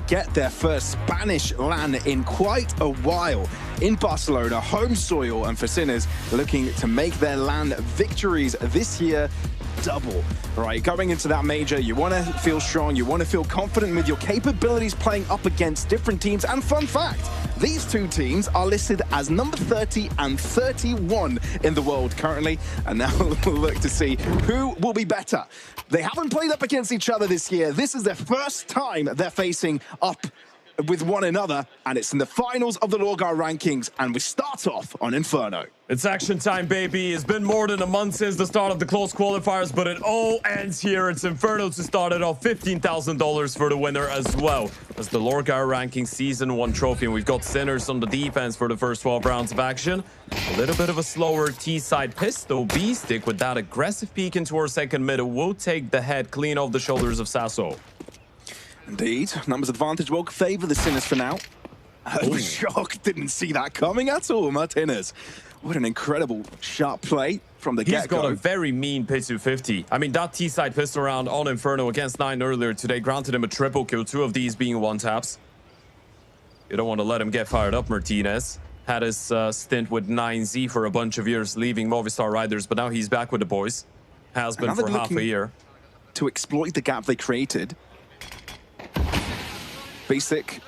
get their first Spanish LAN in quite a while in Barcelona, home soil, and for Sinners looking to make their LAN victories this year double. Right, going into that major, you want to feel strong, you want to feel confident with your capabilities playing up against different teams. And fun fact, these two teams are listed as number 30 and 31 in the world currently, and now we'll look to see who will be better. They haven't played up against each other this year. This is their first time they're facing up with one another, and it's in the finals of the LORGAR rankings, and we start off on Inferno. It's action time, baby. It's been more than a month since the start of the close qualifiers, but it all ends here. It's Inferno to start it off. $15,000 for the winner as well as the LORGAR Rankings Season 1 trophy. And we've got Sinners on the defense for the first 12 rounds of action. A little bit of a slower T-side pistol. Beastic with that aggressive peek into our second middle will take the head clean off the shoulders of Sasso. Indeed. Numbers advantage will favor the Sinners for now. Shock, didn't see that coming at all, Martinez. What an incredible sharp play from the get-go. He's got a very mean pit 250. I mean, that T-side pistol round on Inferno against 9 earlier today granted him a triple kill, 2 of these being one-taps. You don't want to let him get fired up, Martinez. Had his stint with 9Z for a bunch of years, leaving Movistar Riders, but now he's back with the boys. Has been for half a year. To exploit the gap they created, Beastic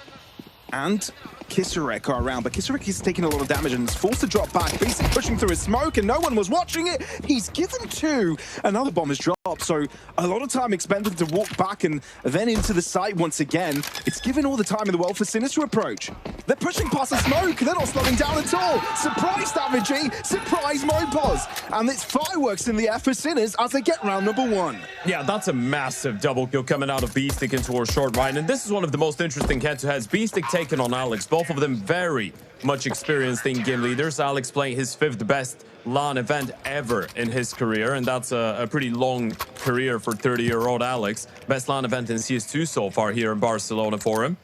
and Kisarek are around, but Kisarek is taking a lot of damage and is forced to drop back. Beastic pushing through his smoke and no one was watching it. He's given 2. Another bomb is dropped, so a lot of time expended to walk back and then into the site once again. It's given all the time in the world for Sinners to approach. They're pushing past the smoke. They're not slowing down at all. Surprise Davigi, surprise Mopos. And it's fireworks in the air for Sinners as they get round number 1. Yeah, that's a massive double kill coming out of Beastic into our short right. And this is one of the most interesting head-to-heads. Beastic taking on Alex. Both of them very much experienced in-game leaders. Alex playing his 5th best LAN event ever in his career, and that's a pretty long career for 30-year-old Alex. Best LAN event in CS2 so far here in Barcelona for him.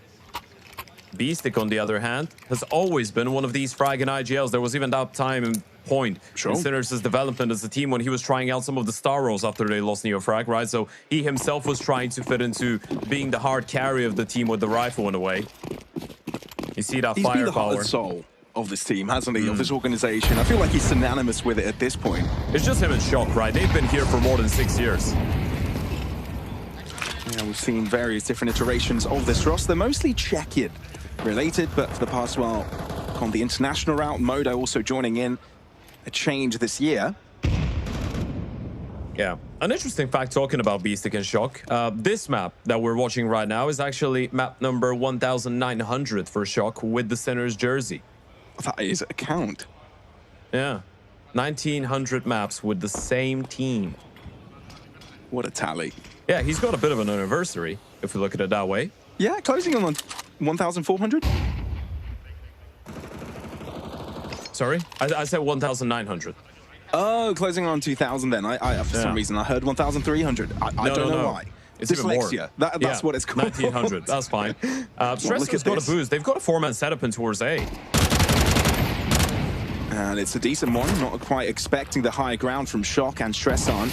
Beastic, on the other hand, has always been one of these frag and IGLs. There was even that time and point in Sinners' development as a team when he was trying out some of the star roles after they lost Neofrag, right? So he himself was trying to fit into being the hard carry of the team with the rifle in a way. You see that firepower. He's been the heart and soul of this team, hasn't he? Of this organization. I feel like he's synonymous with it at this point. It's just him and Shock, right? They've been here for more than 6 years. Yeah, we've seen various different iterations of this roster. They're mostly Czech-in related, but for the past while, on the international route, Modo also joining in. A change this year. Yeah, an interesting fact talking about Beastic and Shock. This map that we're watching right now is actually map number 1900 for Shock with the Sinners jersey. That is a count. Yeah, 1900 maps with the same team. What a tally. Yeah, he's got a bit of an anniversary, if we look at it that way. Yeah, closing on 1,400. Sorry? I said 1,900. Oh, closing on 2,000 then. I for some reason, I heard 1,300. I don't know why. It's dyslexia. Even more. That's what it's called. 1,900, that's fine. Stressor's got a boost. They've got a 4-man setup in towards A. And it's a decent one. Not quite expecting the high ground from Shock and Stresson.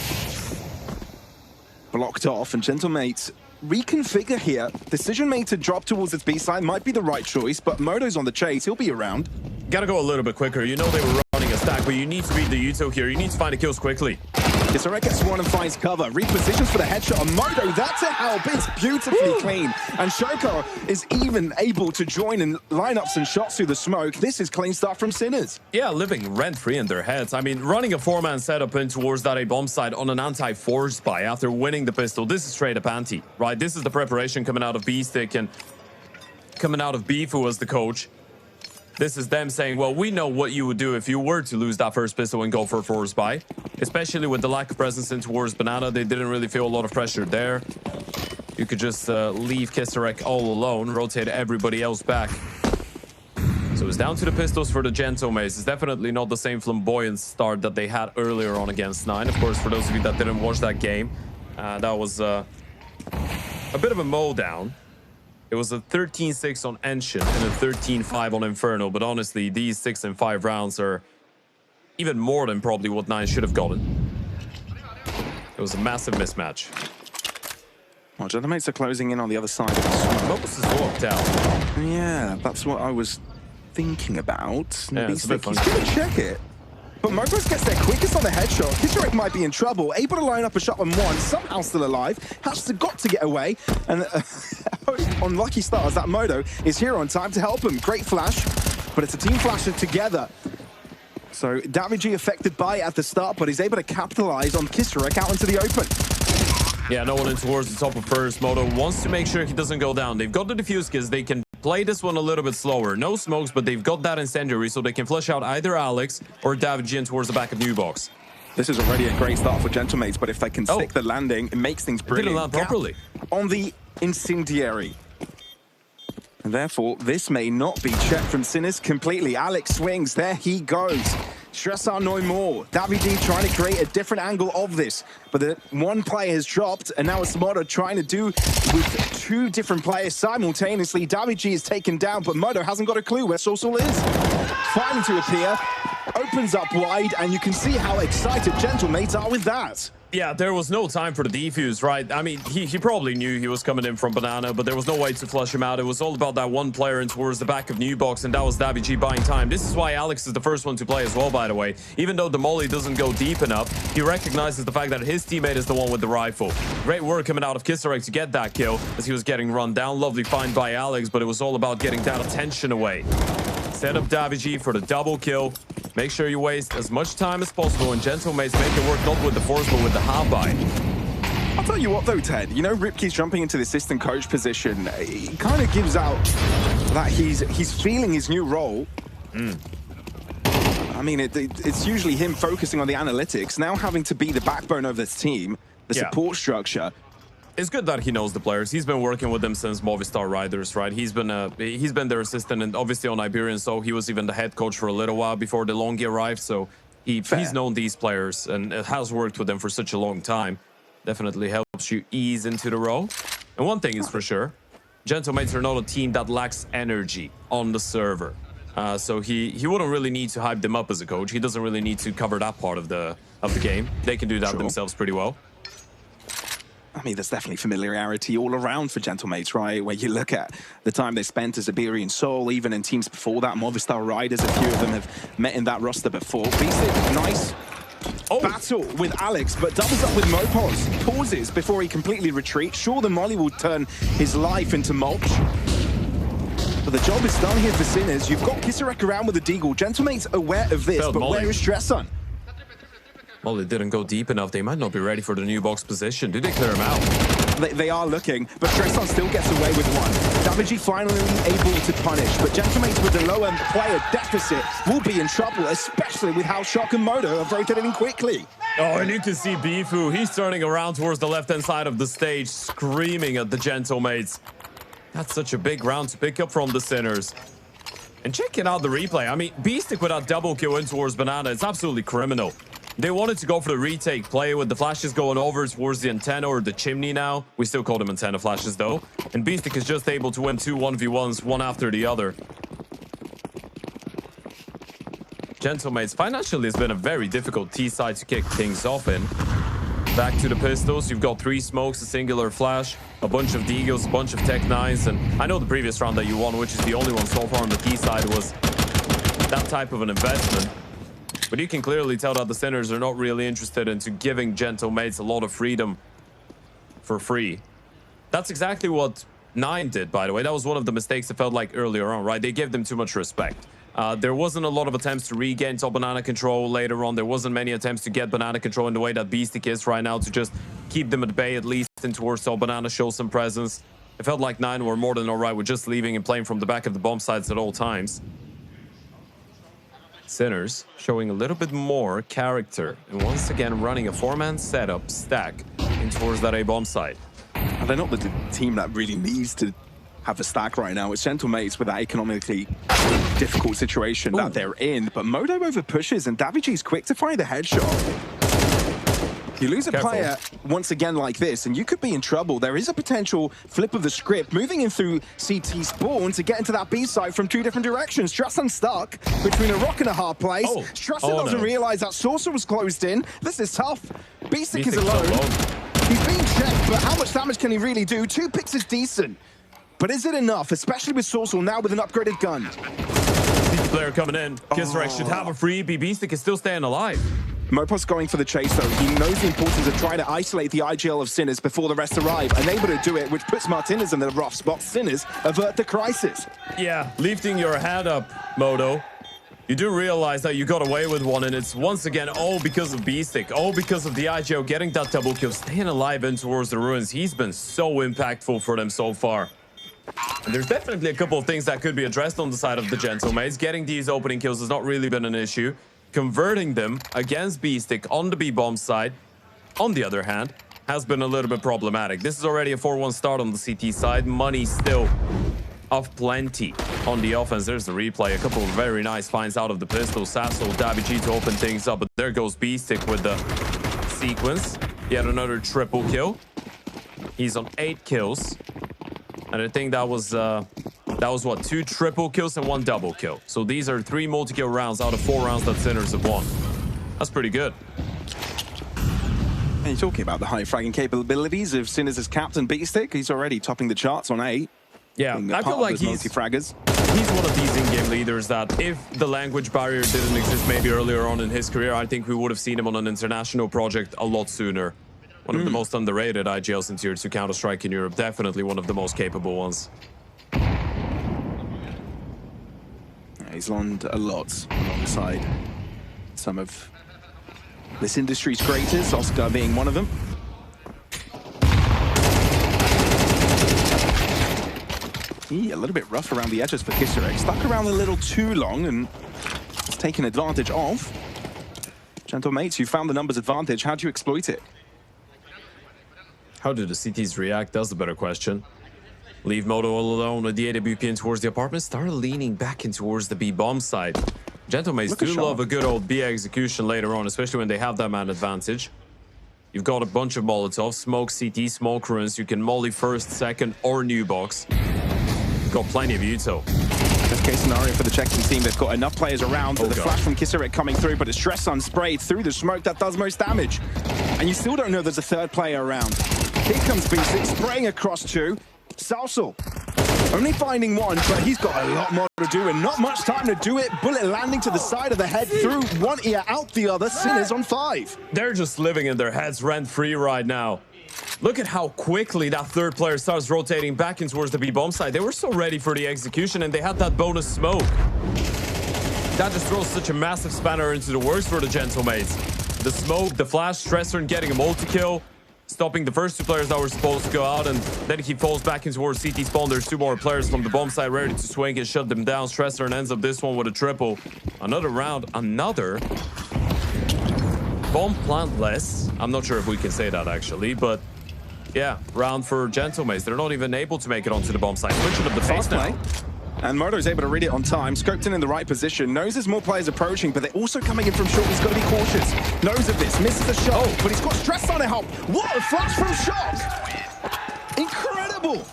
Blocked off, and Gentlemates reconfigure here. Decision made to drop towards its B side might be the right choice, but Modo's on the chase. He'll be around. Gotta go a little bit quicker. You know they were running a stack, but you need to beat the Yuto here. You need to find the kills quickly. Kisarek gets one and finds cover. Repositions for the headshot on Modo. That's a help. It's beautifully clean. And Shoko is even able to join and line up some shots through the smoke. This is clean start from Sinners. Yeah, living rent-free in their heads. I mean, running a 4-man setup in towards that A-bomb side on an anti-forge spy after winning the pistol. This is straight up anti, right? This is the preparation coming out of Beastic and coming out of Beef, who was the coach. This is them saying, well, we know what you would do if you were to lose that first pistol and go for a forward spy. Especially with the lack of presence in towards Banana, they didn't really feel a lot of pressure there. You could just leave Kisarek all alone, rotate everybody else back. So it's down to the pistols for the Gentlemates. It's definitely not the same flamboyant start that they had earlier on against 9. Of course, for those of you that didn't watch that game, that was a bit of a mow down. It was a 13-6 on Ancient and a 13-5 on Inferno, but honestly, these 6 and 5 rounds are even more than probably what 9 should have gotten. It was a massive mismatch. Well, Gentlemates are closing in on the other side of the smoke. Mopus is walked out. Yeah, that's what I was thinking about. Yeah, it's a bit He's funny. going to check it. But Mopus gets there quickest on the headshot. Kisharek might be in trouble. Able to line up a shot on one. Somehow still alive. Has got to get away. And on lucky stars, that Modo is here on time to help him. Great flash. But it's a team flasher together. So Davigi affected by it at the start, but he's able to capitalize on Kisharek out into the open. Yeah, no one in towards the top of first. Modo wants to make sure he doesn't go down. They've got the defuse because they can play this one a little bit slower. No smokes, but they've got that incendiary, so they can flush out either Alex or Davigi in towards the back of New Box. This is already a great start for Gentlemates, but if they can stick the landing, it makes things brilliant. Didn't land properly. On the incendiary. And therefore, this may not be checked from Sinners completely. Alex swings, there he goes. Stressar no more. Davigi trying to create a different angle of this, but the one player has dropped, and now it's Modo trying to do with two different players simultaneously. Davigi is taken down, but Modo hasn't got a clue where Sorcel is. Fighting to appear, opens up wide, and you can see how excited Gentlemates are with that. Yeah, there was no time for the defuse, right? I mean, he probably knew he was coming in from Banana, but there was no way to flush him out. It was all about that one player in towards the back of New Box, and that was Davigi buying time. This is why Alex is the first one to play as well, by the way. Even though the molly doesn't go deep enough, he recognizes the fact that his teammate is the one with the rifle. Great work coming out of Kisarek to get that kill as he was getting run down. Lovely find by Alex, but it was all about getting that attention away. Set up Davigi for the double kill. Make sure you waste as much time as possible, and Gentlemates make it work not with the force, but with the hard buy. I'll tell you what though, Ted, you know, Ripkey's jumping into the assistant coach position. He kind of gives out that he's feeling his new role. I mean, it's usually him focusing on the analytics, now having to be the backbone of this team, the support structure. It's good that he knows the players. He's been working with them since Movistar Riders, right? He's been their assistant, and obviously on Iberian, so he was even the head coach for a little while before DeLonghi arrived. So he's known these players and has worked with them for such a long time. Definitely helps you ease into the role. And one thing is for sure, Gentlemates are not a team that lacks energy on the server. So he wouldn't really need to hype them up as a coach. He doesn't really need to cover that part of the game. They can do that themselves pretty well. I mean, there's definitely familiarity all around for Gentlemates, right? Where you look at the time they spent as Iberian Soul, even in teams before that, Movistar Riders, a few of them have met in that roster before. Beastic, nice battle with Alex, but doubles up with Mopos. Pauses before he completely retreats. Sure, the molly will turn his life into mulch. But the job is done here for Sinners. You've got Kisarek around with the Deagle. Gentlemates aware of this, but where is Stresson? Well, it didn't go deep enough. They might not be ready for the New Box position. Did they clear him out? They are looking, but Stresson still gets away with one. Davigi finally able to punish, but Gentlemates with the lower player deficit will be in trouble, especially with how Shock and Modo have rotated quickly. Oh, and you can see Bifu. He's turning around towards the left-hand side of the stage, screaming at the Gentlemates. That's such a big round to pick up from the Sinners. And checking out the replay, I mean, Beastic with that double kill in towards Banana, it's absolutely criminal. They wanted to go for the retake play with the flashes going over towards the antenna or the chimney now. We still call them antenna flashes though. And Beastic is just able to win two 1v1s, one after the other. Gentlemates, financially it's been a very difficult T-side to kick things off in. Back to the pistols, you've got 3 smokes, a singular flash, a bunch of deagles, a bunch of tech 9s, and I know the previous round that you won, which is the only one so far on the T-side, was that type of an investment. But you can clearly tell that the Sinners are not really interested into giving Gentlemates a lot of freedom for free. That's exactly what 9 did, by the way. That was one of the mistakes it felt like earlier on, right? They gave them too much respect. There wasn't a lot of attempts to regain top banana control later on. There wasn't many attempts to get banana control in the way that Beastic is right now, to just keep them at bay at least and towards top banana, show some presence. It felt like 9 were more than all right with just leaving and playing from the back of the bomb sites at all times. Sinners showing a little bit more character and once again running a 4-man setup stack in towards that A-bomb site. And they're not the team that really needs to have a stack right now. It's Gentlemates with that economically difficult situation that they're in. But Modo over pushes and Davigi's quick to find the headshot. You lose a player once again like this, and you could be in trouble. There is a potential flip of the script, moving in through CT spawn to get into that B site from 2 different directions. Strasson stuck between a rock and a hard place. Strasson doesn't realize that Saucer was closed in. This is tough. Beastic is alone. He's being check, but how much damage can he really do? 2 picks is decent. But is it enough, especially with Sorcel now with an upgraded gun? Player coming in. Kisrek should have a freebie. Beastic is still staying alive. Mopos going for the chase, though. He knows the importance of trying to isolate the IGL of Sinners before the rest arrive. Unable to do it, which puts Martinez in the rough spot. Sinners avert the crisis. Yeah, lifting your head up, Moto. You do realize that you got away with one, and it's once again all because of Beastic, all because of the IGL getting that double kill, staying alive in towards the ruins. He's been so impactful for them so far. And there's definitely a couple of things that could be addressed on the side of the Gentlemates. Getting these opening kills has not really been an issue. Converting them against Beastic on the B-bomb side, on the other hand, has been a little bit problematic. This is already a 4-1 start on the CT side. Money still of plenty on the offense. There's the replay. A couple of very nice finds out of the pistol. Sassel, Dabby to open things up, but there goes Beastic with the sequence. Yet another triple kill. He's on 8 kills. And I think that was what, 2 triple kills and 1 double kill. So these are 3 multi-kill rounds out of 4 rounds that Sinners have won. That's pretty good. And you're talking about the high fragging capabilities of Sinners' captain Beastic. He's already topping the charts on 8. Yeah, I feel like he's one of these in-game leaders that if the language barrier didn't exist maybe earlier on in his career, I think we would have seen him on an international project a lot sooner. One of the most underrated IGLs in Tier 2 Counter-Strike in Europe. Definitely one of the most capable ones. He's learned a lot alongside some of this industry's greatest, Oscar being one of them. A little bit rough around the edges for Kisarek. Stuck around a little too long and it's taken advantage of. Gentlemates, you found the numbers advantage. How do you exploit it? How do the CTs react? That's the better question. Leave Moto all alone with the AWP in towards the apartment. Start leaning back in towards the B-bomb side. Gentlemates do love a good old B execution later on, especially when they have that man advantage. You've got a bunch of Molotovs, smoke CT, smoke ruins. You can molly first, second, or new box. Got plenty of Uto. Best case scenario for the Czechs team, they've got enough players around. The flash from Kisarek coming through, but it's Stress Sun sprayed through the smoke that does most damage. And you still don't know there's a 3rd player around. Here comes Beastic, spraying across 2. Salsel, only finding 1, but he's got a lot more to do and not much time to do it. Bullet landing to the side of the head, through one ear, out the other. Sinners on 5. They're just living in their heads rent-free right now. Look at how quickly that 3rd player starts rotating back in towards the B-bomb side. They were so ready for the execution, and they had that bonus smoke. That just throws such a massive spanner into the works for the Gentlemates. The smoke, the flash, Stressor, and getting a multi-kill, stopping the first 2 players that were supposed to go out, and then he falls back in towards CT spawn. There's 2 more players from the bomb side ready to swing and shut them down. Stressor and ends up this one with a triple. Another round, another bomb plantless. I'm not sure if we can say that actually, but yeah, round for Gentlemates. They're not even able to make it onto the bomb site. Switching up the face now. And Moto's able to read it on time. Scoped in the right position. Knows there's more players approaching, but they're also coming in from short. He's got to be cautious. Knows of this. Misses the shot. But he's got Stress on it. What a flash from Shock! Incredible!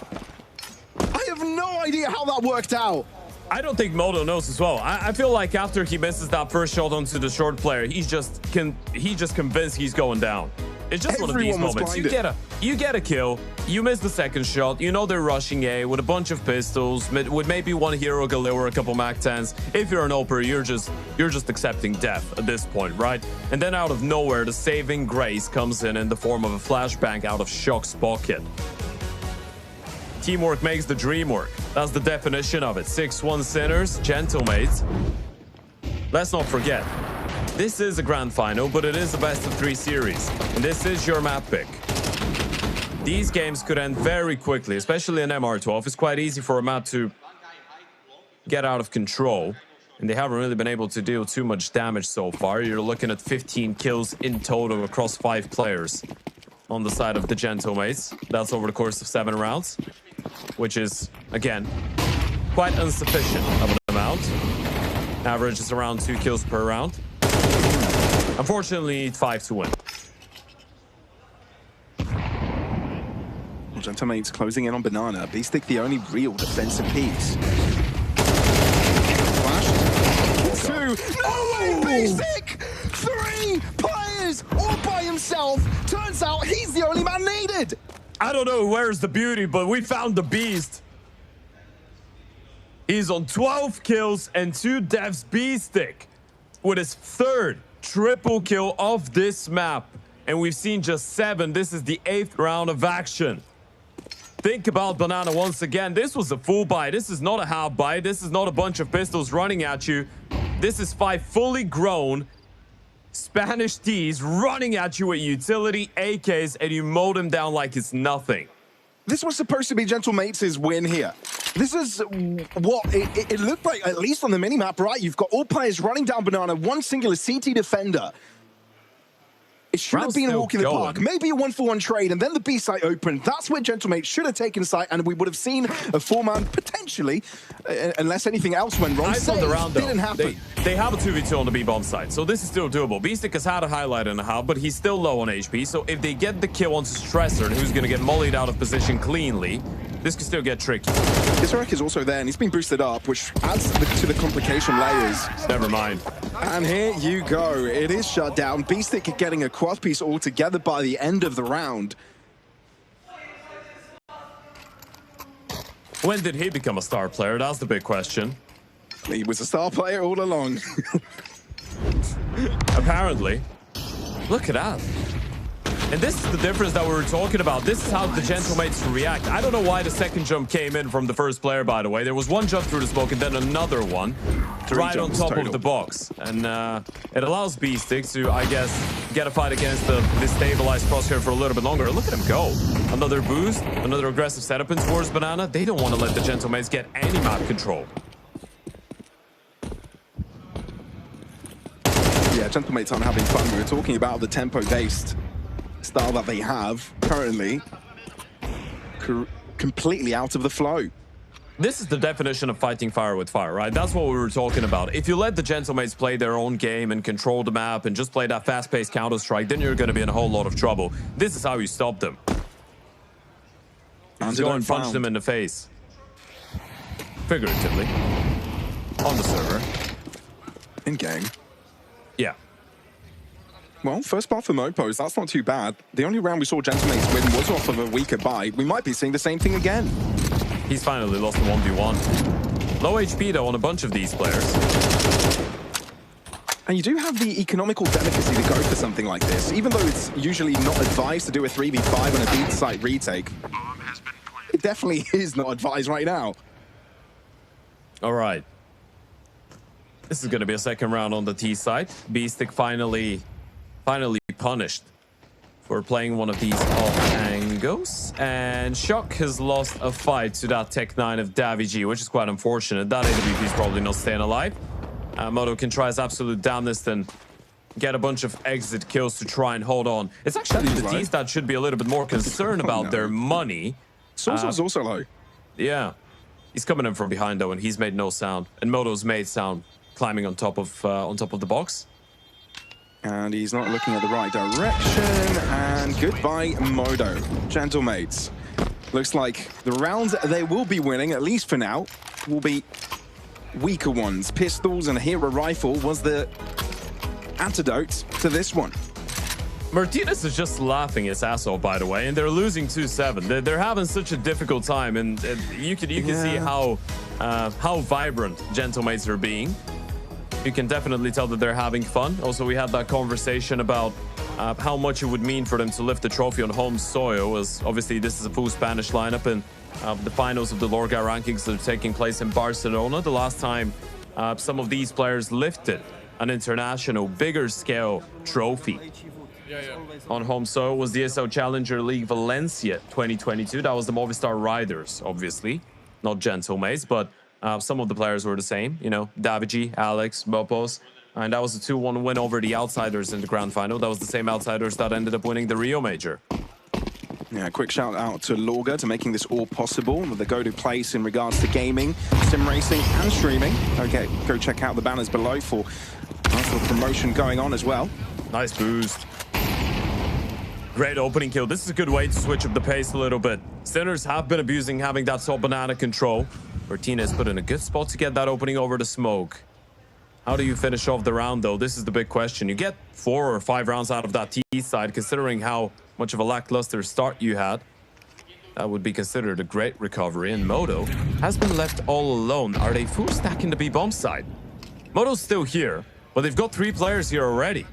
I have no idea how that worked out. I don't think Moto knows as well. I feel like after he misses that first shot onto the short player, he's just convinced he's going down. It's just one of these moments. You get a kill, you miss the second shot, you know they're rushing A with a bunch of pistols, with maybe 1 hero Galil or a couple Mac-10s. If you're an Oper, you're just accepting death at this point, right? And then out of nowhere, the saving grace comes in the form of a flashbang out of Shock's pocket. Teamwork makes the dream work. That's the definition of it. 6-1 Sinners, Gentlemates. Let's not forget, this is a grand final, but it is a best-of-3 series. And this is your map pick. These games could end very quickly, especially in MR12. It's quite easy for a map to get out of control. And they haven't really been able to deal too much damage so far. You're looking at 15 kills in total across 5 players on the side of the Gentlemates. That's over the course of 7 rounds, which is, again, quite insufficient of an amount. Average is around 2 kills per round. Unfortunately, you need 5 to win. Gentlemates closing in on Banana. Beastic the only real defensive piece. Flashed. 2. No way, Beastic! 3 players! is, all by himself. Turns out he's the only man needed. I don't know where's the beauty, but we found the beast. He's on 12 kills and 2 deaths. Beastic with his 3rd triple kill of this map. And we've seen just 7. This is the 8th round of action. Think about Banana once again. This was a full buy. This is not a half buy. This is not a bunch of pistols running at you. This is 5 fully grown Spanish Ds running at you with utility AKs, and you mow them down like it's nothing. This was supposed to be Gentlemates' win here. This is what it looked like, at least on the minimap, right? You've got all players running down Banana, one singular CT defender. It should have been a walk in the park. Maybe a 1-for-1 trade, and then the B site opened. That's where Gentlemates should have taken site, and we would have seen a 4-man potentially, unless anything else went wrong. Eyes on the round, though. Didn't happen. They have a 2v2 on the B bomb side, so this is still doable. Beastic has had a highlight and a half, but he's still low on HP. So if they get the kill onto Stressor, who's going to get mollied out of position cleanly, this could still get tricky. Isaac is also there, and he's been boosted up, which adds to the complication layers. Never mind. And here you go. It is shut down. Beastic getting a quad piece altogether by the end of the round. When did he become a star player? That's the big question. He was a star player all along. Apparently. Look at that. And this is the difference that we were talking about. This is how the Gentlemates react. I don't know why the second jump came in from the first player, by the way. There was one jump through the smoke and then another one right on top of the box. And it allows Beastic to, I guess, get a fight against the stabilized crosshair for a little bit longer. Look at him go. Another boost, another aggressive setup in towards Banana. They don't want to let the Gentlemates get any map control. Yeah, Gentlemates aren't having fun. We were talking about the tempo-based style that they have currently, completely out of the flow. This is the definition of fighting fire with fire, right? That's what we were talking about. If you let the Gentlemates play their own game and control the map and just play that fast-paced Counter-Strike, then you're going to be in a whole lot of trouble. This is how you stop them. Just go and punch them in the face. Figuratively. On the server. In-game. Yeah. Well, first part for Mopos, that's not too bad. The only round we saw Gentlemates win was off of a weaker buy. We might be seeing the same thing again. He's finally lost the 1v1. Low HP, though, on a bunch of these players. And you do have the economical delicacy to go for something like this, even though it's usually not advised to do a 3v5 on a deep site retake. It definitely is not advised right now. All right. This is going to be a second round on the T side. Beastic finally punished for playing one of these off angles. And Shock has lost a fight to that Tech 9 of Davy, which is quite unfortunate. That AWP is probably not staying alive. Moto can try his absolute damnedest and get a bunch of exit kills to try and hold on. It's actually the T's that should be a little bit more concerned about their money. Sosa's also low. Yeah. He's coming in from behind, though, and he's made no sound. And Moto's made sound climbing on top of the box. And he's not looking at the right direction. And goodbye, Moto. Gentlemates. Looks like the rounds they will be winning, at least for now, will be weaker ones. Pistols and a hero rifle was the antidote to this one. Martinez is just laughing his ass off, by the way, and they're losing 2-7. They're having such a difficult time, and you can see how vibrant Gentlemates are being. You can definitely tell that they're having fun. Also, we had that conversation about how much it would mean for them to lift the trophy on home soil, as obviously this is a full Spanish lineup, and the finals of the LORGAR rankings that are taking place in Barcelona. The last time some of these players lifted an international, bigger scale trophy on home soil was the ESL Challenger League Valencia 2022. That was the Movistar Riders, obviously, not Gentlemates, but some of the players were the same, you know, Davigi, Alex, Mopos, and that was a 2-1 win over the Outsiders in the grand final. That was the same Outsiders that ended up winning the Rio Major. Yeah, quick shout out to LORGAR to making this all possible, with the go-to place in regards to gaming, sim racing, and streaming. Okay, go check out the banners below for nice little promotion going on as well. Nice boost. Great opening kill. This is a good way to switch up the pace a little bit. Sinners have been abusing having that top banana control. Martinez put in a good spot to get that opening over the smoke. How do you finish off the round, though? This is the big question. You get 4 or 5 rounds out of that T side, considering how much of a lackluster start you had. That would be considered a great recovery, and Moto has been left all alone. Are they full stacking the B bomb side? Moto's still here, but they've got 3 players here already.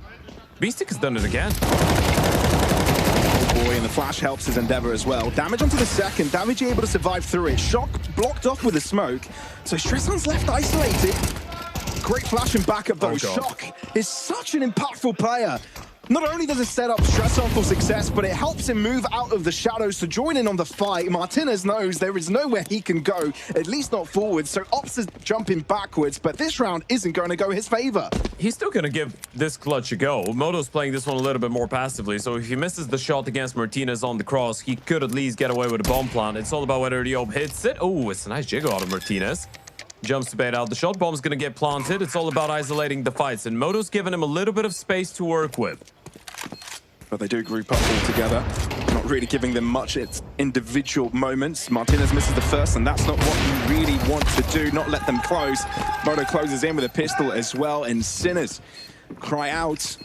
Beastic has done it again. Oh boy, and the flash helps his endeavor as well. Damage onto the second, Davide able to survive through it. Shock blocked off with the smoke, so Stressan's left isolated. Great flash and backup though. Shock is such an impactful player. Not only does it set up Stressan for success, but it helps him move out of the shadows to join in on the fight. Martinez knows there is nowhere he can go, at least not forwards, so Ops is jumping backwards, but this round isn't going to go his favor. He's still going to give this clutch a go. Moto's playing this one a little bit more passively, so if he misses the shot against Martinez on the cross, he could at least get away with a bomb plant. It's all about whether the Op hits it. Oh, it's a nice jiggle out of Martinez. Jumps to bait out the shot. Bomb's going to get planted. It's all about isolating the fights, and Moto's given him a little bit of space to work with. But they do group up all together, not really giving them much its individual moments. Martinez misses the first, and that's not what you really want to do, not let them close. Moto closes in with a pistol as well, and Sinners cry out.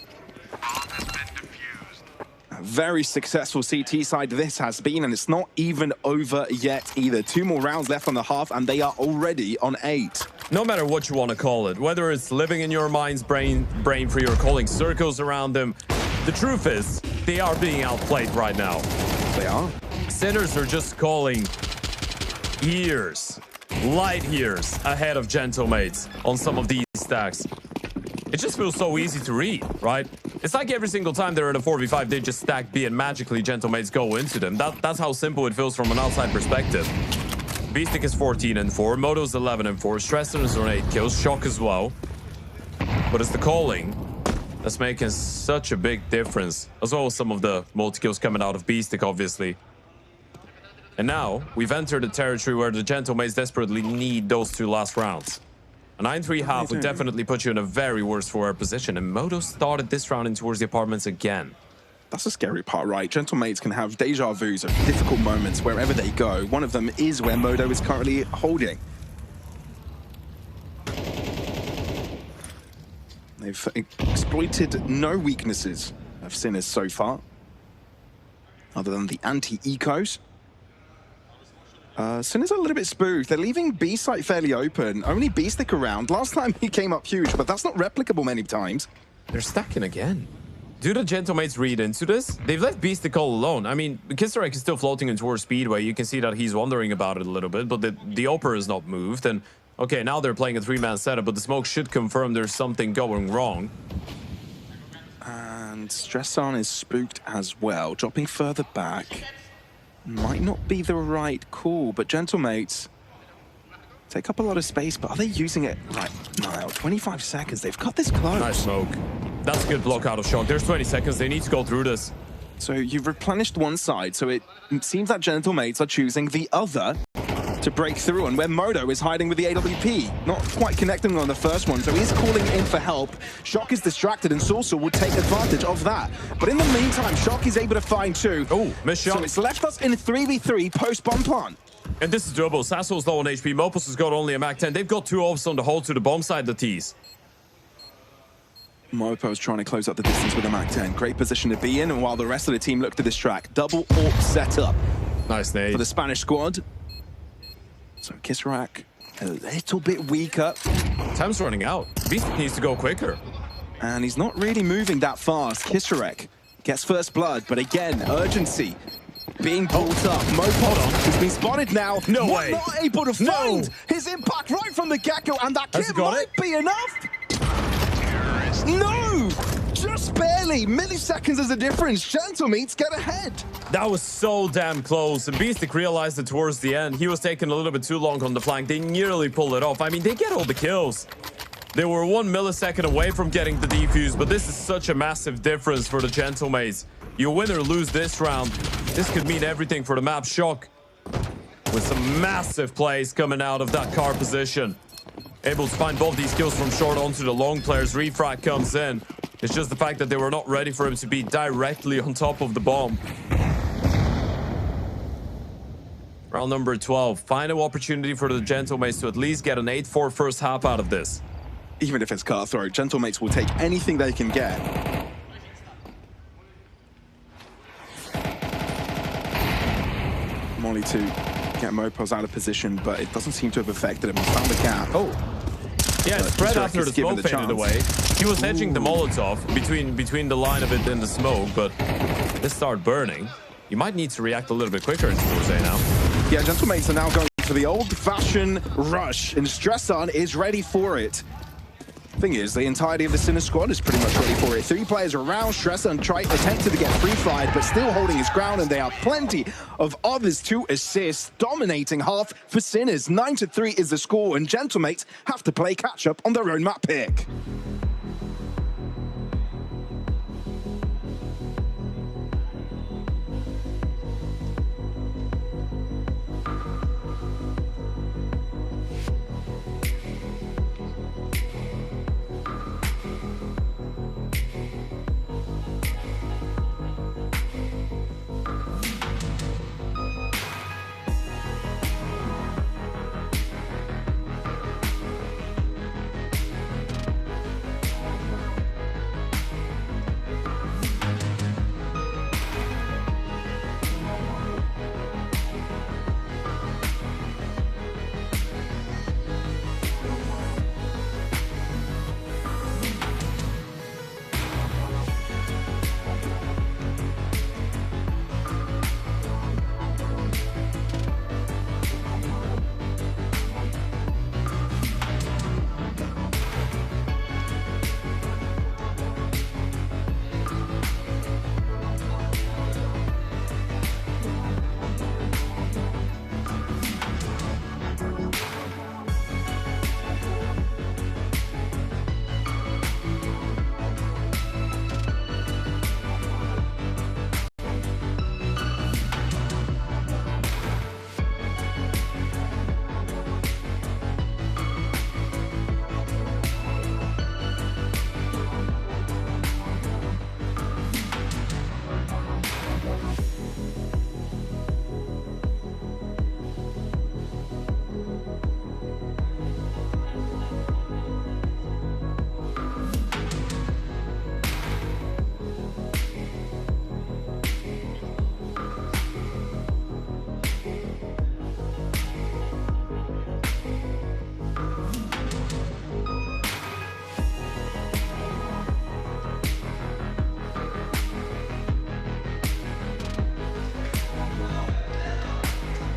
A very successful CT side this has been, and it's not even over yet either. 2 more rounds left on the half, and they are already on 8. No matter what you want to call it, whether it's living in your mind's brain for you're calling circles around them, the truth is, they are being outplayed right now. They are. Sinners are just calling years, light years ahead of Gentlemates on some of these stacks. It just feels so easy to read, right? It's like every single time they're in a 4v5, they just stack B and magically Gentlemates go into them. That's how simple it feels from an outside perspective. Beastic is 14-4, Moto's 11-4, Stressan is on 8 kills, Shock as well. But it's the calling that's making such a big difference, as well as some of the multi-kills coming out of Beastic, obviously. And now, we've entered a territory where the Gentlemates desperately need those 2 last rounds. A 9-3 half would definitely put you in a very worse for wear position, and Moto started this round in towards the apartments again. That's the scary part, right? Gentlemates can have deja vus of difficult moments wherever they go. One of them is where Moto is currently holding. They've exploited no weaknesses of Sinners so far, other than the anti-ecos. Sinners are a little bit spooked. They're leaving B site fairly open. Only Beastic around. Last time he came up huge, but that's not replicable many times. They're stacking again. Do the Gentlemates read into this? They've left Beastic all alone. I mean, Kisarek is still floating in towards Speedway. You can see that he's wondering about it a little bit, but the Oper is not moved. And okay, now they're playing a 3-man setup, but the smoke should confirm there's something going wrong. And Stressan is spooked as well, dropping further back. Might not be the right call, but Gentlemates take up a lot of space, but are they using it right now? 25 seconds, they've got this close. Nice smoke. That's a good block out of Shock. There's 20 seconds, they need to go through this. So you've replenished one side, so it seems that Gentlemates are choosing the other to break through, and where Moto is hiding with the AWP. Not quite connecting on the first one, so he's calling in for help. Shock is distracted, and Saucer will take advantage of that. But in the meantime, Shock is able to find 2. Oh, missed shot. So it's left us in 3v3 post-bomb plant. And this is doable. Sasso's low on HP. Mopus has got only a Mac 10. They've got 2 ops on the hold to the bomb side, the T's. Mopo's trying to close up the distance with a Mac 10. Great position to be in, and while the rest of the team look to distract. Double AWP setup. Nice nade. For the Spanish squad. So Kisarek a little bit weaker. Time's running out. Beastic needs to go quicker. And he's not really moving that fast. Kisarek gets first blood, but again, urgency being brought up. Mopo has been spotted now. No way. Not able to find his impact right from the get-go, and that kit might be enough. No! Just barely. Milliseconds is the difference. Gentlemates get ahead. That was so damn close. And Beastic realized it towards the end. He was taking a little bit too long on the flank. They nearly pulled it off. I mean, they get all the kills. They were 1 millisecond away from getting the defuse, but this is such a massive difference for the Gentlemates. You win or lose this round. This could mean everything for the map. Shock with some massive plays coming out of that car position. Able to find both these kills from short onto the long players. Refract comes in. It's just the fact that they were not ready for him to be directly on top of the bomb. Round number 12. Final opportunity for the Gentlemates to at least get an 8-4 first half out of this. even if it's cutthroat, Gentlemates will take anything they can get. Molly to get Mopos out of position, but it doesn't seem to have affected him. He's found the gap. Oh. Yeah, it's spread after the smoke faded away. He was hedging the Molotov between the line of it and the smoke, but this started burning. You might need to react a little bit quicker into Jose now. Yeah, Gentlemates are now going for the old-fashioned rush, and Stresson is ready for it. Thing is, the entirety of the Sinner squad is pretty much ready for it. 3 players around. Stresson attempted to get free-fired, but still holding his ground, and there are plenty of others to assist, dominating half for Sinners. 9-3 is the score, and Gentlemates have to play catch-up on their own map pick.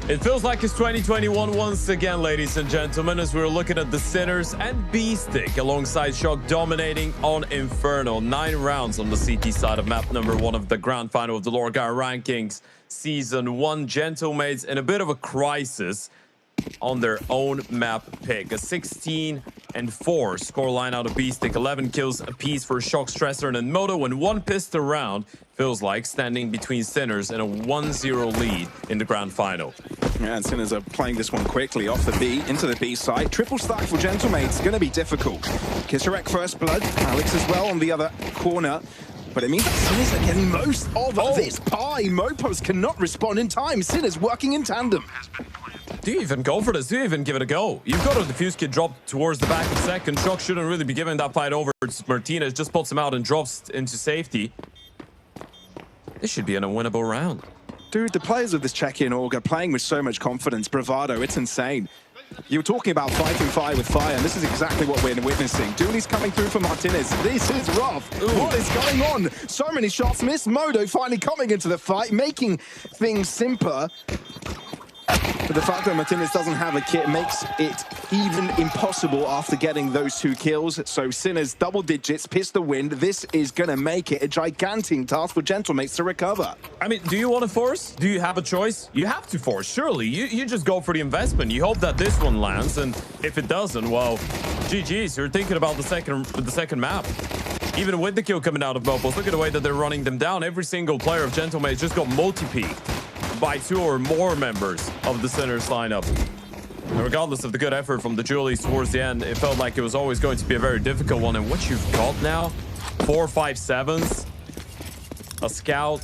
It feels like it's 2021 once again, ladies and gentlemen, as we're looking at the Sinners and Beastic alongside Shock dominating on Inferno. 9 rounds on the CT side of map number 1 of the grand final of the LORGAR Rankings Season 1. Gentlemates in a bit of a crisis on their own map pick. A 16-4 scoreline out of Beastic. 11 kills apiece for Shock, Stressor, and Moto, and 1 pistol round feels like standing between Sinners in a 1-0 lead in the grand final. Yeah, and Sinners are playing this one quickly off the B into the B side. Triple stack for Gentlemates, going to be difficult. Kisarek first blood, Alex as well on the other corner. But it means that Sinners are getting most of this pie. Mopos cannot respond in time. Sinners working in tandem. Do you even go for this? Do you even give it a go? You've got a defuse kit drop towards the back of second. Shock shouldn't really be giving that fight over. Martinez just puts him out and drops into safety. This should be an unwinnable round. Dude, the players of this check-in org are playing with so much confidence, bravado. It's insane. You were talking about fighting fire with fire, and this is exactly what we're witnessing. Dooley's coming through for Martinez. This is rough. Ooh. What is going on? So many shots missed. Modo finally coming into the fight, making things simpler. But the fact that Martinez doesn't have a kit makes it even impossible after getting those 2 kills. So Sinners double digits, pistol win. This is going to make it a gigantic task for Gentlemates to recover. I mean, do you want to force? Do you have a choice? You have to force, surely. You just go for the investment. You hope that this one lands, and if it doesn't, well, GG's. You're thinking about the second map. Even with the kill coming out of Mopos, look at the way that they're running them down. Every single player of Gentlemates just got multi-peaked by 2 or more members of the Sinners lineup. And regardless of the good effort from the Julies towards the end, it felt like it was always going to be a very difficult one. And what you've got now, 4 5.7s, a scout,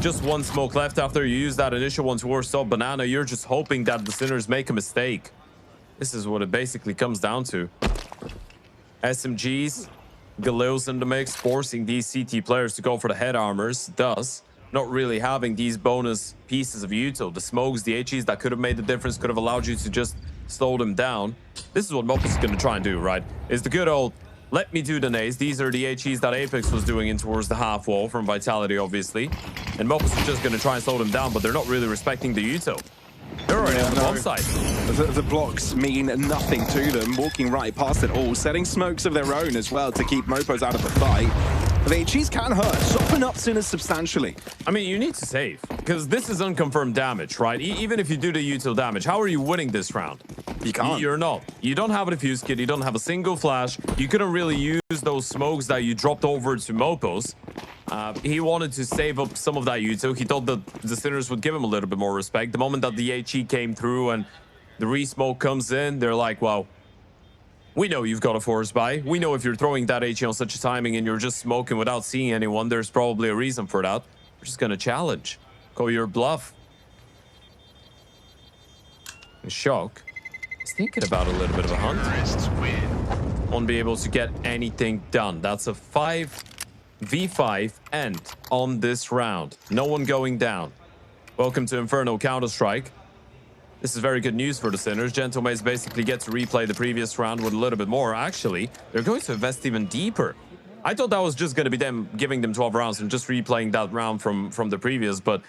just 1 smoke left after you use that initial one towards top banana. You're just hoping that the Sinners make a mistake. This is what it basically comes down to. SMGs, Galeos in the mix, forcing these CT players to go for the head armors, thus not really having these bonus pieces of util. The smokes, the HEs that could have made the difference, could have allowed you to just slow them down. This is what Mopus is going to try and do, right? Is the good old, let me do the nades. These are the HEs that Apex was doing in towards the half wall from Vitality, obviously. And Mopus is just going to try and slow them down, but they're not really respecting the util. They're already on the bomb side. The blocks mean nothing to them, walking right past it all, setting smokes of their own as well to keep Mopos out of the fight. The HEs can hurt, soften up Sinners substantially. I mean, you need to save, because this is unconfirmed damage, right? Even if you do the util damage, how are you winning this round? You can't. You're not. You don't have a defuse kit, you don't have a single flash, you couldn't really use those smokes that you dropped over to Mopos. He wanted to save up some of that util. He thought that the Sinners would give him a little bit more respect. The moment that the HE came through and the re-smoke comes in, they're like, wow, we know you've got a force buy. We know if you're throwing that HE on such a timing and you're just smoking without seeing anyone, there's probably a reason for that. We're just going to challenge. Call your bluff. And Shock is thinking about a little bit of a hunt. Won't be able to get anything done. That's a 5v5 end on this round. No one going down. Welcome to Inferno Counter-Strike. This is very good news for the Sinners. Gentlemates basically get to replay the previous round with a little bit more. Actually, they're going to invest even deeper. I thought that was just going to be them giving them 12 rounds and just replaying that round from the previous, but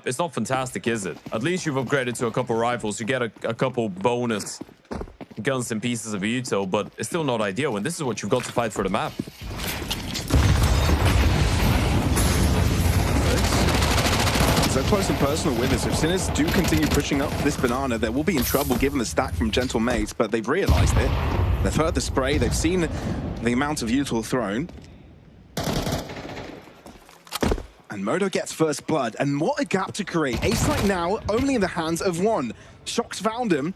it's not fantastic, is it? At least you've upgraded to a couple rifles. You get a couple bonus guns and pieces of util, but it's still not ideal, and this is what you've got to fight for the map. So close and personal with us. If Sinners do continue pushing up this banana, they will be in trouble given the stack from Gentlemates, but they've realized it. They've heard the spray, they've seen the amount of util thrown. And Modo gets first blood, and what a gap to create. A-site now only in the hands of one. Shock's found him.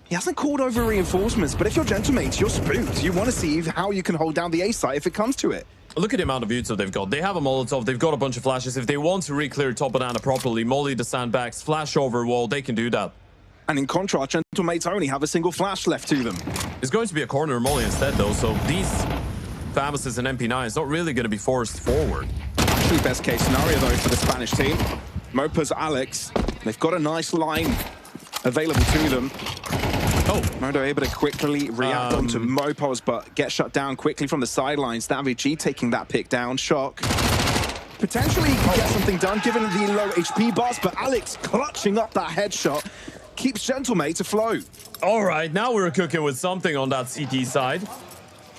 He hasn't called over reinforcements, but if you're Gentlemates, you're spooked. You want to see how you can hold down the A-site if it comes to it. Look at the amount of util they've got. They have a Molotov, they've got a bunch of flashes. If they want to re-clear top banana properly, molly the sandbags, flash over wall, they can do that. And in contrast, Gentlemates only have a single flash left to them. It's going to be a corner molly instead, though, so these Famouses and MP9s not really going to be forced forward. Actually, best case scenario, though, for the Spanish team. Mopers, Alex, they've got a nice line available to them. Oh, Modo able to quickly react onto Mopos, but get shut down quickly from the sidelines. Davig taking that pick down. Shock. Potentially he can get something done given the low HP bars, but Alex clutching up that headshot keeps Gentlemate afloat. All right, now we're cooking with something on that CT side.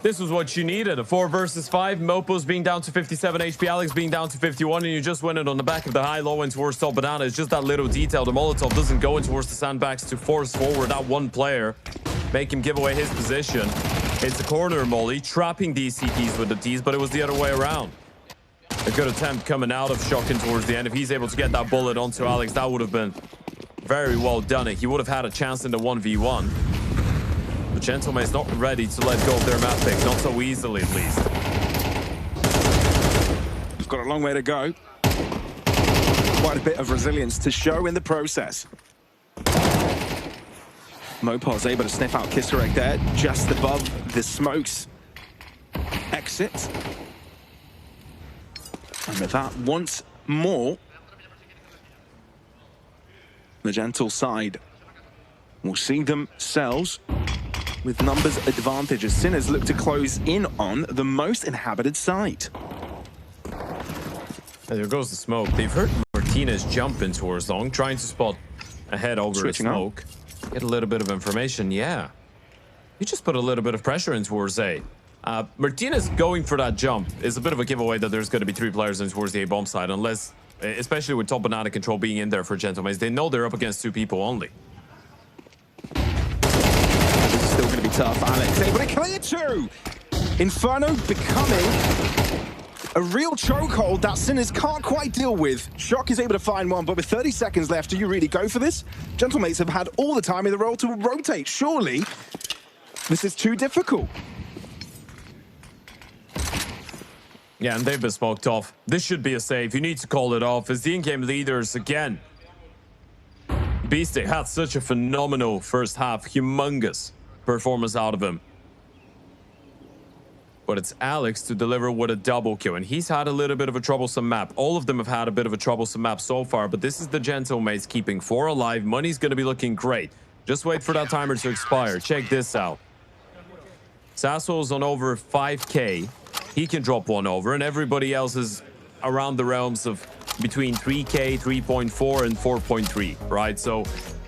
This was what you needed, a 4 versus 5. Mopos being down to 57 HP, Alex being down to 51, and you just win it on the back of the high-low and towards top banana. It's just that little detail. The Molotov doesn't go in towards the sandbags to force forward that one player, make him give away his position. It's a corner molly, trapping these CTs with the Ts, but it was the other way around. A good attempt coming out of Shock in towards the end. If he's able to get that bullet onto Alex, that would have been very well done. He would have had a chance in the 1v1. The Gentlemate's not ready to let go of their map pick, not so easily at least. We've got a long way to go. Quite a bit of resilience to show in the process. Mopos able to sniff out Kisarek there, just above the smokes exit. And with that, once more, the Gentle side will see themselves with numbers advantage as Sinners look to close in on the most inhabited site. And there goes the smoke. They've heard Martinez jump in towards long, trying to spot ahead over the smoke. Get a little bit of information, yeah. You just put a little bit of pressure in towards A. Martinez going for that jump is a bit of a giveaway that there's going to be 3 players in towards the A bomb side, unless, especially with top banana control being in there for Gentlemates, they know they're up against 2 people only. Still going to be tough. Alex able to clear 2. Inferno becoming a real chokehold that Sinners can't quite deal with. Shock is able to find one, but with 30 seconds left, do you really go for this? Gentlemates have had all the time in the role to rotate. Surely this is too difficult. Yeah, and they've been smoked off. This should be a save. You need to call it off as the in-game leaders again. Beastic had such a phenomenal first half. Humongous performance out of him. but it's Alex to deliver with a double kill. And he's had a little bit of a troublesome map. All of them have had a bit of a troublesome map so far, but this is the Gentlemates keeping 4 alive. Money's going to be looking great. Just wait for that timer to expire. Check this out. Sasso's on over 5K. He can drop one over, and everybody else is around the realms of between 3K, 3.4, and 4.3, right? So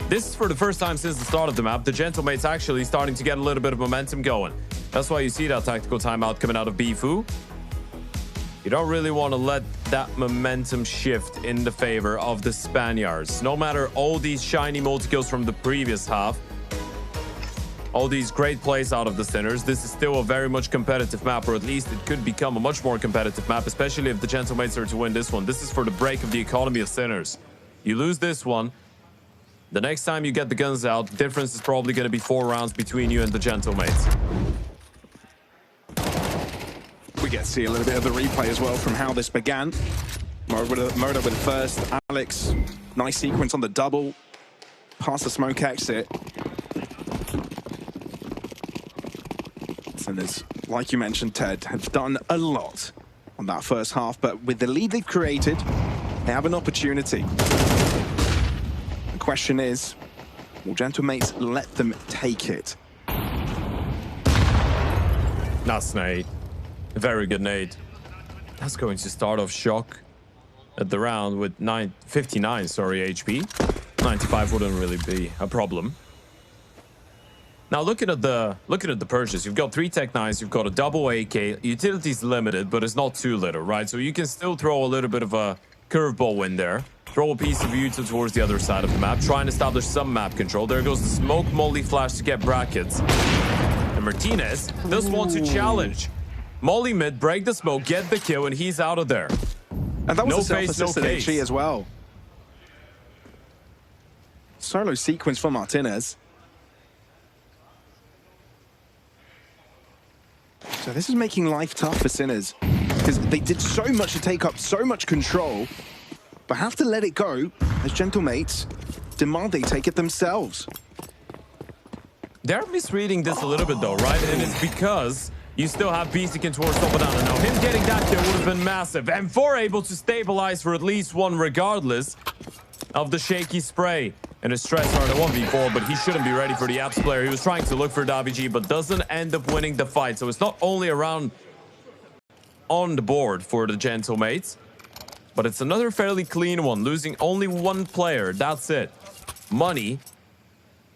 this is for the first time since the start of the map. The Gentlemates actually starting to get a little bit of momentum going. That's why you see that tactical timeout coming out of Bifu. You don't really want to let that momentum shift in the favor of the Spaniards. No matter all these shiny multi-kills from the previous half, all these great plays out of the Sinners, this is still a very much competitive map, or at least it could become a much more competitive map, especially if the Gentlemates are to win this one. This is for the break of the economy of Sinners. You lose this one, the next time you get the guns out, the difference is probably going to be 4 rounds between you and the Gentlemates. We get to see a little bit of the replay as well from how this began. Moda with the first, Alex, nice sequence on the double, past the smoke exit. Sinners, like you mentioned, Ted, have done a lot on that first half, but with the lead they've created, they have an opportunity. The question is, will Gentlemates let them take it? That's nade. A very good nade. That's going to start off Shock at the round with 59 HP. 95 wouldn't really be a problem. Now looking at the purchase, you've got 3 Tech 9s, you've got a double AK. Utility's limited, but it's not too little, right? So you can still throw a little bit of a curveball in there. Throw a piece of Util towards the other side of the map, try and establish some map control. There goes the smoke molly flash to get brackets. And Martinez does want to challenge. Molly mid, break the smoke, get the kill, and he's out of there. And that was no a self-assisted HE as well. Solo sequence for Martinez. So this is making life tough for Sinners, because they did so much to take up so much control, but have to let it go as Gentlemates demand they take it themselves. They're misreading this a little bit though, right? And it's because you still have Beastic in towards top of that. And now him getting that kill would have been massive. M4 able to stabilize for at least one regardless of the shaky spray. And a stress on a 1v4, but he shouldn't be ready for the Apps player. He was trying to look for WG, but doesn't end up winning the fight. So it's not only around on the board for the Gentlemates, but it's another fairly clean one, losing only 1 player. That's it. Money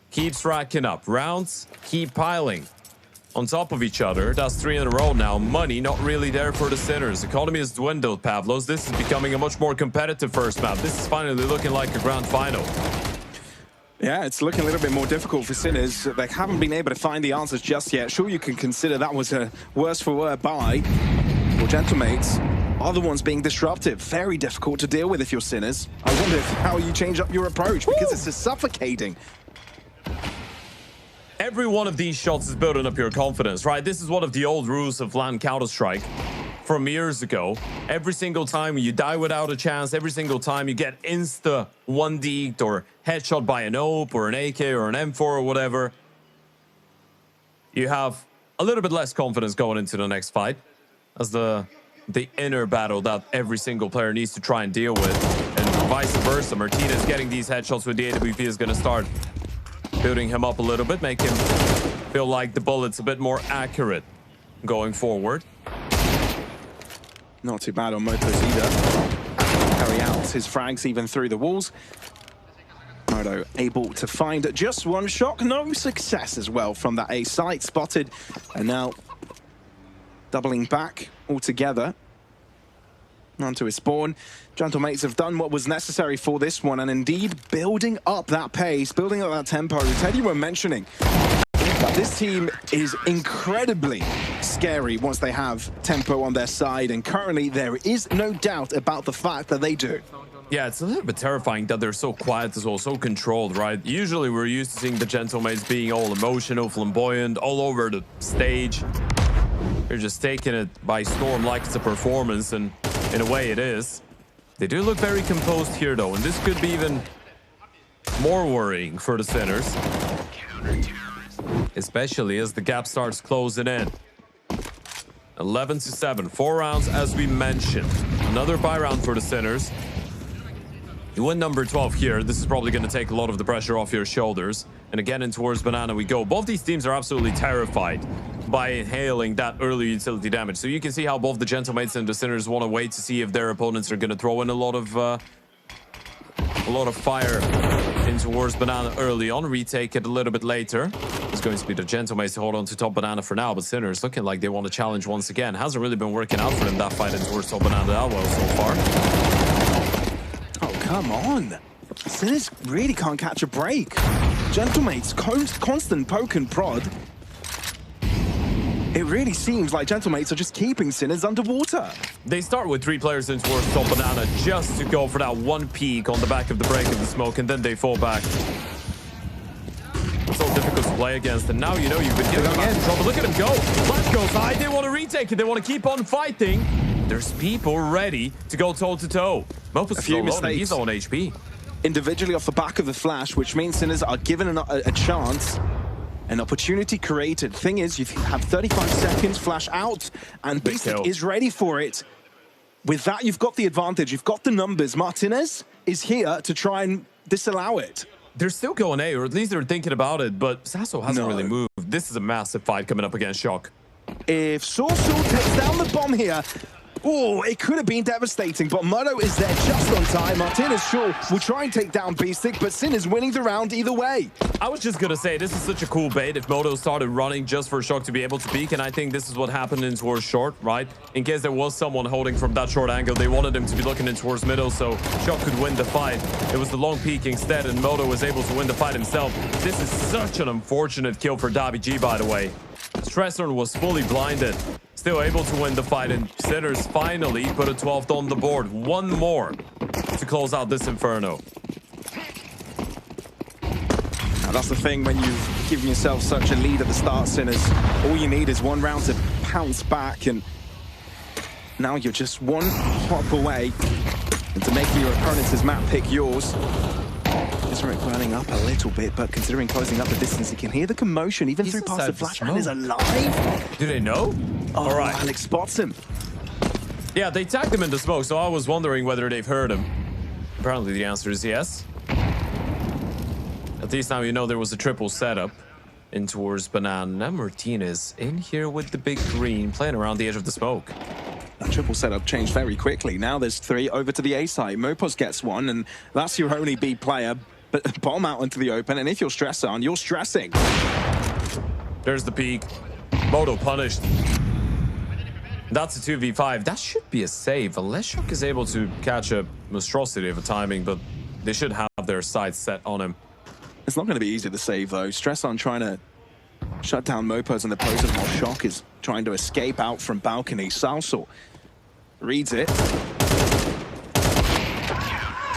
keeps racking up. Rounds keep piling on top of each other. That's 3 in a row now. Money not really there for the Sinners. Economy has dwindled, Pavlos. This is becoming a much more competitive first map. This is finally looking like a grand final. Yeah, it's looking a little bit more difficult for Sinners. They haven't been able to find the answers just yet. Sure, you can consider that was a worse for wear buy. Well, Gentlemates are the ones being disruptive. Very difficult to deal with if you're Sinners. I wonder how you change up your approach, because it's just suffocating. Every one of these shots is building up your confidence, right? This is one of the old rules of LAN Counter-Strike from years ago. Every single time you die without a chance, every single time you get insta 1D'd or headshot by an OP or an AK or an M4 or whatever, you have a little bit less confidence going into the next fight, as the inner battle that every single player needs to try and deal with, and vice versa. Martinez getting these headshots with the AWP is going to start building him up a little bit, make him feel like the bullet's a bit more accurate going forward. Not too bad on Motos either. Carry out his frags even through the walls. Moto able to find just 1 shot. No success as well from that A site. Spotted, and now doubling back altogether onto his spawn. Gentlemates have done what was necessary for this one, and indeed building up that pace, building up that tempo. Ted, you were mentioning that this team is incredibly scary once they have tempo on their side, and currently there is no doubt about the fact that they do. Yeah, it's a little bit terrifying that they're so quiet as well, so controlled, right? Usually we're used to seeing the Gentlemates being all emotional, flamboyant, all over the stage. They're just taking it by storm like it's a performance, and in a way it is. They do look very composed here though, and this could be even more worrying for the Sinners, especially as the gap starts closing in. 11-7, 4 rounds as we mentioned. Another bye round for the Sinners. You win number 12 here. This is probably going to take a lot of the pressure off your shoulders. And again, in towards Banana we go. Both these teams are absolutely terrified by inhaling that early utility damage. So you can see how both the Gentlemates and the Sinners want to wait to see if their opponents are going to throw in a lot of fire in towards Banana early on. Retake it a little bit later. It's going to be the Gentlemates to hold on to top Banana for now, but Sinners looking like they want to challenge once again. Hasn't really been working out for them, that fight in towards top Banana that well so far. Oh, come on. Sinners really can't catch a break. Gentlemates, constant poke and prod. It really seems like Gentlemates are just keeping Sinners underwater. They start with 3 players in towards top Banana just to go for that one peek on the back of the break of the smoke, and then they fall back. It's so difficult to play against, and now you know you've been getting in trouble. Look at him go. Flash goes high. They want to retake it. They want to keep on fighting. There's people ready to go toe-to-toe. Mopus is alone, and he's on HP. Individually off the back of the flash, which means Sinners are given a chance. An opportunity created. Thing is, you have 35 seconds, flash out, and Beastic is ready for it. With that, you've got the advantage. You've got the numbers. Martinez is here to try and disallow it. They're still going A, or at least they're thinking about it, but Sasso hasn't really moved. This is a massive fight coming up against Shock. If Sorcerer takes down the bomb here, oh, it could have been devastating, but Moto is there just on time. Martinez sure will try and take down Beastic, but Sin is winning the round either way. I was just gonna say, this is such a cool bait if Moto started running just for Shock to be able to peek, and I think this is what happened in towards short, right? In case there was someone holding from that short angle, they wanted him to be looking in towards middle so Shock could win the fight. It was the long peek instead, and Moto was able to win the fight himself. This is such an unfortunate kill for Davi, by the way. Stressorn was fully blinded. Still able to win the fight, and Sinners finally put a 12th on the board. One more to close out this Inferno. Now that's the thing when you've given yourself such a lead at the start, Sinners. All you need is one round to pounce back, and now you're just one hop away into making your opponent's map pick yours. Isric burning up a little bit, but considering closing up the distance, you can hear the commotion even through past the flash. Man is alive. Do they know? Oh, all right. Alex spots him. Yeah, they tagged him in the smoke, so I was wondering whether they've heard him. Apparently the answer is yes. At least now you know there was a triple setup in towards Banana. Martinez in here with the big green, playing around the edge of the smoke. That triple setup changed very quickly. Now there's 3 over to the A side. Mopos gets 1, and that's your only B player. But bomb out into the open, and if you're Stressorn, you're stressing. There's the peak. Moto punished. That's a 2v5. That should be a save, unless Shock is able to catch a monstrosity of a timing, but they should have their sights set on him. It's not going to be easy to save, though. Stressorn trying to shut down Mopos and the poses while Shock is trying to escape out from balcony. Salsal reads it.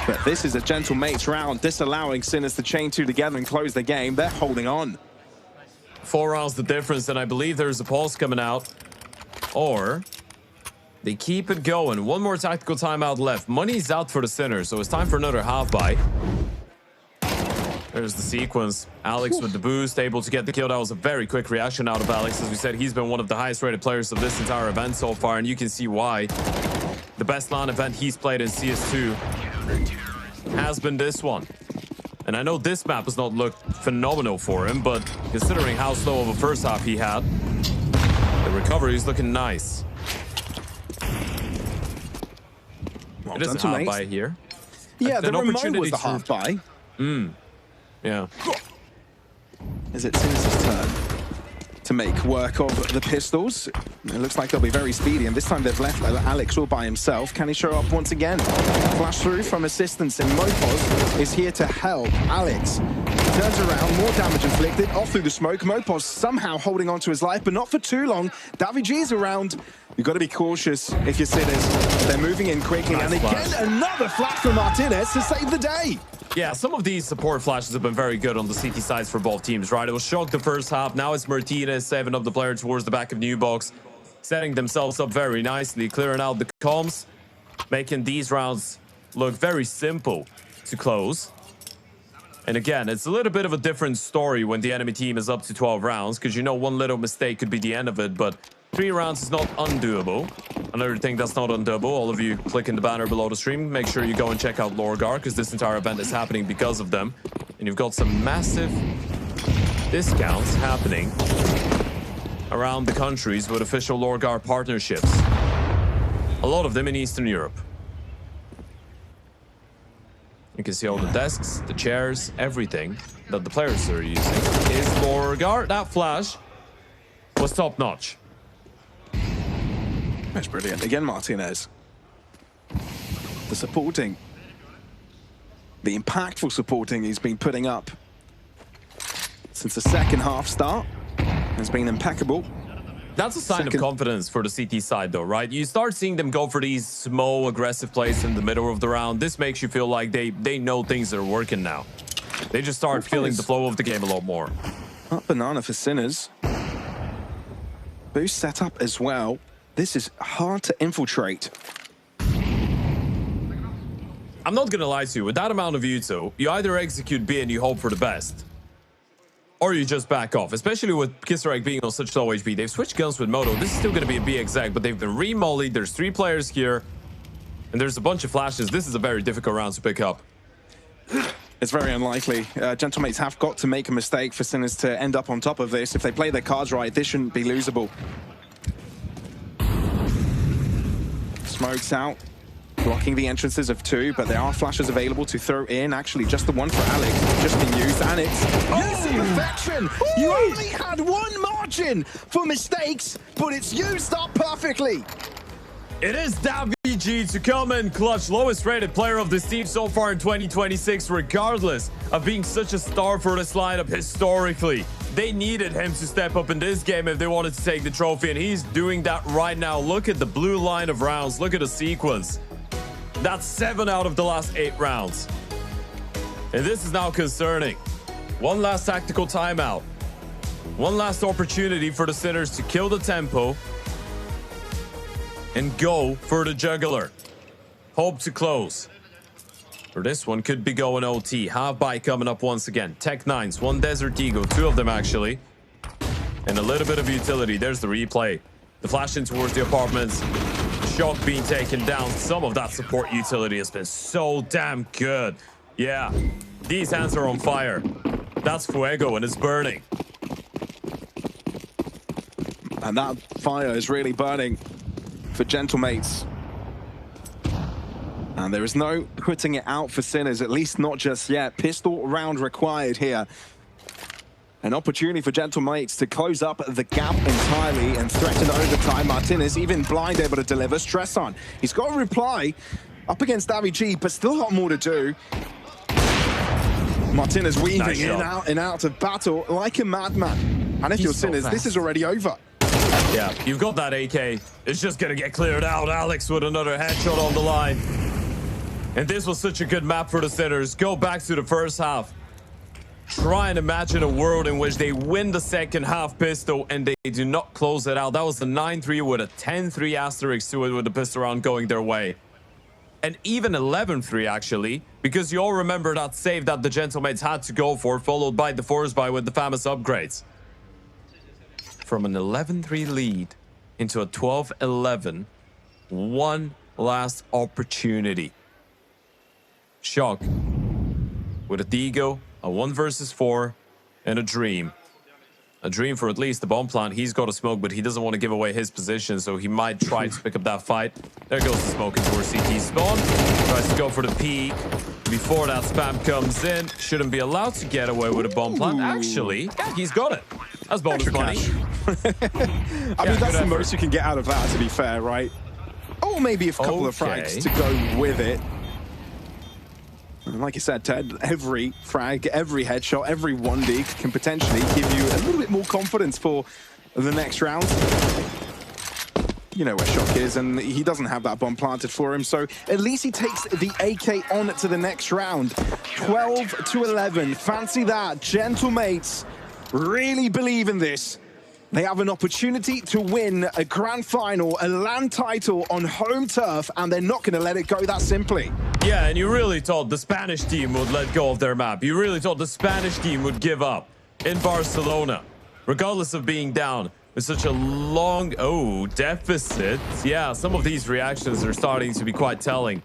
But this is a Gentlemates round, disallowing Sinners to chain 2 together and close the game. They're holding on. 4 rounds the difference, and I believe there's a pulse coming out. Or they keep it going. One more tactical timeout left. Money's out for the Sinners, so it's time for another half buy. There's the sequence. Alex with the boost, able to get the kill. That was a very quick reaction out of Alex. As we said, he's been one of the highest rated players of this entire event so far, and you can see why. The best LAN event he's played in CS2 has been this one. And I know this map has not looked phenomenal for him, but considering how slow of a first half he had, the recovery is looking nice. Well, it is a half buy here. Yeah, the remote was the half buy. Yeah. Is it Sinners' turn to make work of the pistols? It looks like they'll be very speedy, and this time they've left Alex all by himself. Can he show up once again? Flash through from assistance, and Mopos is here to help. Alex turns around, more damage inflicted, off through the smoke. Mopos somehow holding on to his life, but not for too long. Davi G's around. You've got to be cautious if you're Sinners. They're moving in quickly, and they get another flash from Martinez to save the day. Yeah, some of these support flashes have been very good on the CT sides for both teams, right? It was Shock the first half. Now it's Martinez saving up the player towards the back of New Box, setting themselves up very nicely, clearing out the comms, making these rounds look very simple to close. And again, it's a little bit of a different story when the enemy team is up to 12 rounds, because you know one little mistake could be the end of it, but 3 rounds is not undoable. Another thing that's not undoable, all of you clicking the banner below the stream, make sure you go and check out LORGAR, because this entire event is happening because of them. And you've got some massive discounts happening around the countries with official LORGAR partnerships. A lot of them in Eastern Europe. You can see all the desks, the chairs, everything that the players are using is LORGAR. That flash was top-notch. That's brilliant. Again, Martinez. The supporting. The impactful supporting he's been putting up since the second half start has been impeccable. That's a sign of confidence for the CT side, though, right? You start seeing them go for these small, aggressive plays in the middle of the round. This makes you feel like they know things are working now. They just start feeling the flow of the game a lot more. Up banana for Sinners. Boost set up as well. This is hard to infiltrate. I'm not going to lie to you. With that amount of util, you either execute B and you hope for the best, or you just back off, especially with Kisarek being on such low HP. They've switched guns with Moto. This is still going to be a B exec, but they've been re-mollied. There's 3 players here, and there's a bunch of flashes. This is a very difficult round to pick up. It's very unlikely. Gentlemates have got to make a mistake for Sinners to end up on top of this. If they play their cards right, this shouldn't be losable. Smokes out, blocking the entrances of 2, but there are flashes available to throw in. Actually, just the one for Alex just been used, and it's used in perfection. You only had 1 margin for mistakes, but it's used up perfectly. It is WG to come and clutch lowest rated player of this team so far in 2026, regardless of being such a star for this lineup historically. They needed him to step up in this game if they wanted to take the trophy, and he's doing that right now. Look at the blue line of rounds. Look at the sequence. That's 7 out of the last 8 rounds. And this is now concerning. One last tactical timeout. One last opportunity for the Sinners to kill the tempo and go for the juggler. Hope to close. For this one, could be going OT. Half buy coming up once again. Tech 9s, 1 Desert Eagle, 2 of them actually. And a little bit of utility. There's the replay. The flash in towards the apartments. Shock being taken down. Some of that support utility has been so damn good. Yeah, these hands are on fire. That's Fuego and it's burning. And that fire is really burning for Gentlemates. And there is no putting it out for Sinners, at least not just yet. Pistol round required here. An opportunity for Gentlemates to close up the gap entirely and threaten overtime. Martinez, even blind, able to deliver. Stress on. He's got a reply up against WG, but still got more to do. Martinez weaving in and out of battle like a madman. And if you're Sinners, this is already over. Yeah, you've got that AK. It's just going to get cleared out. Alex with another headshot on the line. And this was such a good map for the Sinners. Go back to the first half. Try and imagine a world in which they win the second half pistol and they do not close it out. That was the 9-3 with a 10-3 asterisk to it with the pistol round going their way. And even 11-3 actually, because you all remember that save that the Gentlemates had to go for, followed by the force buy with the famous upgrades. From an 11-3 lead into a 12-11, one last opportunity. Shock with a Digo, a 1 versus 4, and a Dream. A Dream for at least the bomb plant. He's got a smoke, but he doesn't want to give away his position, so he might try to pick up that fight. There goes the smoke into CT spawn. Tries to go for the peek before that spam comes in. Shouldn't be allowed to get away with a bomb plant. Actually, yeah, he's got it. That's bonus money. I mean, that's the most you can get out of that, to be fair, right? Or maybe a couple of frags to go with it. And like you said, Ted, every frag, every headshot, every 1D can potentially give you a little bit more confidence for the next round. You know where Shock is, and he doesn't have that bomb planted for him, so at least he takes the AK on to the next round. 12-11, fancy that. Gentlemates really believe in this. They have an opportunity to win a grand final, a LAN title on home turf, and they're not going to let it go that simply. Yeah, and you really thought the Spanish team would let go of their map. You really thought the Spanish team would give up in Barcelona, regardless of being down With such a long, deficit. Yeah, some of these reactions are starting to be quite telling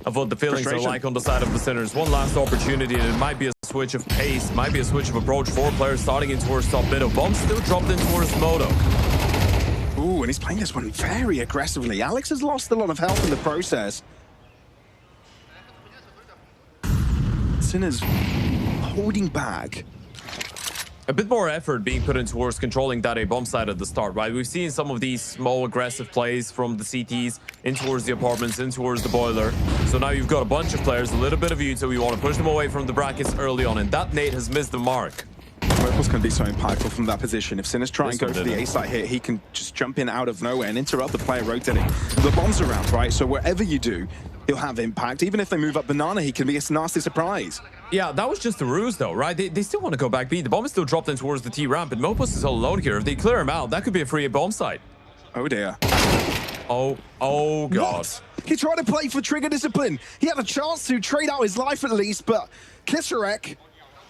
of what the feelings are like on the side of the Sinners. One last opportunity, and it might be a switch of pace, might be a switch of approach. 4 players starting in towards top middle. Bomb still dropped in towards Moto. Ooh, and he's playing this one very aggressively. Alex has lost a lot of health in the process. Sinners holding back. A bit more effort being put in towards controlling that A bomb side at the start, right? We've seen some of these small aggressive plays from the CTs in towards the apartments, in towards the boiler. So now you've got a bunch of players, a little bit of you, so we want to push them away from the brackets early on, and that nade has missed the mark. Purple's going to be so impactful from that position. If Sinners try and go for the A site here, he can just jump in out of nowhere and interrupt the player rotating. The bomb's around, right? So wherever you do, he'll have impact. Even if they move up banana, he can be a nasty surprise. Yeah, that was just a ruse though, right? They still want to go back B. The bomb is still dropped in towards the T ramp, and Mopus is all alone here. If they clear him out, that could be a free bomb site. Oh dear. Oh God. What? He tried to play for trigger discipline. He had a chance to trade out his life at least, but Kisarek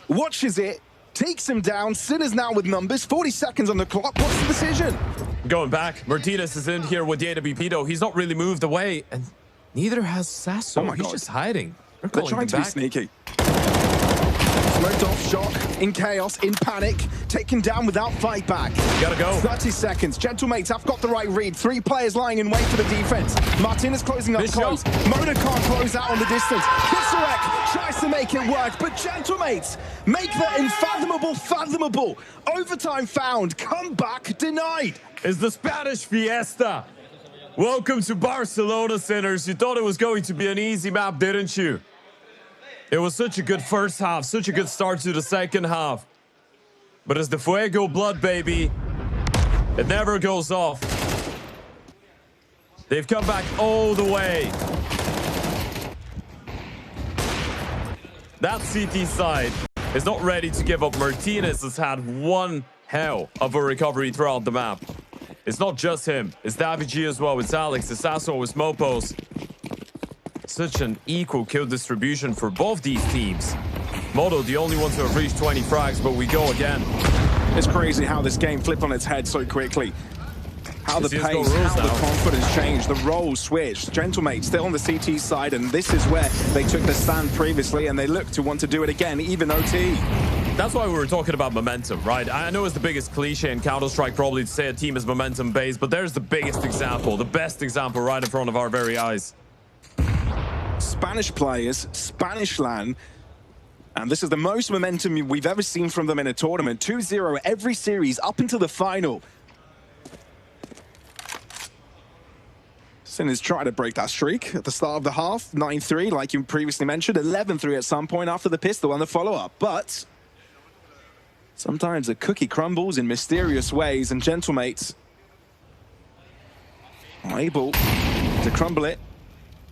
watches it, takes him down. Sinners now with numbers, 40 seconds on the clock. What's the decision? Going back, Martinez is in here with the AWP though. He's not really moved away, and neither has Sasso. Oh my God. He's just hiding. They're trying to be sneaky. Smoked off, shock, in chaos, in panic, taken down without fight back. Gotta go. 30 seconds. Gentlemates have got the right read. 3 players lying in wait for the defense. Martinez closing up close. Mona can't close out on the distance. Kisarek tries to make it work, but Gentlemates make the unfathomable fathomable. Overtime found. Comeback denied. It's the Spanish Fiesta. Welcome to Barcelona, Sinners. You thought it was going to be an easy map, didn't you? It was such a good first half, such a good start to the second half. But it's the Fuego blood, baby. It never goes off. They've come back all the way. That CT side is not ready to give up. Martinez has had one hell of a recovery throughout the map. It's not just him. It's Davi G as well. It's Alex. It's Sasso. It's Mopos. Such an equal kill distribution for both these teams. Moto, the only one to have reached 20 frags, but we go again. It's crazy how this game flipped on its head so quickly. How the pace, how the confidence changed, the roles switched. Gentlemate still on the CT side, and this is where they took the stand previously, and they look to want to do it again, even OT. That's why we were talking about momentum, right? I know it's the biggest cliche in Counter-Strike probably to say a team is momentum-based, but there's the biggest example, the best example right in front of our very eyes. Spanish players, Spanish LAN, and this is the most momentum we've ever seen from them in a tournament. 2-0 every series up until the final. Sinners try to break that streak at the start of the half. 9-3, like you previously mentioned. 11-3 at some point after the pistol and the follow-up. But sometimes the cookie crumbles in mysterious ways, and Gentlemates are able to crumble it.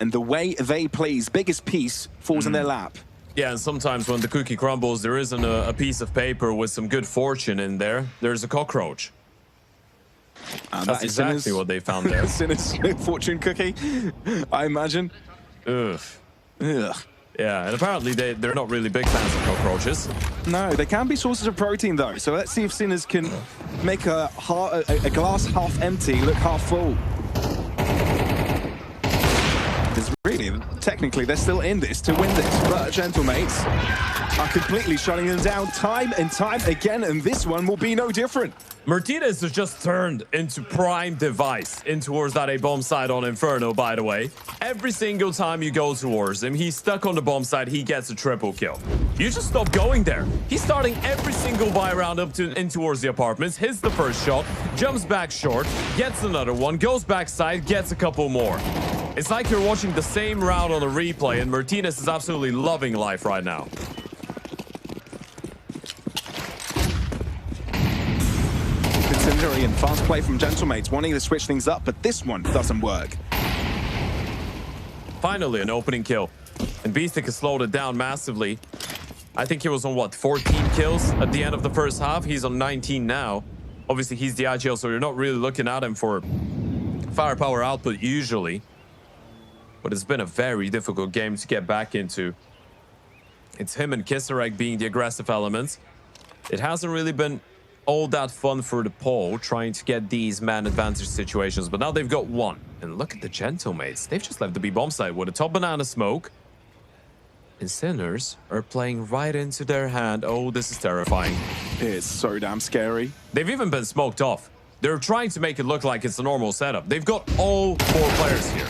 And the way they plays, biggest piece falls in their lap. Yeah, and sometimes when the cookie crumbles, there isn't a piece of paper with some good fortune in there. There's a cockroach. That's exactly what they found there. Sinners fortune cookie, I imagine. Ugh. Ugh. Yeah, and apparently they're not really big fans of cockroaches. No, they can be sources of protein though. So let's see if Sinners can make a glass half empty look half full. Because really, technically, they're still in this to win this. But Gentlemates are completely shutting them down time and time again, and this one will be no different. Martinez has just turned into prime device in towards that A bomb side on Inferno, by the way. Every single time you go towards him, he's stuck on the bomb side, he gets a triple kill. You just stop going there. He's starting every single buy round up to in towards the apartments, hits the first shot, jumps back short, gets another one, goes backside, gets a couple more. It's like you're watching the same round on a replay, and Martinez is absolutely loving life right now. Incendiary and fast play from Gentlemates, wanting to switch things up, but this one doesn't work. Finally, an opening kill. And Beastic has slowed it down massively. I think he was on, what, 14 kills at the end of the first half? He's on 19 now. Obviously, he's the IGL, so you're not really looking at him for firepower output usually. But it's been a very difficult game to get back into. It's him and Kisarek being the aggressive elements. It hasn't really been all that fun for the pole trying to get these man advantage situations, but now they've got one. And look at the Gentlemates. They've just left the B bomb site with a top banana smoke. And Sinners are playing right into their hand. Oh, this is terrifying. It's so damn scary. They've even been smoked off. They're trying to make it look like it's a normal setup. They've got all 4 players here.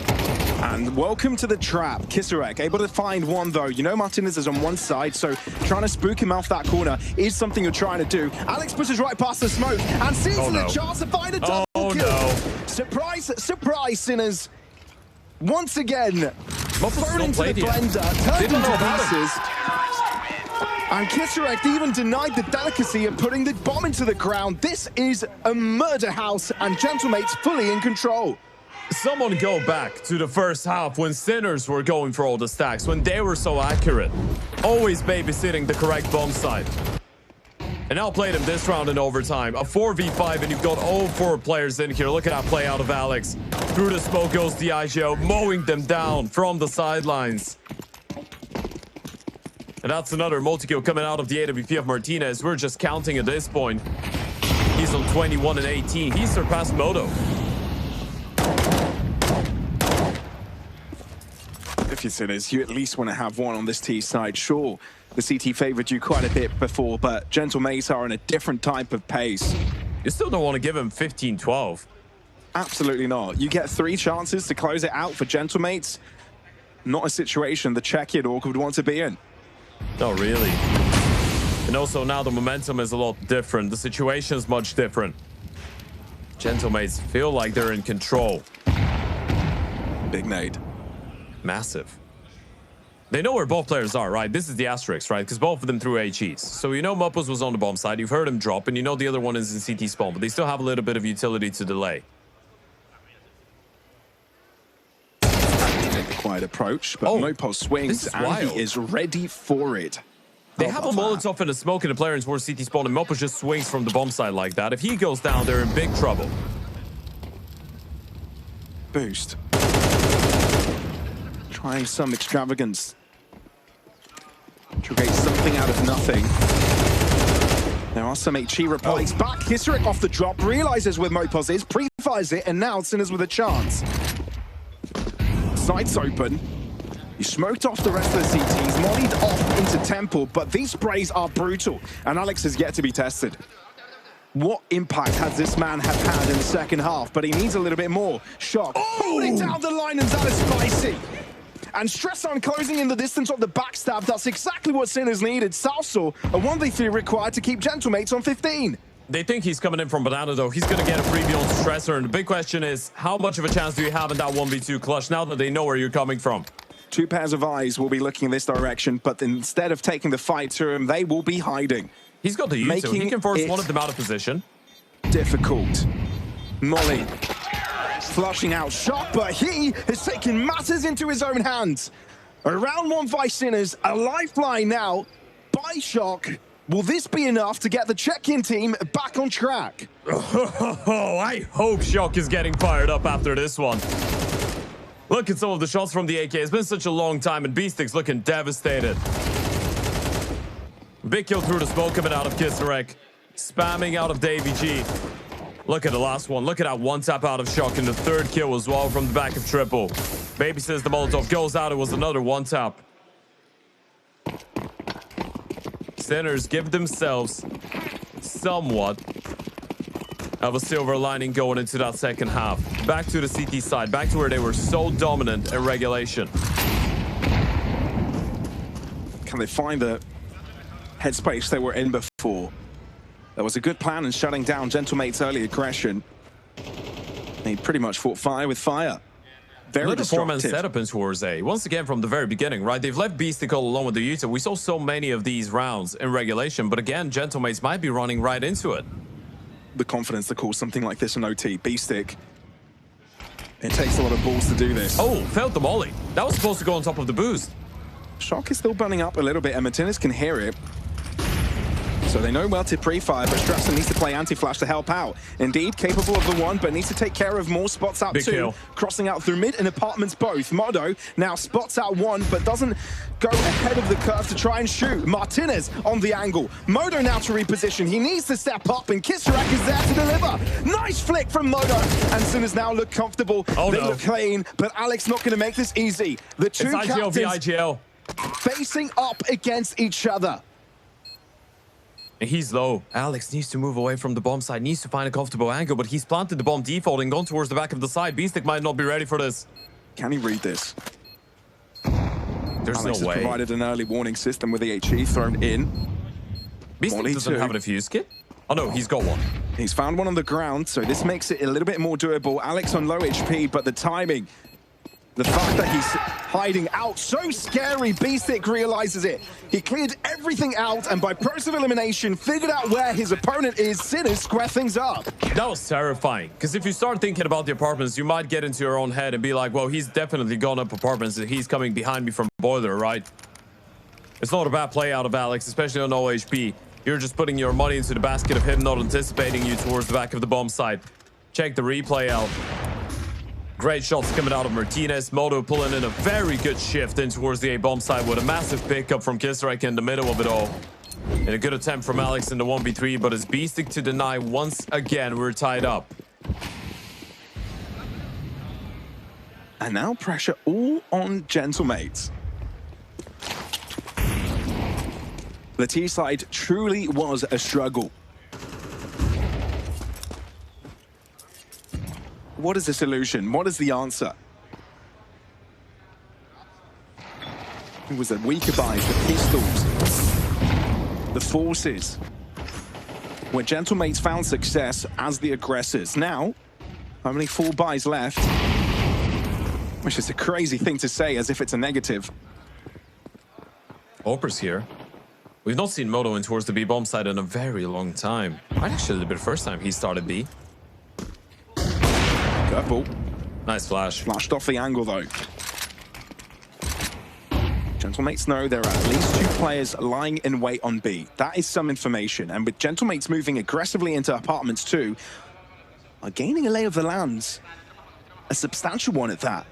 And welcome to the trap. Kisarek able to find one, though. You know Martinez is on one side, so trying to spook him off that corner is something you're trying to do. Alex pushes right past the smoke and sees the chance to find a double kill. No. Surprise, surprise, Sinners. Once again, thrown into the yet. blender, turned into pieces. And Kisarek even denied the delicacy of putting the bomb into the ground. This is a murder house, and Gentlemates fully in control. Someone go back to the first half when Sinners were going for all the stacks, when they were so accurate. Always babysitting the correct bomb site. And now play them this round in overtime. A 4v5, and you've got all 4 players in here. Look at that play out of Alex. Through the smoke goes Diageo, mowing them down from the sidelines. And that's another multi-kill coming out of the AWP of Martinez. We're just counting at this point. He's on 21 and 18. He's surpassed Moto. If you're Sinners, you at least want to have one on this T side. Sure, the CT favored you quite a bit before, but Gentlemates are in a different type of pace. You still don't want to give him 15-12. Absolutely not. You get 3 chances to close it out for Gentlemates. Not a situation the Czech kid would want to be in. Oh, really? And also now the momentum is a lot different. The situation is much different. Gentlemates feel like they're in control. Big nade. Massive. They know where both players are, right? This is the asterisk, right? Because both of them threw HEs. So you know Muppos was on the bomb side. You've heard him drop, and you know the other one is in CT spawn, but they still have a little bit of utility to delay. Quiet approach, but Mopos swings and he is ready for it. They have a Molotov and a smoke and a player in towards CT spawn, and Mopos just swings from the bomb side like that. If he goes down, they're in big trouble. Boost. Trying some extravagance to create something out of nothing. There are some HE replies back. Kisarek off the drop, realizes where Mopos is, pre-fires it, and now Sinners with a chance. Sights open. He smoked off the rest of the CTs, mollied off into Temple, but these sprays are brutal, and Alex has yet to be tested. What impact has this man had in the second half? But he needs a little bit more. Shock. Holding down the line, and that is spicy. And Stress on closing in the distance of the backstab. That's exactly what Sinners needed. Salso, a 1v3 required to keep Gentlemates on 15. They think he's coming in from Banana, though. He's going to get a freebie on Stressor. And the big question is, how much of a chance do you have in that 1v2 clutch now that they know where you're coming from? 2 pairs of eyes will be looking in this direction, but instead of taking the fight to him, they will be hiding. He's got the YouTube. He can force one of them out of position. Difficult. Molly. Flushing out Shock, but he has taken matters into his own hands. Around 1 by Sinners, a lifeline now by Shock. Will this be enough to get the check-in team back on track? Oh, I hope Shock is getting fired up after this one. Look at some of the shots from the AK. It's been such a long time, and Beastic's looking devastated. Big kill through the smoke coming out of Kisarek. Spamming out of Davy G. Look at the last one. Look at that one tap out of Shock, and the 3rd kill as well from the back of Triple. Baby says the Molotov goes out. It was another one tap. Sinners give themselves somewhat of a silver lining going into that second half. Back to the CT side, back to where they were so dominant in regulation. Can they find the headspace they were in before? There was a good plan in shutting down Gentlemates' early aggression. They pretty much fought fire with fire. Very destructive. 4-man setup in towards A. Once again, from the very beginning, right? They've left Beastic all alone with the Utah. We saw so many of these rounds in regulation, but again, Gentlemates might be running right into it. The confidence to call something like this an OT. Beastic. It takes a lot of balls to do this. Oh, felt the molly. That was supposed to go on top of the boost. Shock is still burning up a little bit, and Martinez can hear it. So they know where to pre-fire, but Strasser needs to play anti-flash to help out. Indeed, capable of the one, but needs to take care of more spots out. Big two. Kill. Crossing out through mid and apartments both. Modo now spots out one, but doesn't go ahead of the curve to try and shoot. Martinez on the angle. Modo now to reposition. He needs to step up, and Kisrak is there to deliver. Nice flick from Modo. And Sinners now look comfortable. They look clean, but Alex not going to make this easy. The two captains IGL. facing up against each other. He's low. Alex needs to move away from the bomb side, needs to find a comfortable angle, but he's planted the bomb default and gone towards the back of the side. Beastic might not be ready for this. Can he read this? There's Alex no way. has provided an early warning system with the HE thrown in. Beastic doesn't have a defuse kit? Oh no, he's got one. He's found one on the ground, so this makes it a little bit more doable. Alex on low HP, but the timing, the fact that he's hiding out, so scary. Beastic realizes it. He cleared everything out, and by process of elimination, figured out where his opponent is. Sinners square things up. That was terrifying, because if you start thinking about the apartments, you might get into your own head and be like, well, he's definitely gone up apartments, and he's coming behind me from boiler, right? It's not a bad play out of Alex, especially on low HP. You're just putting your money into the basket of him not anticipating you towards the back of the bomb site. Check the replay out. Great shots coming out of Martinez. Modo pulling in a very good shift in towards the A-bomb side with a massive pickup from Kisrak in the middle of it all. And a good attempt from Alex in the 1v3, but it's Beastic to deny once again. We're tied up. And now pressure all on Gentlemates. The T side truly was a struggle. What is the solution? What is the answer? It was the weaker buys, the pistols, the forces, where Gentlemates found success as the aggressors. Now, only 4 buys left, which is a crazy thing to say as if it's a negative. Opers here. We've not seen Modo in towards the B bomb side in a very long time. Might actually be the first time he started B. Curveball. Nice flash. Flashed off the angle though. Gentlemates know there are at least 2 players lying in wait on B. That is some information. And with Gentlemates moving aggressively into apartments too, are gaining a lay of the lands. A substantial one at that.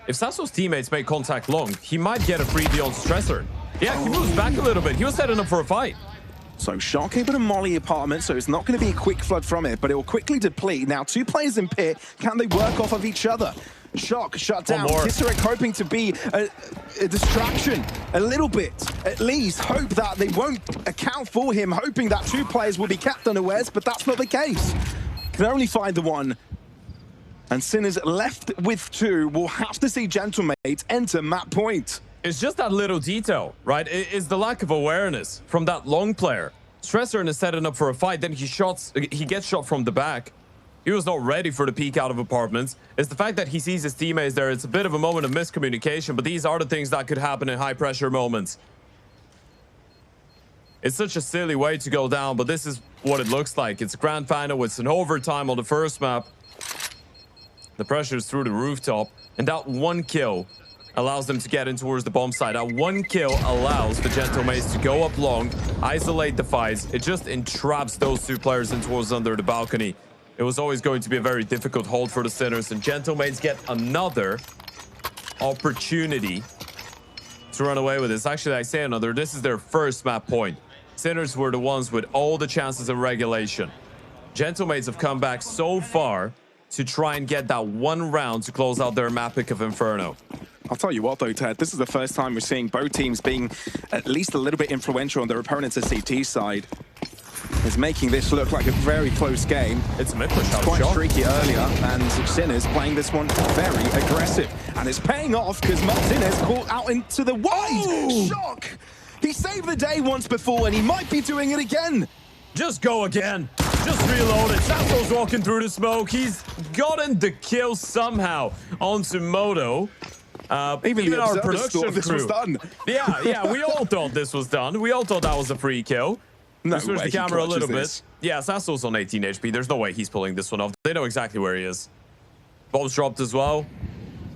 If Sasso's teammates make contact long, he might get a free deal on Strasser. Yeah, he moves back a little bit. He was setting up for a fight. So Shark able to molly apartment, so it's not going to be a quick flood from it, but it will quickly deplete. Now 2 players in pit, can they work off of each other? Shock shut down. Kisarek hoping to be a distraction, a little bit, at least. Hope that they won't account for him, hoping that 2 players will be kept unawares, but that's not the case. Can only find the one. And Sinners left with 2 will have to see Gentlemates enter map point. It's just that little detail, right? It's the lack of awareness from that long player. Strasser is setting up for a fight, then he gets shot from the back. He was not ready for the peek out of apartments. It's the fact that he sees his teammates there. It's a bit of a moment of miscommunication, but these are the things that could happen in high pressure moments. It's such a silly way to go down, but this is what it looks like. It's a grand final. It's an overtime on the first map. The pressure is through the rooftop, and that 1 kill allows them to get in towards the bomb side. That 1 kill allows the Gentlemates to go up long, isolate the fights. It just entraps those 2 players in towards under the balcony. It was always going to be a very difficult hold for the Sinners, and Gentlemates get another opportunity to run away with this. Actually, I say another. This is their first map point. Sinners were the ones with all the chances in regulation. Gentlemates have come back so far to try and get that 1 round to close out their map pick of Inferno. I'll tell you what though, Ted, this is the first time we're seeing both teams being at least a little bit influential on their opponents' CT side. It's making this look like a very close game. It's a mid-push out. Quite streaky earlier, and Sinners playing this one very aggressive. And it's paying off because Martinez caught out into the wide. Oh! Shock! He saved the day once before, and he might be doing it again. Just go again. Just reload it. Sasso's walking through the smoke. He's gotten the kill somehow onto Modo. Even our production this crew. Was done. Yeah, we all thought this was done. We all thought that was a free kill. No switch the camera a little bit. Yeah, Sasso's on 18 HP. There's no way he's pulling this one off. They know exactly where he is. Bombs dropped as well.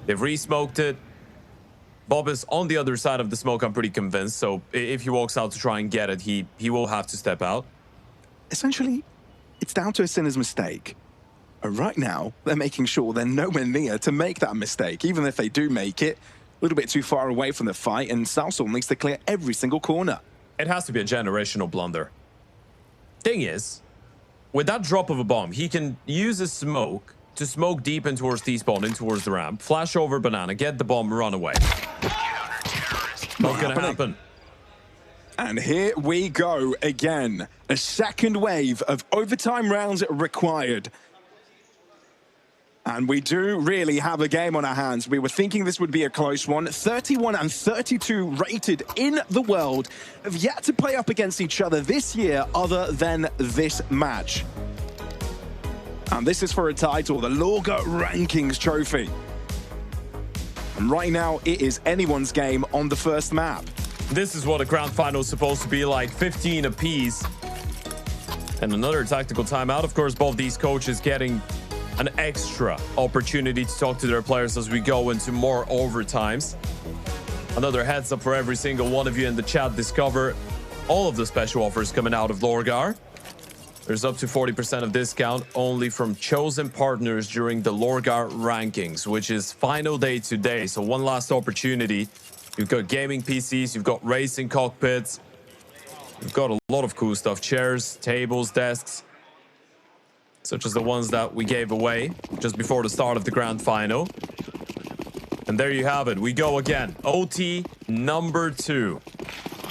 They've re-smoked it. Bob is on the other side of the smoke, I'm pretty convinced. So if he walks out to try and get it, he will have to step out. Essentially, it's down to a Sinner's mistake. And right now, they're making sure they're nowhere near to make that mistake. Even if they do make it, a little bit too far away from the fight, and Salsol needs to clear every single corner. It has to be a generational blunder. Thing is, with that drop of a bomb, he can use his smoke to smoke deep in towards T-spawn, in towards the ramp, flash over banana, get the bomb, run away. Not gonna happen. And here we go again. A second wave of overtime rounds required. And we do really have a game on our hands. We were thinking this would be a close one. 31 and 32 rated in the world have yet to play up against each other this year other than this match. And this is for a title, the LORGAR Rankings Trophy. And right now, it is anyone's game on the first map. This is what a grand final is supposed to be like, 15 apiece. And another tactical timeout. Of course, both these coaches getting an extra opportunity to talk to their players as we go into more overtimes. Another heads up for every single one of you in the chat. Discover all of the special offers coming out of LORGAR. There's up to 40% of discount only from chosen partners during the LORGAR Rankings, which is final day today. So one last opportunity. You've got gaming PCs, you've got racing cockpits, you've got a lot of cool stuff. Chairs, tables, desks, such as the ones that we gave away just before the start of the grand final. And there you have it. We go again. OT number 2.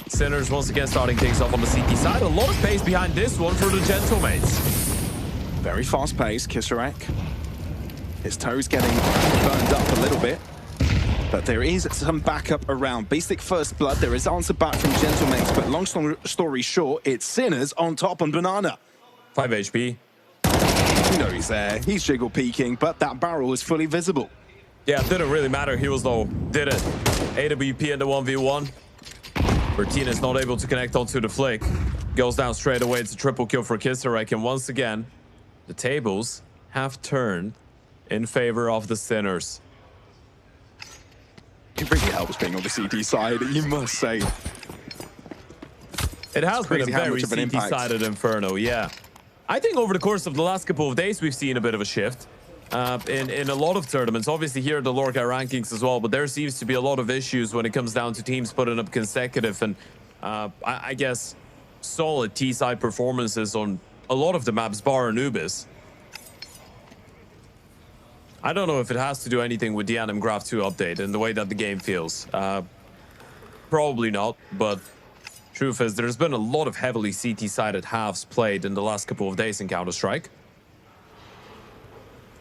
Sinners once again starting things off on the CT side. A lot of pace behind this one for the Gentlemates. Very fast pace, Kisarek. His toes getting burned up a little bit. But there is some backup around. Beastic first blood. There is answer back from Gentlemates. But long story short, it's Sinners on top on Banana. 5 HP. You know he's there. He's jiggle peeking, but that barrel is fully visible. Yeah, it didn't really matter. He was low. Did it. AWP in the 1v1. Bertina's not able to connect onto the flick. Goes down straight away. It's a triple kill for Kisarek. And once again, the tables have turned in favor of the Sinners. It really helps being on the CT side, you must say. It has been a very CT-sided Inferno, yeah. I think over the course of the last couple of days, we've seen a bit of a shift in a lot of tournaments. Obviously here at the LORGAR Rankings as well, but there seems to be a lot of issues when it comes down to teams putting up consecutive and I guess solid T-side performances on a lot of the maps, bar Anubis. I don't know if it has to do anything with the Anim Graph 2 update and the way that the game feels. Probably not, but truth is, there's been a lot of heavily CT-sided halves played in the last couple of days in Counter-Strike.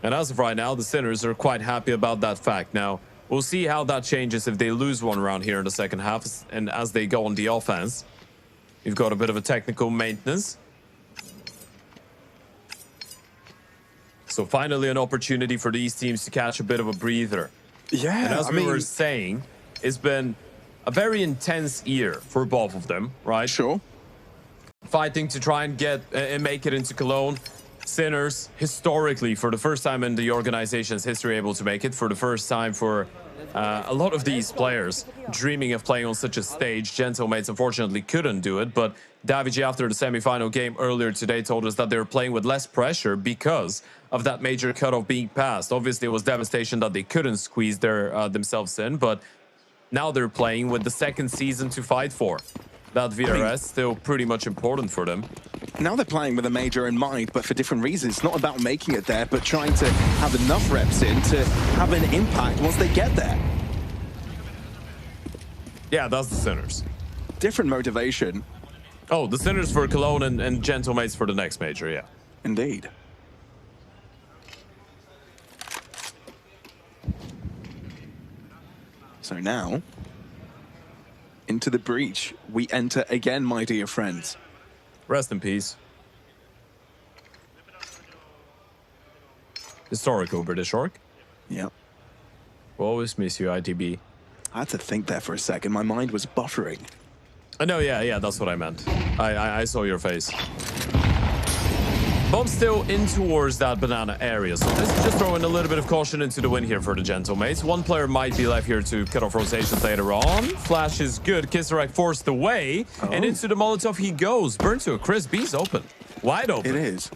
And as of right now, the Sinners are quite happy about that fact. Now, we'll see how that changes if they lose one round here in the second half and as they go on the offense. You've got a bit of a technical maintenance. So finally an opportunity for these teams to catch a bit of a breather. Yeah, and as we were saying, it's been a very intense year for both of them, right? Sure. Fighting to try and get and make it into Cologne. Sinners, historically, for the first time in the organization's history, able to make it. For the first time for a lot of these players dreaming of playing on such a stage. Gentlemates unfortunately couldn't do it, but Daviji, after the semi-final game earlier today, told us that they were playing with less pressure because of that major cutoff being passed. Obviously, it was devastation that they couldn't squeeze themselves in, but now they're playing with the second season to fight for. That VRS still pretty much important for them. Now they're playing with a major in mind, but for different reasons. It's not about making it there, but trying to have enough reps in to have an impact once they get there. Yeah, that's the Sinners. Different motivation. Oh, the Sinners for Cologne and Gentlemates for the next major, yeah. Indeed. So now, into the breach we enter again, my dear friends. Rest in peace. Historical British Orc. Yep. We'll always miss you, ITB. I had to think there for a second. My mind was buffering. No, yeah, that's what I meant. I saw your face. Bomb still in towards that banana area. So this is just throwing a little bit of caution into the win here for the Gentlemates. One player might be left here to cut off rotations later on. Flash is good. Kisarek forced away. And into the Molotov he goes. Burn to a crisp. B's open. Wide open. It is.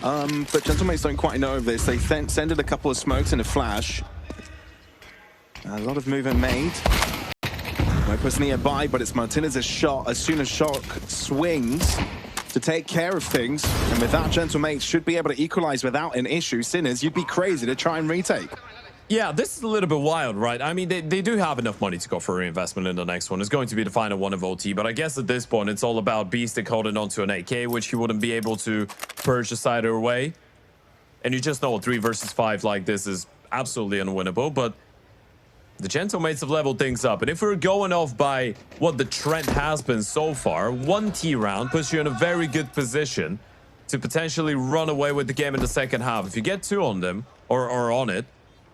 But Gentlemates don't quite know of this. They send a couple of smokes and a flash. A lot of movement made. Mopos nearby, but it's Martinez's shot. As soon as Shock swings to take care of things, and with that, Gentlemates should be able to equalize without an issue. Sinners, you'd be crazy to try and retake. Yeah, this is a little bit wild, right? I mean, they do have enough money to go for reinvestment in the next one. It's going to be the final one of OT, but I guess at this point, it's all about Beastic holding on to an AK, which he wouldn't be able to purchase either way. And you just know a 3 versus 5 like this is absolutely unwinnable, but the Gentlemates have leveled things up. And if we're going off by what the trend has been so far, 1 T round puts you in a very good position to potentially run away with the game in the second half. If you get 2 on them, or on it,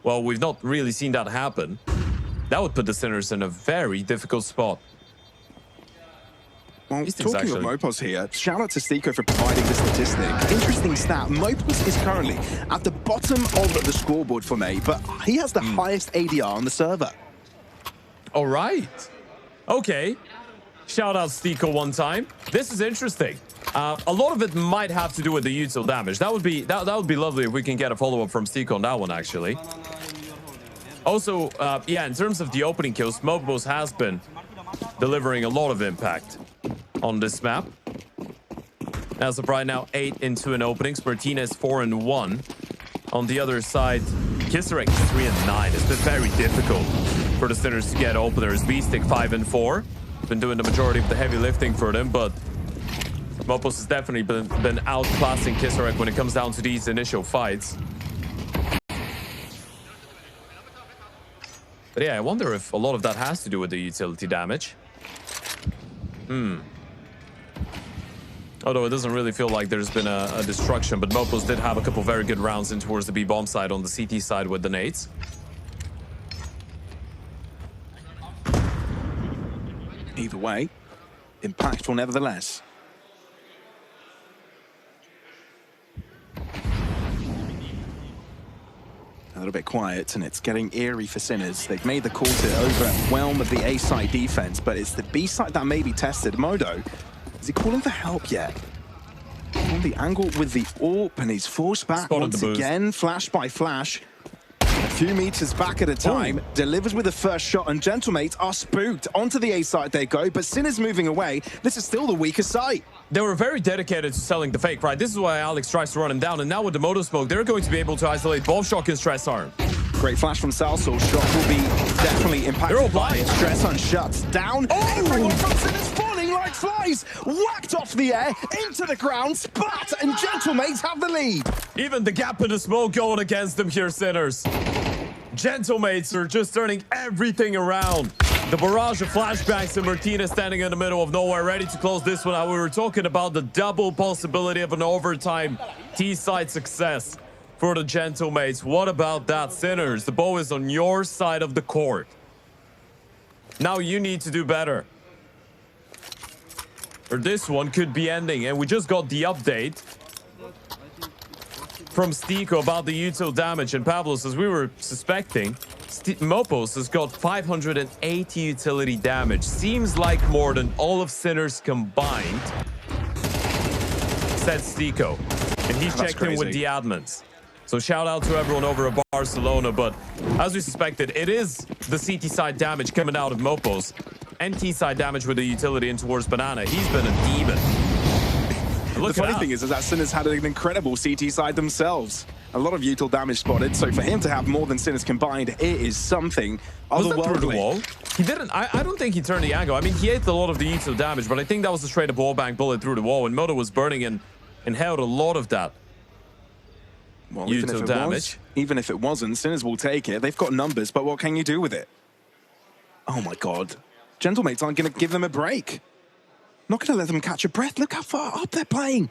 well, we've not really seen that happen. That would put the Sinners in a very difficult spot. Well, talking of Mopos here, shout out to Stiko for providing the statistic. Interesting stat, Mopos is currently at the bottom of the scoreboard for me, but he has the highest ADR on the server. All right. Okay. Shout out Stiko one time. This is interesting. A lot of it might have to do with the util damage. That would be lovely if we can get a follow-up from Stiko on that one, actually. Also, yeah, in terms of the opening kills, Mopos has been delivering a lot of impact on this map. As of right now, 8 into an openings. Martinez 4 and 1. On the other side, Kisarek 3 and 9. It's been very difficult for the Sinners to get openers. Beastic 5 and 4. Been doing the majority of the heavy lifting for them, but Mopos has definitely been outclassing Kisarek when it comes down to these initial fights. But yeah, I wonder if a lot of that has to do with the utility damage. Although it doesn't really feel like there's been a destruction, but Mopos did have a couple very good rounds in towards the B-bomb side on the CT side with the nades. Either way, impactful nevertheless. A little bit quiet, and it's getting eerie for Sinners. They've made the call to overwhelm the A-side defense, but it's the B-side that may be tested. Modo, is he calling for help yet? On the angle with the AWP, and he's forced back once again, flash by flash. A few meters back at a time, delivers with the first shot, and Gentlemates are spooked. Onto the A-side they go, but Sinners moving away. This is still the weaker side. They were very dedicated to selling the fake, right? This is why Alex tries to run him down, and now with the motor smoke, they're going to be able to isolate both Shock and Stress Arm. Great flash from Salso. Shock will be definitely impacted by it. Stress Arm shuts down. Everyone from Sinners falling like flies. Whacked off the air, into the ground, spat, and Gentlemates have the lead. Even the gap in the smoke going against them here, Sinners. Gentlemates are just turning everything around. The barrage of flashbacks and Martinez standing in the middle of nowhere, ready to close this one out. We were talking about the double possibility of an overtime T-side success for the Gentlemates. What about that, Sinners? The ball is on your side of the court. Now you need to do better, or this one could be ending. And we just got the update from Stiko about the util damage, and Pablos, as we were suspecting, Mopos has got 580 utility damage. Seems like more than all of Sinners combined, said Stiko. And he's checked in with the admins. So shout out to everyone over at Barcelona, but as we suspected, it is the CT side damage coming out of Mopos, and T side damage with the utility in towards Banana. He's been a demon. The funny thing is that Sinners had an incredible CT side themselves. A lot of util damage spotted, so for him to have more than Sinners combined, it is something otherworldly. Was that through the wall? He didn't. I don't think he turned the angle. I mean, he ate a lot of the util damage, but I think that was a straight up wallbang bullet through the wall, and Moto was burning and held a lot of that. Well, even if it wasn't, Sinners will take it. They've got numbers, but what can you do with it? Oh my God. Gentlemates aren't going to give them a break. Not going to let them catch a breath. Look how far up they're playing.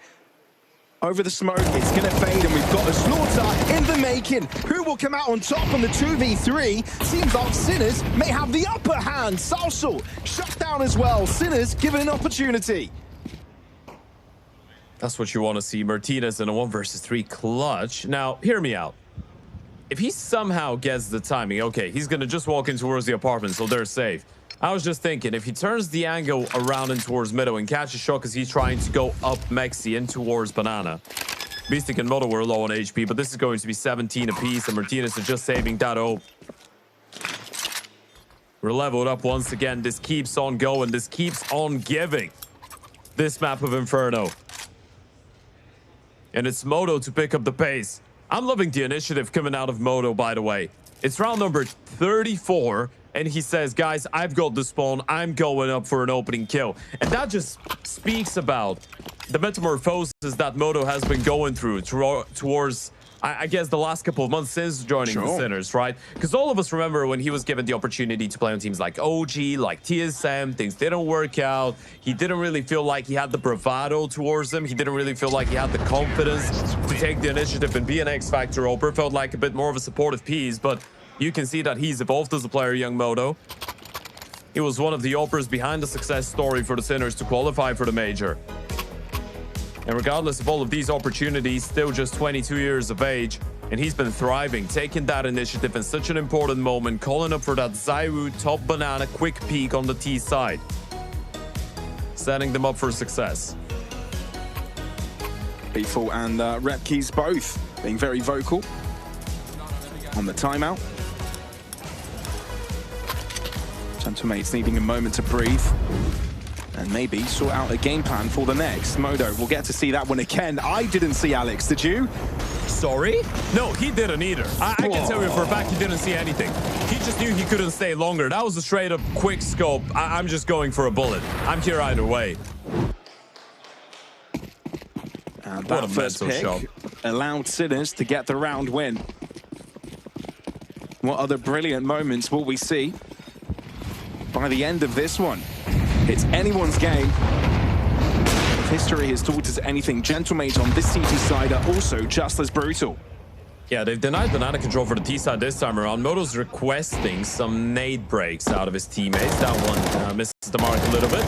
Over the smoke, it's going to fade, and we've got a slaughter in the making. Who will come out on top on the 2v3? Seems like Sinners may have the upper hand. Salsal shut down as well. Sinners given an opportunity. That's what you want to see. Martinez in a 1 versus 3 clutch. Now, hear me out. If he somehow gets the timing, okay, he's going to just walk in towards the apartment, so they're safe. I was just thinking, if he turns the angle around and towards middle and catches a shot because he's trying to go up Mexi in towards Banana. Beastic and Moto were low on HP, but this is going to be 17 apiece, and Martinez is just saving that hope. We're leveled up once again. This keeps on going. This keeps on giving. This map of Inferno. And it's Moto to pick up the pace. I'm loving the initiative coming out of Moto, by the way. It's round number 34, and he says, guys, I've got the spawn. I'm going up for an opening kill. And that just speaks about the metamorphosis that Moto has been going through towards, I guess, the last couple of months since joining the Sinners, right? Because all of us remember when he was given the opportunity to play on teams like OG, like TSM, things didn't work out. He didn't really feel like he had the bravado towards them. He didn't really feel like he had the confidence to take the initiative and be an X-Factor oper. Felt like a bit more of a supportive piece, but you can see that he's evolved as a player, young Moto. He was one of the opers behind the success story for the Sinners to qualify for the major. And regardless of all of these opportunities, still just 22 years of age, and he's been thriving, taking that initiative in such an important moment, calling up for that Zyru top banana quick peek on the T side, setting them up for success. Beeful and Repkeys both being very vocal on the timeout. Gentlemates needing a moment to breathe and maybe sort out a game plan for the next. Modo, we'll get to see that one again. I didn't see Alex, did you? Sorry? No, he didn't either. I can tell you for a fact he didn't see anything. He just knew he couldn't stay longer. That was a straight up quick scope. I'm just going for a bullet. I'm here either way. And that first pick allowed Sinners to get the round win. What other brilliant moments will we see by the end of this one? It's anyone's game. If history has taught us anything, Gentlemates on this CT side are also just as brutal. Yeah, they've denied banana control for the T side this time around. Moto's requesting some nade breaks out of his teammates. That one misses the mark a little bit.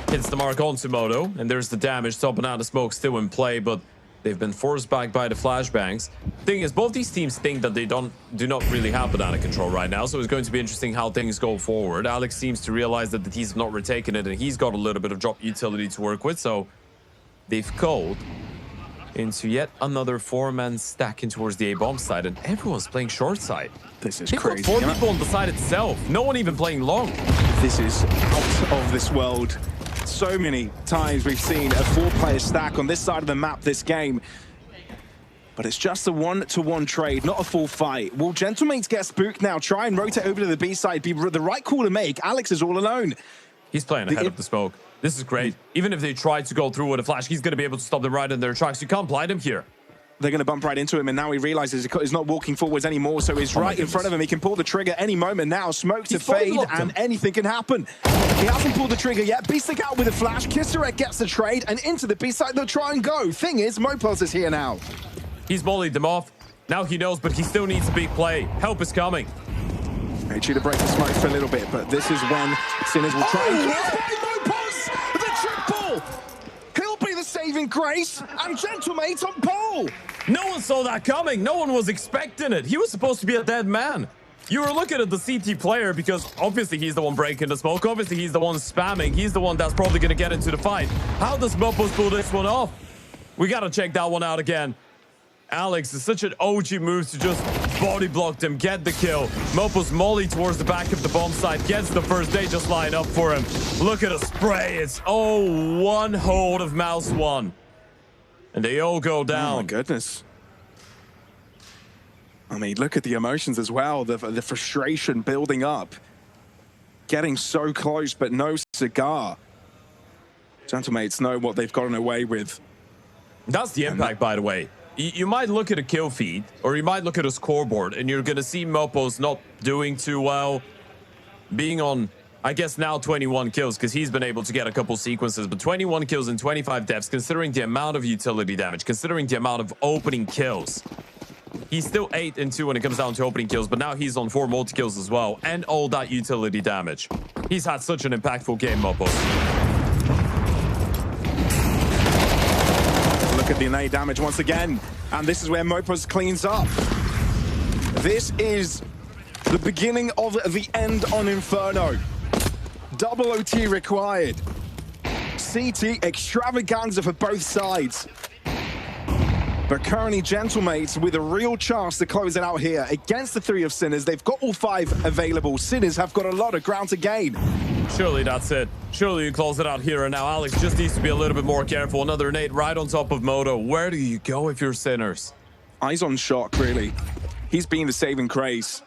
Hits the mark onto Moto, and there's the damage. Top banana smoke still in play, but they've been forced back by the flashbangs. Thing is, both these teams think that they do not really have banana control right now, so it's going to be interesting how things go forward. Alex seems to realize that the T's have not retaken it, and he's got a little bit of drop utility to work with, so they've called into yet another 4-man stacking towards the A-bomb side, and everyone's playing short side. This is They've crazy. got 4 people on the side itself. No one even playing long. This is out of this world. So many times we've seen a 4-player stack on this side of the map this game. But it's just a 1-to-1 trade, not a full fight. Will Gentlemates get spooked now? Try and rotate over to the B side. Be the right call to make. Alex is all alone. He's playing ahead of the smoke. This is great. Even if they try to go through with a flash, he's going to be able to stop them right in their tracks. You can't blind him here. They're going to bump right into him, and now he realizes he's not walking forwards anymore, so he's right in front of him. He can pull the trigger any moment now. Smoke to fade, and anything can happen. He hasn't pulled the trigger yet. Beastic out with a flash. Kisserek gets the trade, and into the B side they'll try and go. Thing is, Mopos is here now. He's mollied them off. Now he knows, but he still needs a big play. Help is coming. Try to break the smoke for a little bit, but this is when Sinners will try and Mopos! The triple! He'll be the saving grace, and Gentlemates on pole! No one saw that coming. No one was expecting it. He was supposed to be a dead man. You were looking at the CT player because obviously he's the one breaking the smoke. Obviously he's the one spamming. He's the one that's probably going to get into the fight. How does Mopos pull this one off? We got to check that one out again. Alex is such an OG move to just body block him, get the kill. Mopos molly towards the back of the bomb site, gets the first. They just line up for him. Look at the spray. It's one hold of mouse one. And they all go down. Oh my goodness. I mean, look at the emotions as well. The frustration building up. Getting so close, but no cigar. Gentlemates know what they've gotten away with. That's the impact, by the way. You might look at a kill feed, or you might look at a scoreboard, and you're going to see Mopos not doing too well. Being on, I guess, now 21 kills, because he's been able to get a couple sequences, but 21 kills and 25 deaths, considering the amount of utility damage, considering the amount of opening kills. He's still 8-2 when it comes down to opening kills, but now he's on 4 multi-kills as well, and all that utility damage. He's had such an impactful game, Mopos. at the innate damage once again. And this is where Mopos cleans up. This is the beginning of the end on Inferno. Double OT required. CT extravaganza for both sides. But currently, Gentlemates with a real chance to close it out here against the 3 of Sinners. They've got all 5 available. Sinners have got a lot of ground to gain. Surely that's it. Surely you close it out here and now. Alex just needs to be a little bit more careful. Another nade right on top of Moto. Where do you go if you're Sinners? Eyes on Shock, really. He's been the saving grace.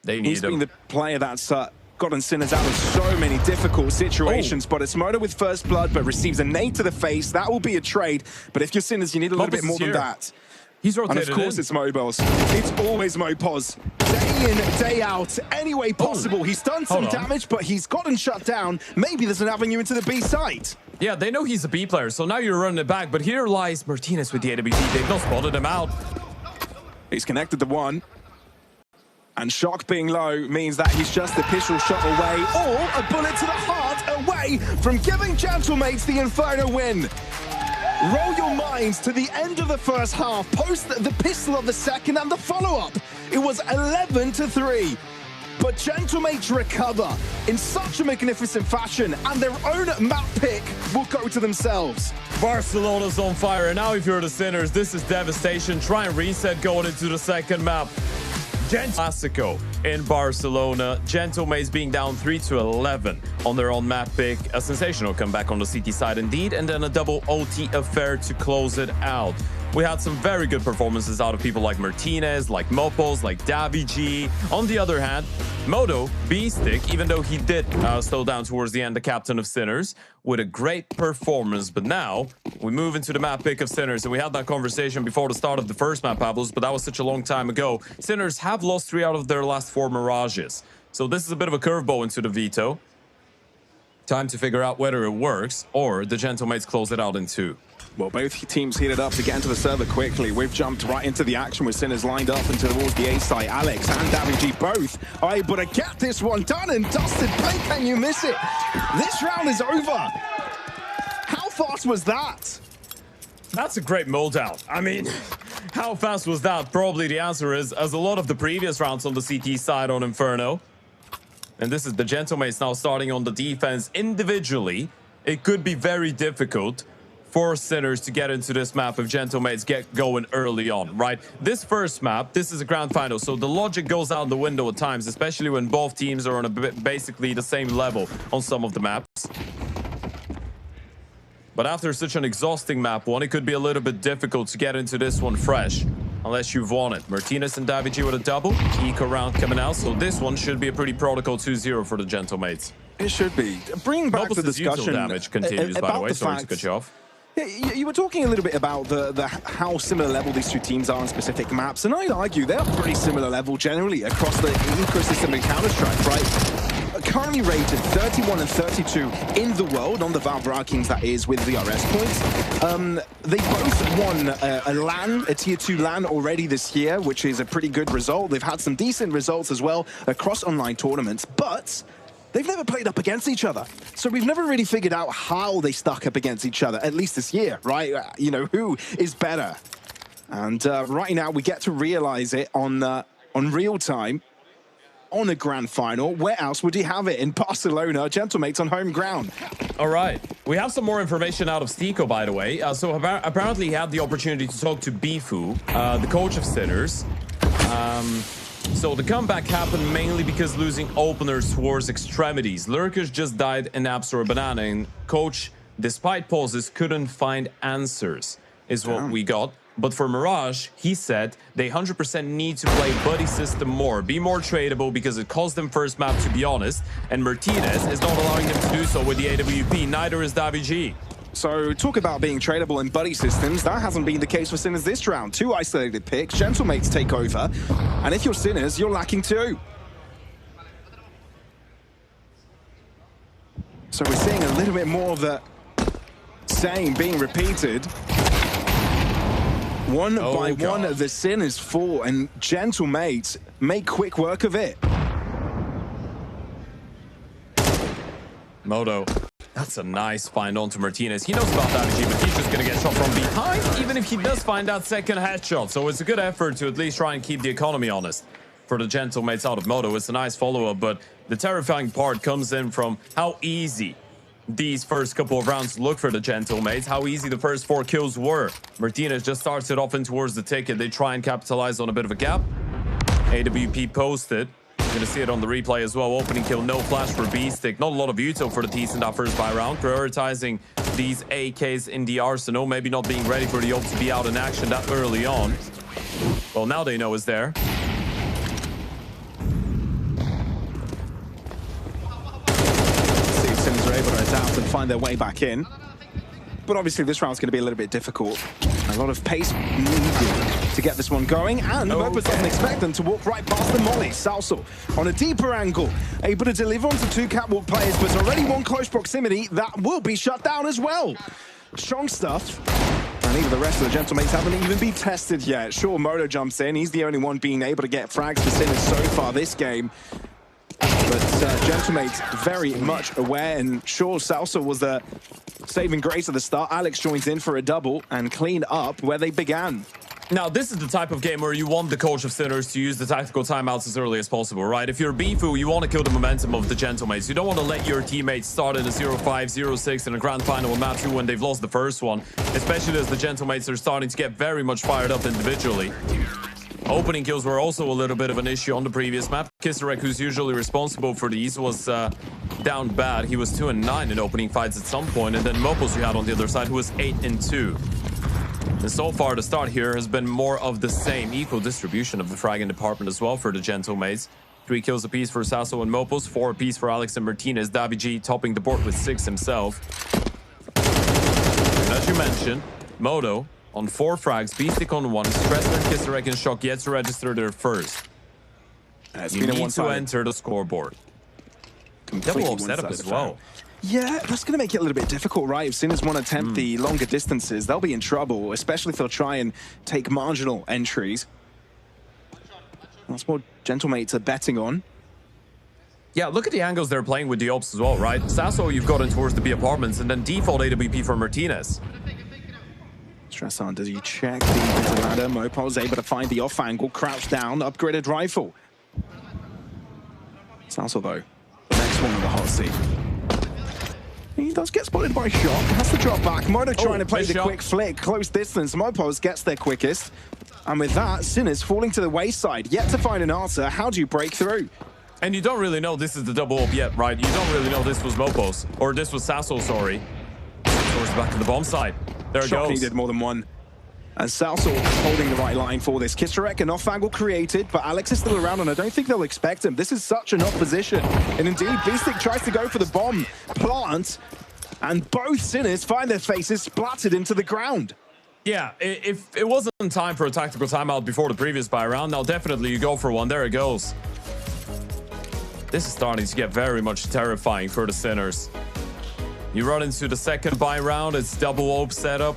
They need He's him. been the player that's gotten Sinners out of so many difficult situations. But it's Moto with first blood, but receives a nade to the face. That will be a trade. But if you're Sinners, you need a little bit more than that. He's rotated And of course, it's Mobiles. It's always Mopos. Day in, day out, any way possible. He's done some damage, but he's gotten shut down. Maybe there's an avenue into the B site. Yeah, they know he's a B player, so now you're running it back. But here lies Martinez with the AWP. They've not spotted him out. He's connected to one. And Shock being low means that he's just a pistol shot away, or a bullet to the heart away from giving Gentlemates the Inferno win. Roll your minds to the end of the first half, post the pistol of the second and the follow-up. It was 11-3. But Gentlemates recover in such a magnificent fashion, and their own map pick will go to themselves. Barcelona's on fire, and now if you're the Sinners, this is devastation. Try and reset going into the second map. Classico in Barcelona. Gentlemates being down 3-11 on their own map pick. A sensational comeback on the CT side indeed, and then a double OT affair to close it out. We had some very good performances out of people like Martinez, like Mopos, like Davy. On the other hand, Moto, Beastic, even though he did slow down towards the end, the captain of Sinners, with a great performance. But now we move into the map pick of Sinners, and we had that conversation before the start of the first map, Pablos, but that was such a long time ago. Sinners have lost 3 out of their last 4 Mirages. So this is a bit of a curveball into the veto. Time to figure out whether it works or the Gentlemates close it out in 2. Well, both teams heated up to get into the server quickly. We've jumped right into the action with Sinners lined up and towards the A site. Alex and Davy both are able to get this one done and dusted. Play, can you miss it? This round is over. How fast was that? That's a great mold out. I mean, how fast was that? Probably the answer is, as a lot of the previous rounds on the CT side on Inferno. And this is the Gentlemates now starting on the defense individually. It could be very difficult for Sinners to get into this map if Gentlemates get going early on, right? This first map, this is a grand final, so the logic goes out the window at times, especially when both teams are on basically the same level on some of the maps. But after such an exhausting map one, it could be a little bit difficult to get into this one fresh, unless you've won it. Martinez and Davy with a double, eco round coming out, so this one should be a pretty protocol 2-0 for the Gentlemates. It should be. Bring back the discussion damage continues, by the way, sorry to cut you off. Yeah, you were talking a little bit about how similar level these two teams are on specific maps, and I'd argue they're pretty similar level generally across the ecosystem in Counter-Strike, right? Currently rated 31 and 32 in the world on the Valve rankings, that is, with VRS points. They both won a tier 2 LAN already this year, which is a pretty good result. They've had some decent results as well across online tournaments, but they've never played up against each other. So we've never really figured out how they stuck up against each other, at least this year, right? You know, who is better? And right now we get to realize it on real time, on a grand final. Where else would you have it? In Barcelona, Gentlemates on home ground. All right. We have some more information out of Stiko, by the way. So apparently he had the opportunity to talk to Bifu, the coach of Sinners. So the comeback happened mainly because losing openers towards extremities. Lurkers just died in Abs or Banana, and coach, despite pauses, couldn't find answers, is what we got. But for Mirage, he said they 100% need to play buddy system more, be more tradable because it cost them first map, to be honest. And Martinez is not allowing them to do so with the AWP, neither is Davy. So talk about being tradable in buddy systems. That hasn't been the case for Sinners this round. 2 isolated picks, Gentlemates take over. And if you're Sinners, you're lacking 2. So we're seeing a little bit more of the same being repeated. One by one, the Sinners fall, and Gentlemates make quick work of it. Moto That's a nice find onto Martinez. He knows about that, but he's just going to get shot from behind, even if he does find that second headshot. So it's a good effort to at least try and keep the economy honest for the gentlemates out of Moto. It's a nice follow-up, but the terrifying part comes in from how easy these first couple of rounds look for the gentlemates, how easy the first 4 kills were. Martinez just starts it off in towards the ticket. They try and capitalize on a bit of a gap. AWP posted. You're going to see it on the replay as well. Opening kill, no flash for Beastic. Not a lot of util for the T's in that first buy round. Prioritizing these AKs in the arsenal. Maybe not being ready for the ult to be out in action that early on. Well, now they know it's there. See if Sims are able to adapt and find their way back in. But obviously this round's going to be a little bit difficult. A lot of pace needed to get this one going, and Mopus doesn't expect them to walk right past the molly. Salsel on a deeper angle, able to deliver onto 2 catwalk players, but already one close proximity that will be shut down as well. Strong stuff. And even the rest of the gentlemates haven't even been tested yet. Sure, Moto jumps in. He's the only one being able to get frags for Sinners so far this game. But gentlemates very much aware, and sure, Salsa was the saving grace at the start. Alex joins in for a double and clean up where they began. Now, this is the type of game where you want the coach of Sinners to use the tactical timeouts as early as possible, right? If you're Bifu, you want to kill the momentum of the gentlemates. You don't want to let your teammates start in a 0-5, 0-6 in a grand final in map 2 when they've lost the first one, especially as the gentlemates are starting to get very much fired up individually. Opening kills were also a little bit of an issue on the previous map. Kisarek, who's usually responsible for these, was down bad. He was 2-9 in opening fights at some point, and then Mopos you had on the other side, who was 8-2. And so far, the start here has been more of the same. Equal distribution of the fragging department as well for the gentlemates. 3 kills apiece for Sasso and Mopos, 4 apiece for Alex and Martinez. Davi G topping the board with 6 himself. And as you mentioned, Moto on 4 frags, Beastic on 1, Stressor and Kisarek and Shock yet to register their first. You need to enter the scoreboard. Double up setup as well. Yeah, that's going to make it a little bit difficult, right? If Sinners want to attempt the longer distances, they'll be in trouble, especially if they'll try and take marginal entries. That's what gentlemates are betting on. Yeah, look at the angles they're playing with the ops as well, right? Sasso, you've got in towards the B apartments, and then default AWP for Martinez. Stressan, does he check the ladder? Mopos able to find the off angle, crouch down, upgraded rifle. Sasso, though, the next one on the hot seat. He does get spotted by Shock, has to drop back. Moto trying to play the quick flick, close distance. Mopos gets there quickest. And with that, Sinners falling to the wayside, yet to find an answer. How do you break through? And you don't really know this is the double up yet, right? You don't really know this was Mopos, or this was Sasso, sorry. Towards the back of the bomb site. There it Shock goes. needed more than one. And Salsor holding the right line for this. Kisarek, an off angle created, but Alex is still around, and I don't think they'll expect him. This is such an off position. And indeed, Beastic tries to go for the bomb plant, and both Sinners find their faces splattered into the ground. Yeah, if it wasn't time for a tactical timeout before the previous buy round, now definitely you go for one. There it goes. This is starting to get very much terrifying for the Sinners. You run into the second buy round, it's double op setup.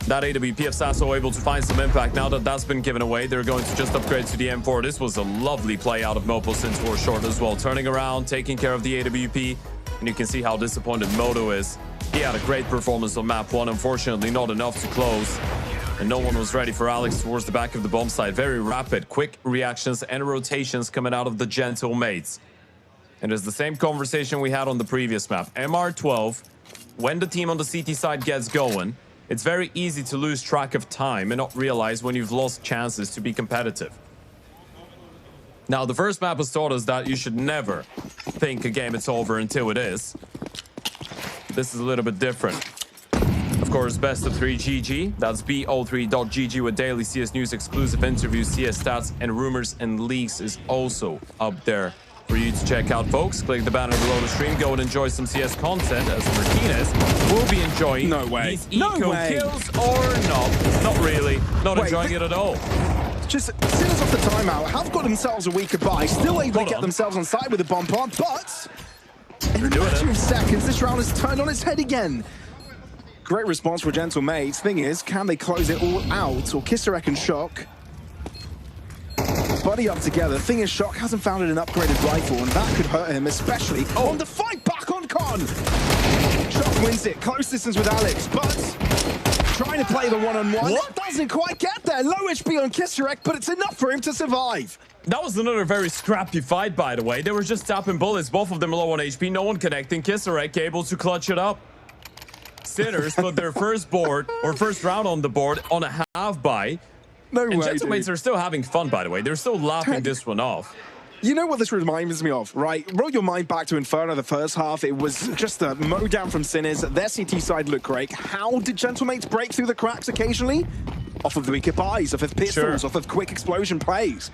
That AWP of Sasso able to find some impact. Now that that's been given away, they're going to just upgrade to the M4. This was a lovely play out of Mopos into short as well. Turning around, taking care of the AWP. And you can see how disappointed Moto is. He had a great performance on map 1. Unfortunately, not enough to close. And no one was ready for Alex towards the back of the bomb site. Very rapid, quick reactions and rotations coming out of the gentlemates. And it's the same conversation we had on the previous map. MR12, when the team on the CT side gets going, it's very easy to lose track of time and not realize when you've lost chances to be competitive. Now, the first map has taught us that you should never think a game is over until it is. This is a little bit different. Of course, best of 3 GG. That's bo3.gg with daily CS news, exclusive interviews, CS stats, and rumors and leaks is also up there for you to check out, folks. Click the banner below the stream. Go and enjoy some CS content as Martinez will be enjoying these eco kills or not. Not really. Not enjoying it at all. Just Sinners off the timeout, have got themselves a weaker buy, still able to get themselves on side with the bomb plant, but in a matter of seconds, this round is turned on its head again. Great response for gentlemates. Thing is, can they close it all out? Or Kisarek and Shock buddy up together. Thing is, Shock hasn't found an upgraded rifle, and that could hurt him, especially on the fight back on recon. Shock wins it. Close distance with Alex, but trying to play the one-on-one. It doesn't quite get there. Low HP on Kisarek, but it's enough for him to survive. That was another very scrappy fight, by the way. They were just tapping bullets, both of them low on HP, no one connecting. Kisarek able to clutch it up. Sinners put their first board, or first round on the board, on a half buy. No and way, Gentlemates are still having fun, by the way. They're still laughing this one off. You know what this reminds me of, right? Roll your mind back to Inferno the first half. It was just a mow down from Sinners. Their CT side looked great. How did Gentlemates break through the cracks occasionally? Off of the weaker buys, off of pistols, off of quick explosion plays.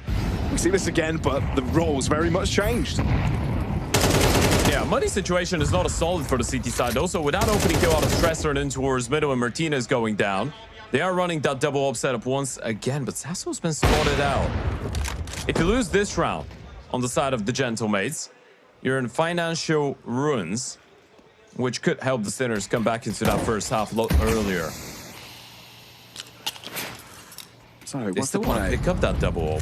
We see this again, but the roles very much changed. Yeah, money situation is not as solid for the CT side. Also, without opening kill out of Stressor and in towards middle and Martinez going down, they are running that double up setup once again, but Sasso's been spotted out. If you lose this round on the side of the Gentlemates, you're in financial ruins, which could help the Sinners come back into that first half a lot earlier. So, They still want to pick up that double up.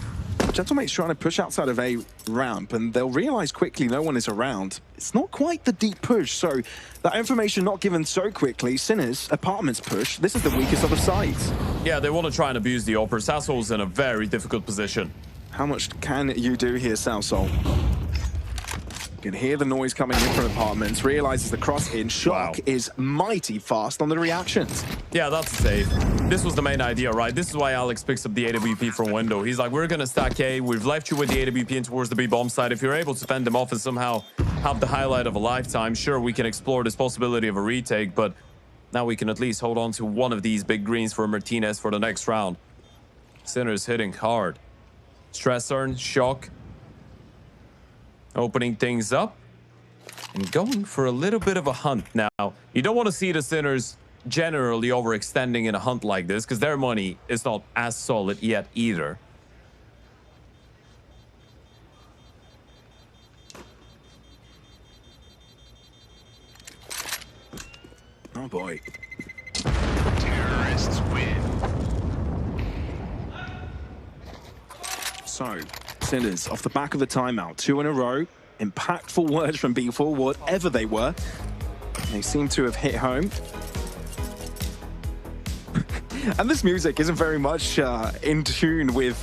Gentlemate's trying to push outside of a ramp, and they'll realize quickly no one is around. It's not quite the deep push, so that information not given so quickly. Sinners, apartments push. This is the weakest of the sides. Yeah, they want to try and abuse the upper. Sassol's in a very difficult position. How much can you do here, Salsol? You can hear the noise coming in from apartments, realizes the cross in. Shock is mighty fast on the reactions. Yeah, that's a save. This was the main idea, right? This is why Alex picks up the AWP from window. He's like, we're going to stack A. We've left you with the AWP in towards the B bomb side. If you're able to fend them off and somehow have the highlight of a lifetime, sure, we can explore this possibility of a retake, but now we can at least hold on to one of these big greens for Martinez for the next round. Sinners hitting hard. Stressor, Shock, opening things up and going for a little bit of a hunt. Now, you don't want to see the Sinners generally overextending in a hunt like this because their money is not as solid yet either. Oh boy. Terrorists win. So, Sinners off the back of the timeout, 2 in a row. Impactful words from B4, whatever they were. They seem to have hit home. And this music isn't very much in tune with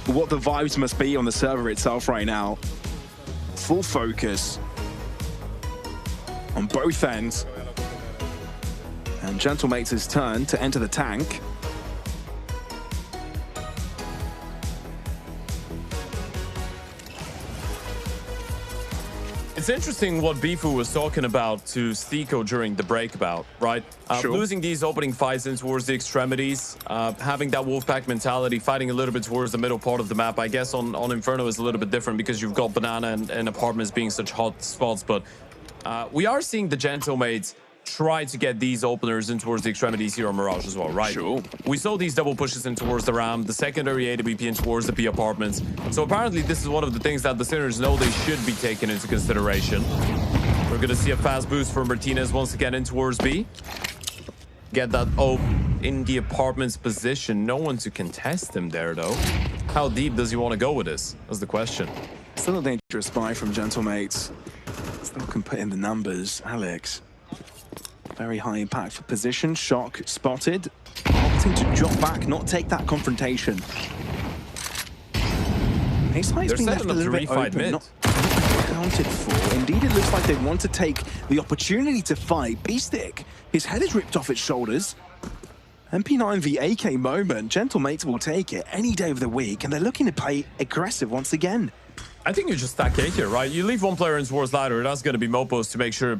what the vibes must be on the server itself right now. Full focus on both ends. And Gentlemates' turn to enter the tank. It's interesting what Bifu was talking about to Stiko during the break about, right? Losing these opening fights in towards the extremities, having that Wolfpack mentality, fighting a little bit towards the middle part of the map. I guess on Inferno is a little bit different because you've got Banana and Apartments being such hot spots, but we are seeing the Gentlemates try to get these openers in towards the extremities here on Mirage as well, right? Sure. We saw these double pushes in towards the RAM, the secondary AWP in towards the B apartments. So apparently this is one of the things that the Sinners know they should be taken into consideration. We're going to see a fast boost from Martinez once again in towards B. Get that in the apartment's position. No one to contest him there, though. How deep does he want to go with this? That's the question. Still a dangerous buy from Gentlemates. Still can put in the numbers. Alex. Very high impact for position. Shock spotted. Opting to drop back, not take that confrontation. Ace High's been left a little bit open, not accounted for. Indeed, it looks like they want to take the opportunity to fight. Beastic, his head is ripped off its shoulders. MP9 v AK moment. Gentlemates will take it any day of the week, and they're looking to play aggressive once again. I think you just stack A here, right? You leave one player in towards ladder. That's going to be Mopos to make sure.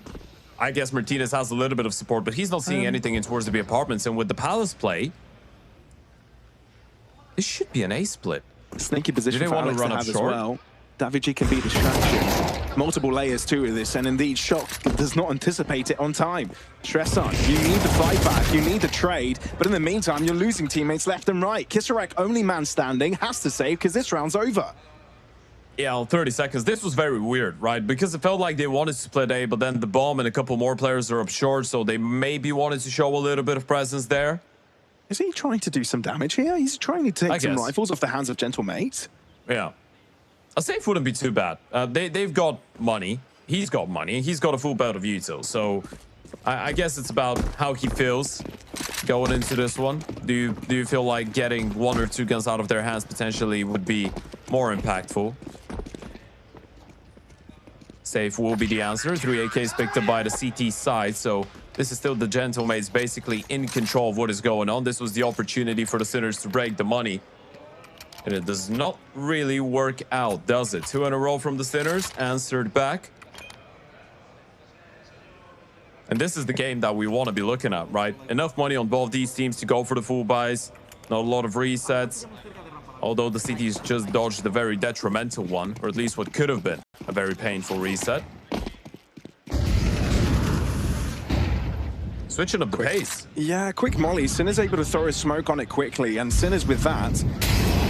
I guess Martinez has a little bit of support, but he's not seeing anything in towards the B apartments. And with the Palace play, this should be an A split. Sneaky position for want Alex to run to up have short? as well. Davigi can be distraction. Multiple layers to this, and indeed, Shock does not anticipate it on time. Stressor, you need the fight back, you need the trade, but in the meantime, you're losing teammates left and right. Kisarek, only man standing, has to save because this round's over. Yeah, 30 seconds. This was very weird, right? Because it felt like they wanted to split A, but then the bomb and a couple more players are up short, so they maybe wanted to show a little bit of presence there. Is he trying to do some damage here? He's trying to take some rifles off the hands of Gentlemates. Yeah. A safe wouldn't be too bad. They've got money. he's got money. He's got a full belt of util. So I guess it's about how he feels going into this one. Do you feel like getting 1 or 2 guns out of their hands potentially would be more impactful? Safe will be the answer. 3 AKs picked up by the CT side. So this is still the Gentlemates basically in control of what is going on. This was the opportunity for the Sinners to break the money. And it does not really work out, does it? 2 in a row from the Sinners, answered back. And this is the game that we want to be looking at, right? Enough money on both these teams to go for the full buys. Not a lot of resets. Although the CTs just dodged a very detrimental one, or at least what could have been a very painful reset. Switching up the pace. Yeah, quick molly. Sinner's able to throw a smoke on it quickly, and Sinners with that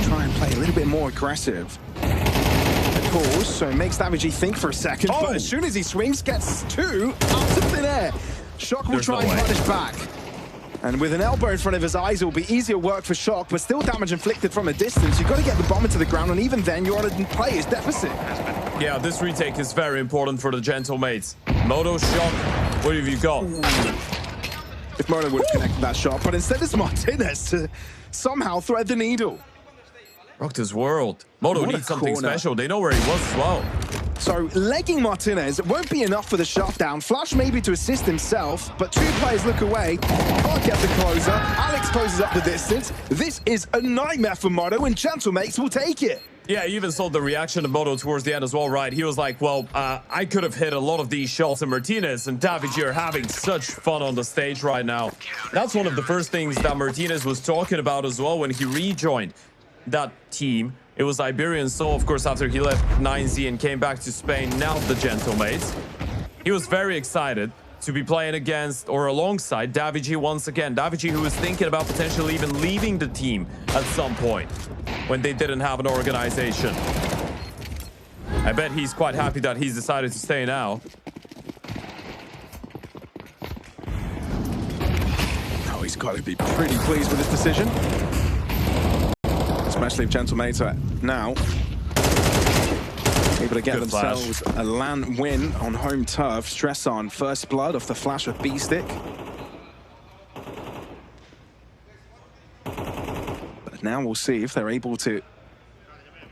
try and play a little bit more aggressive. Pause, so it makes Davigi think for a second, but as soon as he swings, gets 2 out of thin air. Shock will try and punish back. And with an elbow in front of his eyes, it will be easier work for Shock, but still damage inflicted from a distance. You've got to get the bomb into the ground, and even then, you're on a player's deficit. Yeah, this retake is very important for the Gentlemates. Moto, Shock, what have you got? If Moto would have connected that shot, but instead it's Martinez to somehow thread the needle. Rocked his world. Moto needs something special. They know where he was as well. So legging Martinez won't be enough for the shutdown. Flash maybe to assist himself, but 2 players look away. Can't get the closer. Alex closes up the distance. This is a nightmare for Moto, and Gentlemates will take it. Yeah, you even saw the reaction of Moto towards the end as well, right? He was like, well, I could have hit a lot of these shots, and Martinez and Davigi are having such fun on the stage right now. That's one of the first things that Martinez was talking about as well when he rejoined that team. It was Iberian Soul, of course, after he left 9Z and came back to Spain, now the Gentlemates. He was very excited to be playing against or alongside Davigi once again. Davigi, who was thinking about potentially even leaving the team at some point when they didn't have an organization. I bet he's quite happy that he's decided to stay now. Oh, he's got to be pretty pleased with this decision. Especially if Gentlemates are now able to get themselves a LAN win on home turf. Stress on first blood off the flash of Beastic. But now we'll see if they're able to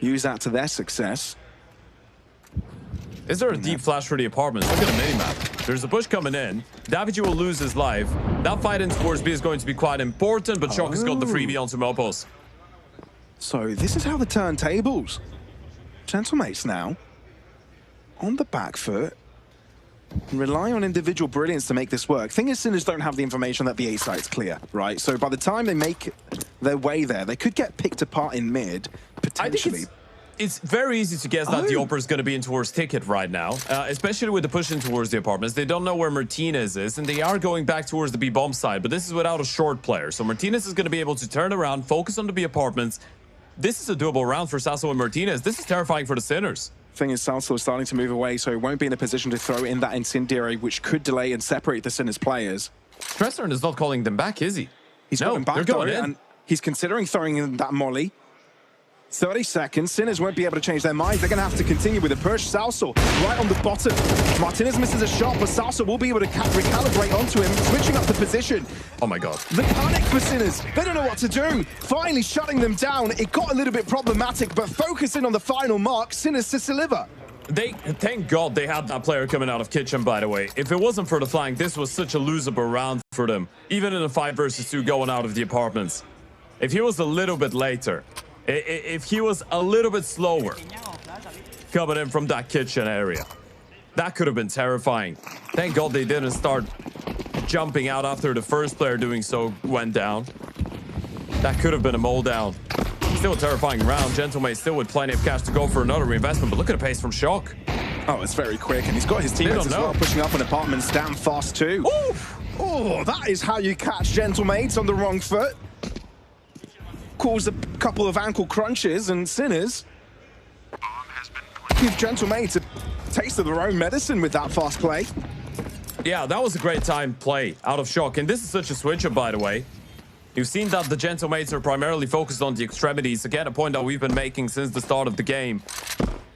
use that to their success. Is there a deep flash for the apartments? Look at the minimap. There's a push coming in. Davigi will lose his life. That fight in towards B is going to be quite important, but Shock has got the freebie onto Mopos. So this is how the turntables. Gentlemates now on the back foot, rely on individual brilliance to make this work. Thing is, Sinners don't have the information that the A site's clear, right? So by the time they make their way there, they could get picked apart in mid, potentially. I think it's very easy to guess that the Opera is going to be in towards Ticket right now, especially with the push in towards the apartments. They don't know where Martinez is, and they are going back towards the B-bomb side, but this is without a short player. So Martinez is going to be able to turn around, focus on the B apartments. This is a doable round for Sasso and Martinez. This is terrifying for the Sinners. Thing is, Sasso is starting to move away, so he won't be in a position to throw in that incendiary, which could delay and separate the Sinners players. Stressern is not calling them back, is he? He's going back, though, and he's considering throwing in that molly. 30 seconds. Sinners won't be able to change their minds. They're going to have to continue with the push. Salso right on the bottom. Martinez misses a shot, but Salso will be able to recalibrate onto him, switching up the position. Oh my God. The panic for Sinners. They don't know what to do. Finally shutting them down. It got a little bit problematic, but focusing on the final mark, Sinners to deliver. Thank God they had that player coming out of Kitchen, by the way. If it wasn't for the flank, this was such a losable round for them. Even in a 5 versus 2 going out of the apartments. If he was a little bit later, if he was a little bit slower coming in from that kitchen area, that could have been terrifying. Thank God they didn't start jumping out after the first player doing so went down. That could have been a mold down. Still a terrifying round. Gentlemates still with plenty of cash to go for another reinvestment, but look at the pace from Shock. Oh, it's very quick, and he's got his teammates as well, pushing up on apartments down fast too. Oof. Oh, that is how you catch Gentlemates on the wrong foot. Caused a couple of ankle crunches, and Sinners give Gentlemates a taste of their own medicine with that fast play. Yeah, that was a great time play out of Shock, and this is such a switch-up, by the way. You've seen that the Gentlemates are primarily focused on the extremities. Again, a point that we've been making since the start of the game.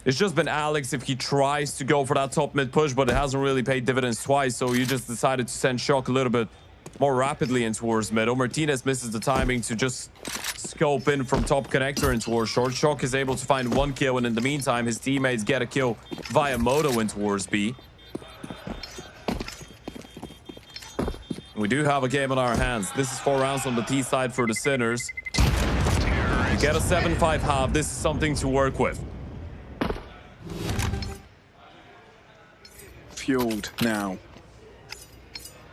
It's just been Alex if he tries to go for that top mid push, but it hasn't really paid dividends twice, so you just decided to send Shock a little bit more rapidly in towards mid. Martinez misses the timing to just scope in from top connector in towards short. Shock is able to find 1 kill, and in the meantime, his teammates get a kill via Moto in towards B. We do have a game on our hands. This is 4 rounds on the T side for the Sinners. You get a 7-5 half. This is something to work with. Fueled now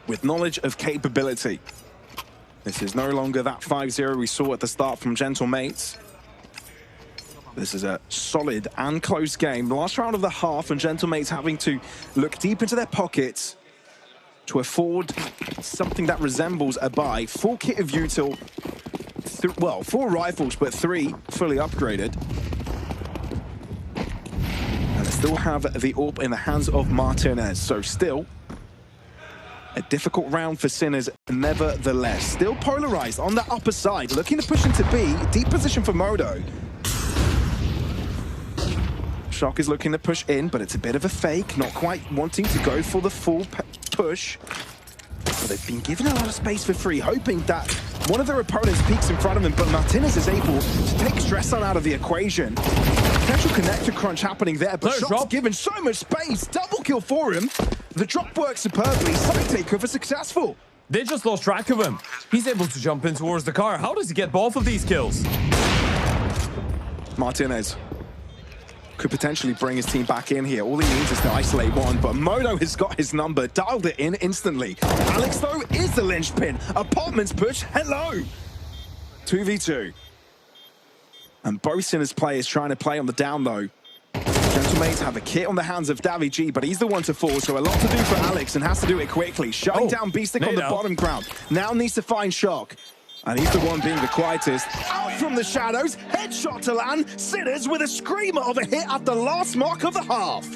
with knowledge of capability. This is no longer that 5-0 we saw at the start from Gentlemates. This is a solid and close game. The last round of the half, and Gentlemates having to look deep into their pockets to afford something that resembles a buy. Full kit of util, well, 4 rifles, but 3 fully upgraded. And they still have the AWP in the hands of Martinez, so still a difficult round for Sinners, nevertheless. Still polarized on the upper side, looking to push into B. Deep position for Modo. Shock is looking to push in, but it's a bit of a fake, not quite wanting to go for the full push. But they've been given a lot of space for free, hoping that one of their opponents peeks in front of him, but Martinez is able to take Stresson out of the equation. Potential connector crunch happening there, but Shock's given so much space. Double kill for him. The drop works superbly. Side takeover successful. They just lost track of him. He's able to jump in towards the car. How does he get both of these kills? Martinez could potentially bring his team back in here. All he needs is to isolate one, but Modo has got his number, dialed it in instantly. Alex, though, is the linchpin. Apartments push, hello! 2v2. And both Sinners players trying to play on the down low. Gentlemates have a kit on the hands of Davy G, but he's the one to fall, so a lot to do for Alex, and has to do it quickly. Shutting down Beastic on the bottom ground. Now needs to find Shock. And he's the one being the quietest. Out from the shadows, headshot to LAN. Sinners with a screamer of a hit at the last mark of the half.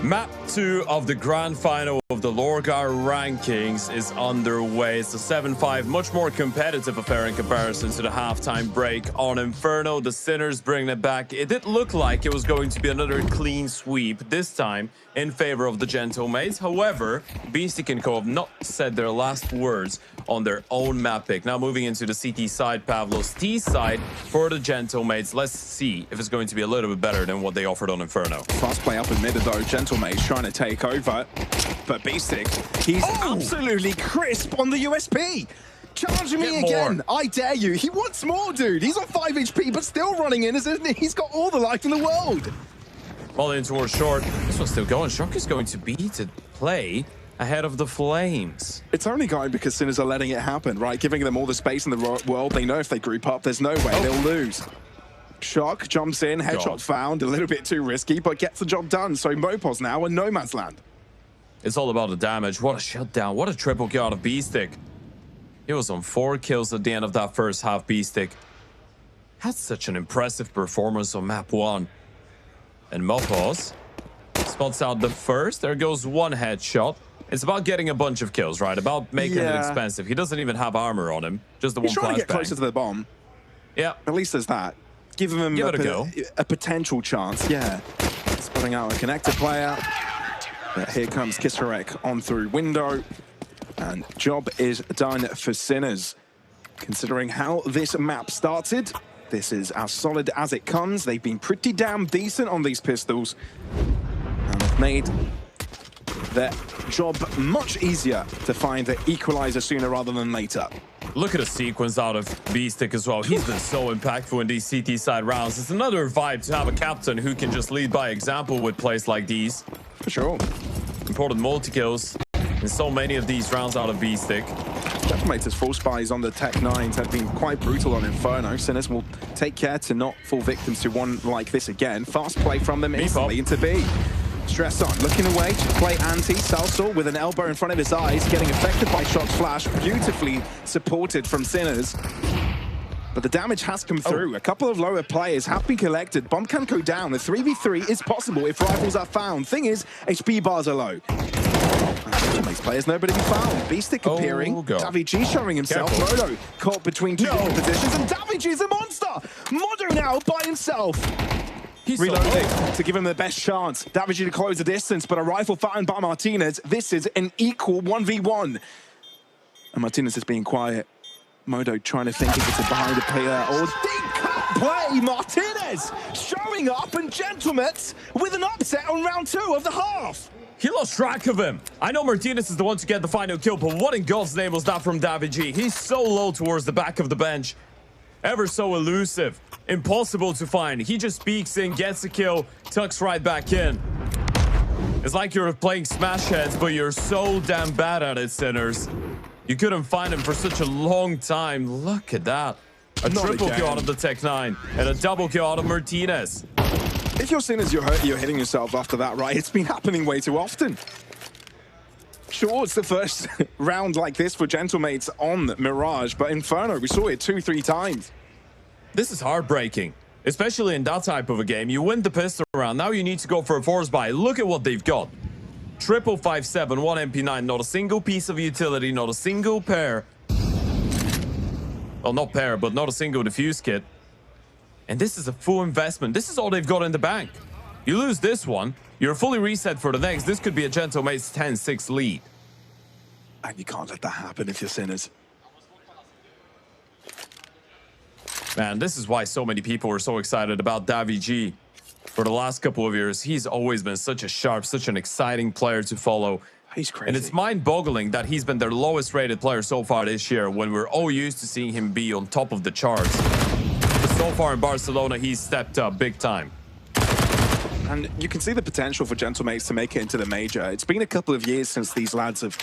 Map 2 of the grand final of the LORGAR rankings is underway. It's a 7-5, much more competitive affair in comparison to the halftime break on Inferno. The Sinners bring it back. It did look like it was going to be another clean sweep, this time in favor of the Gentlemates. However, Beastic and Co have not said their last words on their own map pick. Now moving into the CT side, Pavlos T side for the Gentlemates. Let's see if it's going to be a little bit better than what they offered on Inferno. Fast play up in mid though. Gentlemates trying to take over, but Beastic. He's absolutely crisp on the USP. Challenge me again. I dare you. He wants more, dude. He's on 5 HP, but still running in, isn't he? He's got all the life in the world. Ball in towards short. This one's still going. Shock is going to be to play ahead of the Flames. It's only going because Sinners are letting it happen, right? Giving them all the space in the world. They know if they group up, there's no way they'll lose. Shock jumps in, headshot found, a little bit too risky, but gets the job done. So Mopos now in no man's land. It's all about the damage. What a shutdown. What a triple kill out of Beastic. He was on 4 kills at the end of that first half, Beastic. Had such an impressive performance on map 1. And Mopos spots out the first. There goes 1 headshot. It's about getting a bunch of kills, right? About making it expensive. He doesn't even have armor on him. Just the one flashbang. He's trying to get closer to the bomb. Yeah. At least there's that. Give him a potential chance. Yeah. Spotting out a connected player. But here comes Kisarek on through window. And job is done for Sinners. Considering how this map started, this is as solid as it comes. They've been pretty damn decent on these pistols. And have made their job much easier to find the equalizer sooner rather than later. Look at the sequence out of Beastic as well. He's been so impactful in these CT side rounds. It's another vibe to have a captain who can just lead by example with plays like these. For sure. Important multi-kills in so many of these rounds out of Beastic. Gentleman's full spies on the Tech 9s have been quite brutal on Inferno. Sinners will take care to not fall victims to one like this again. Fast play from them instantly into B. Stress on, looking away to play anti. Salsor with an elbow in front of his eyes, getting affected by Shock's flash. Beautifully supported from Sinners. But the damage has come through. A couple of lower players have been collected. Bomb can go down. A 3v3 is possible if rifles are found. Thing is, HP bars are low. Makes players nobody be found. Beastic appearing. Davig showing himself. Modo caught between two different positions, and Davig is a monster. Modo now by himself. He's reloading to give him the best chance. Davig to close the distance, but a rifle found by Martinez. This is an equal 1v1. And Martinez is being quiet. Modo trying to think if it's a behind the player or deep cut play. Martinez showing up, and Gentlemen with an upset on round 2 of the half. He lost track of him. I know Martinez is the one to get the final kill, but what in God's name was that from Davig? He's so low towards the back of the bench. Ever so elusive. Impossible to find. He just peeks in, gets a kill, tucks right back in. It's like you're playing Smash Heads, but you're so damn bad at it, Sinners. You couldn't find him for such a long time. Look at that. A triple kill out of the Tech 9 and a double kill out of Martinez. If you're Sinners, you're hitting yourself after that, right? It's been happening way too often. Sure, it's the first round like this for Gentlemates on Mirage, but Inferno, we saw it 2-3 times. This is heartbreaking, especially in that type of a game. You win the pistol round, now you need to go for a force buy. Look at what they've got. Triple 5.7, 1 MP9, not a single piece of utility, not a single pair. Well, not pair, but not a single defuse kit. And this is a full investment. This is all they've got in the bank. You lose this one, you're fully reset for the next. This could be a Gentlemates 10-6 lead. And you can't let that happen if you're Sinners. Man, this is why so many people were so excited about Davig. For the last couple of years, he's always been such a sharp, such an exciting player to follow. He's crazy. And it's mind-boggling that he's been their lowest rated player so far this year, when we're all used to seeing him be on top of the charts. But so far in Barcelona, he's stepped up big time. And you can see the potential for Gentlemates to make it into the major. It's been a couple of years since these lads have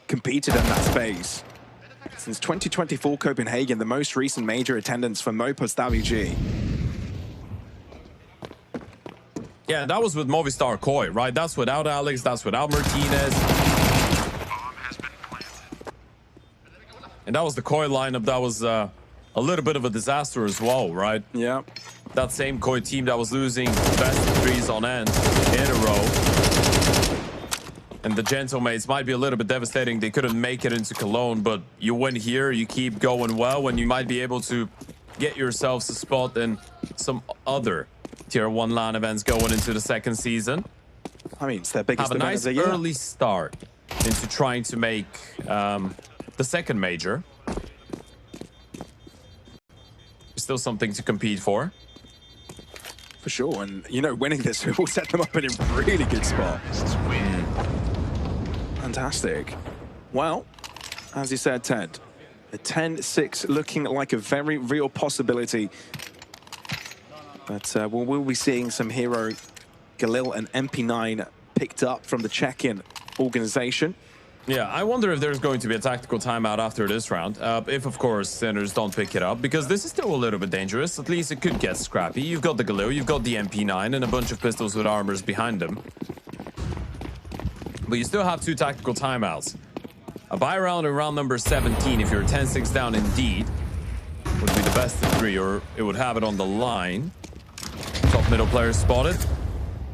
competed in that space. Since 2024 Copenhagen, the most recent major attendance for Mopos Davig. Yeah, that was with Movistar Koi, right? That's without Alex, that's without Martinez. And that was the Koi lineup that was a little bit of a disaster as well, right? Yeah. That same Koi team that was losing best of threes on end in a row. And the Gentlemates might be a little bit devastating. They couldn't make it into Cologne, but you win here, you keep going well, and you might be able to get yourselves a spot in some other Tier 1 LAN events going into the second season. I mean, it's their biggest event. Have a nice event of the year. early start into trying to make the second major. Still something to compete for. For sure, and you know, winning this will set them up in a really good spot. Fantastic. Well, as you said, Ted, a 10-6 looking like a very real possibility. But we'll be seeing some hero Galil and MP9 picked up from the check-in organization. Yeah, I wonder if there's going to be a tactical timeout after this round. If, of course, Sinners don't pick it up, because this is still a little bit dangerous. At least it could get scrappy. You've got the Galil, you've got the MP9, and a bunch of pistols with armors behind them. But you still have 2 tactical timeouts. A buy round in round number 17, if you're 10-6 down indeed, would be the best of 3, or it would have it on the line. Top middle player spotted.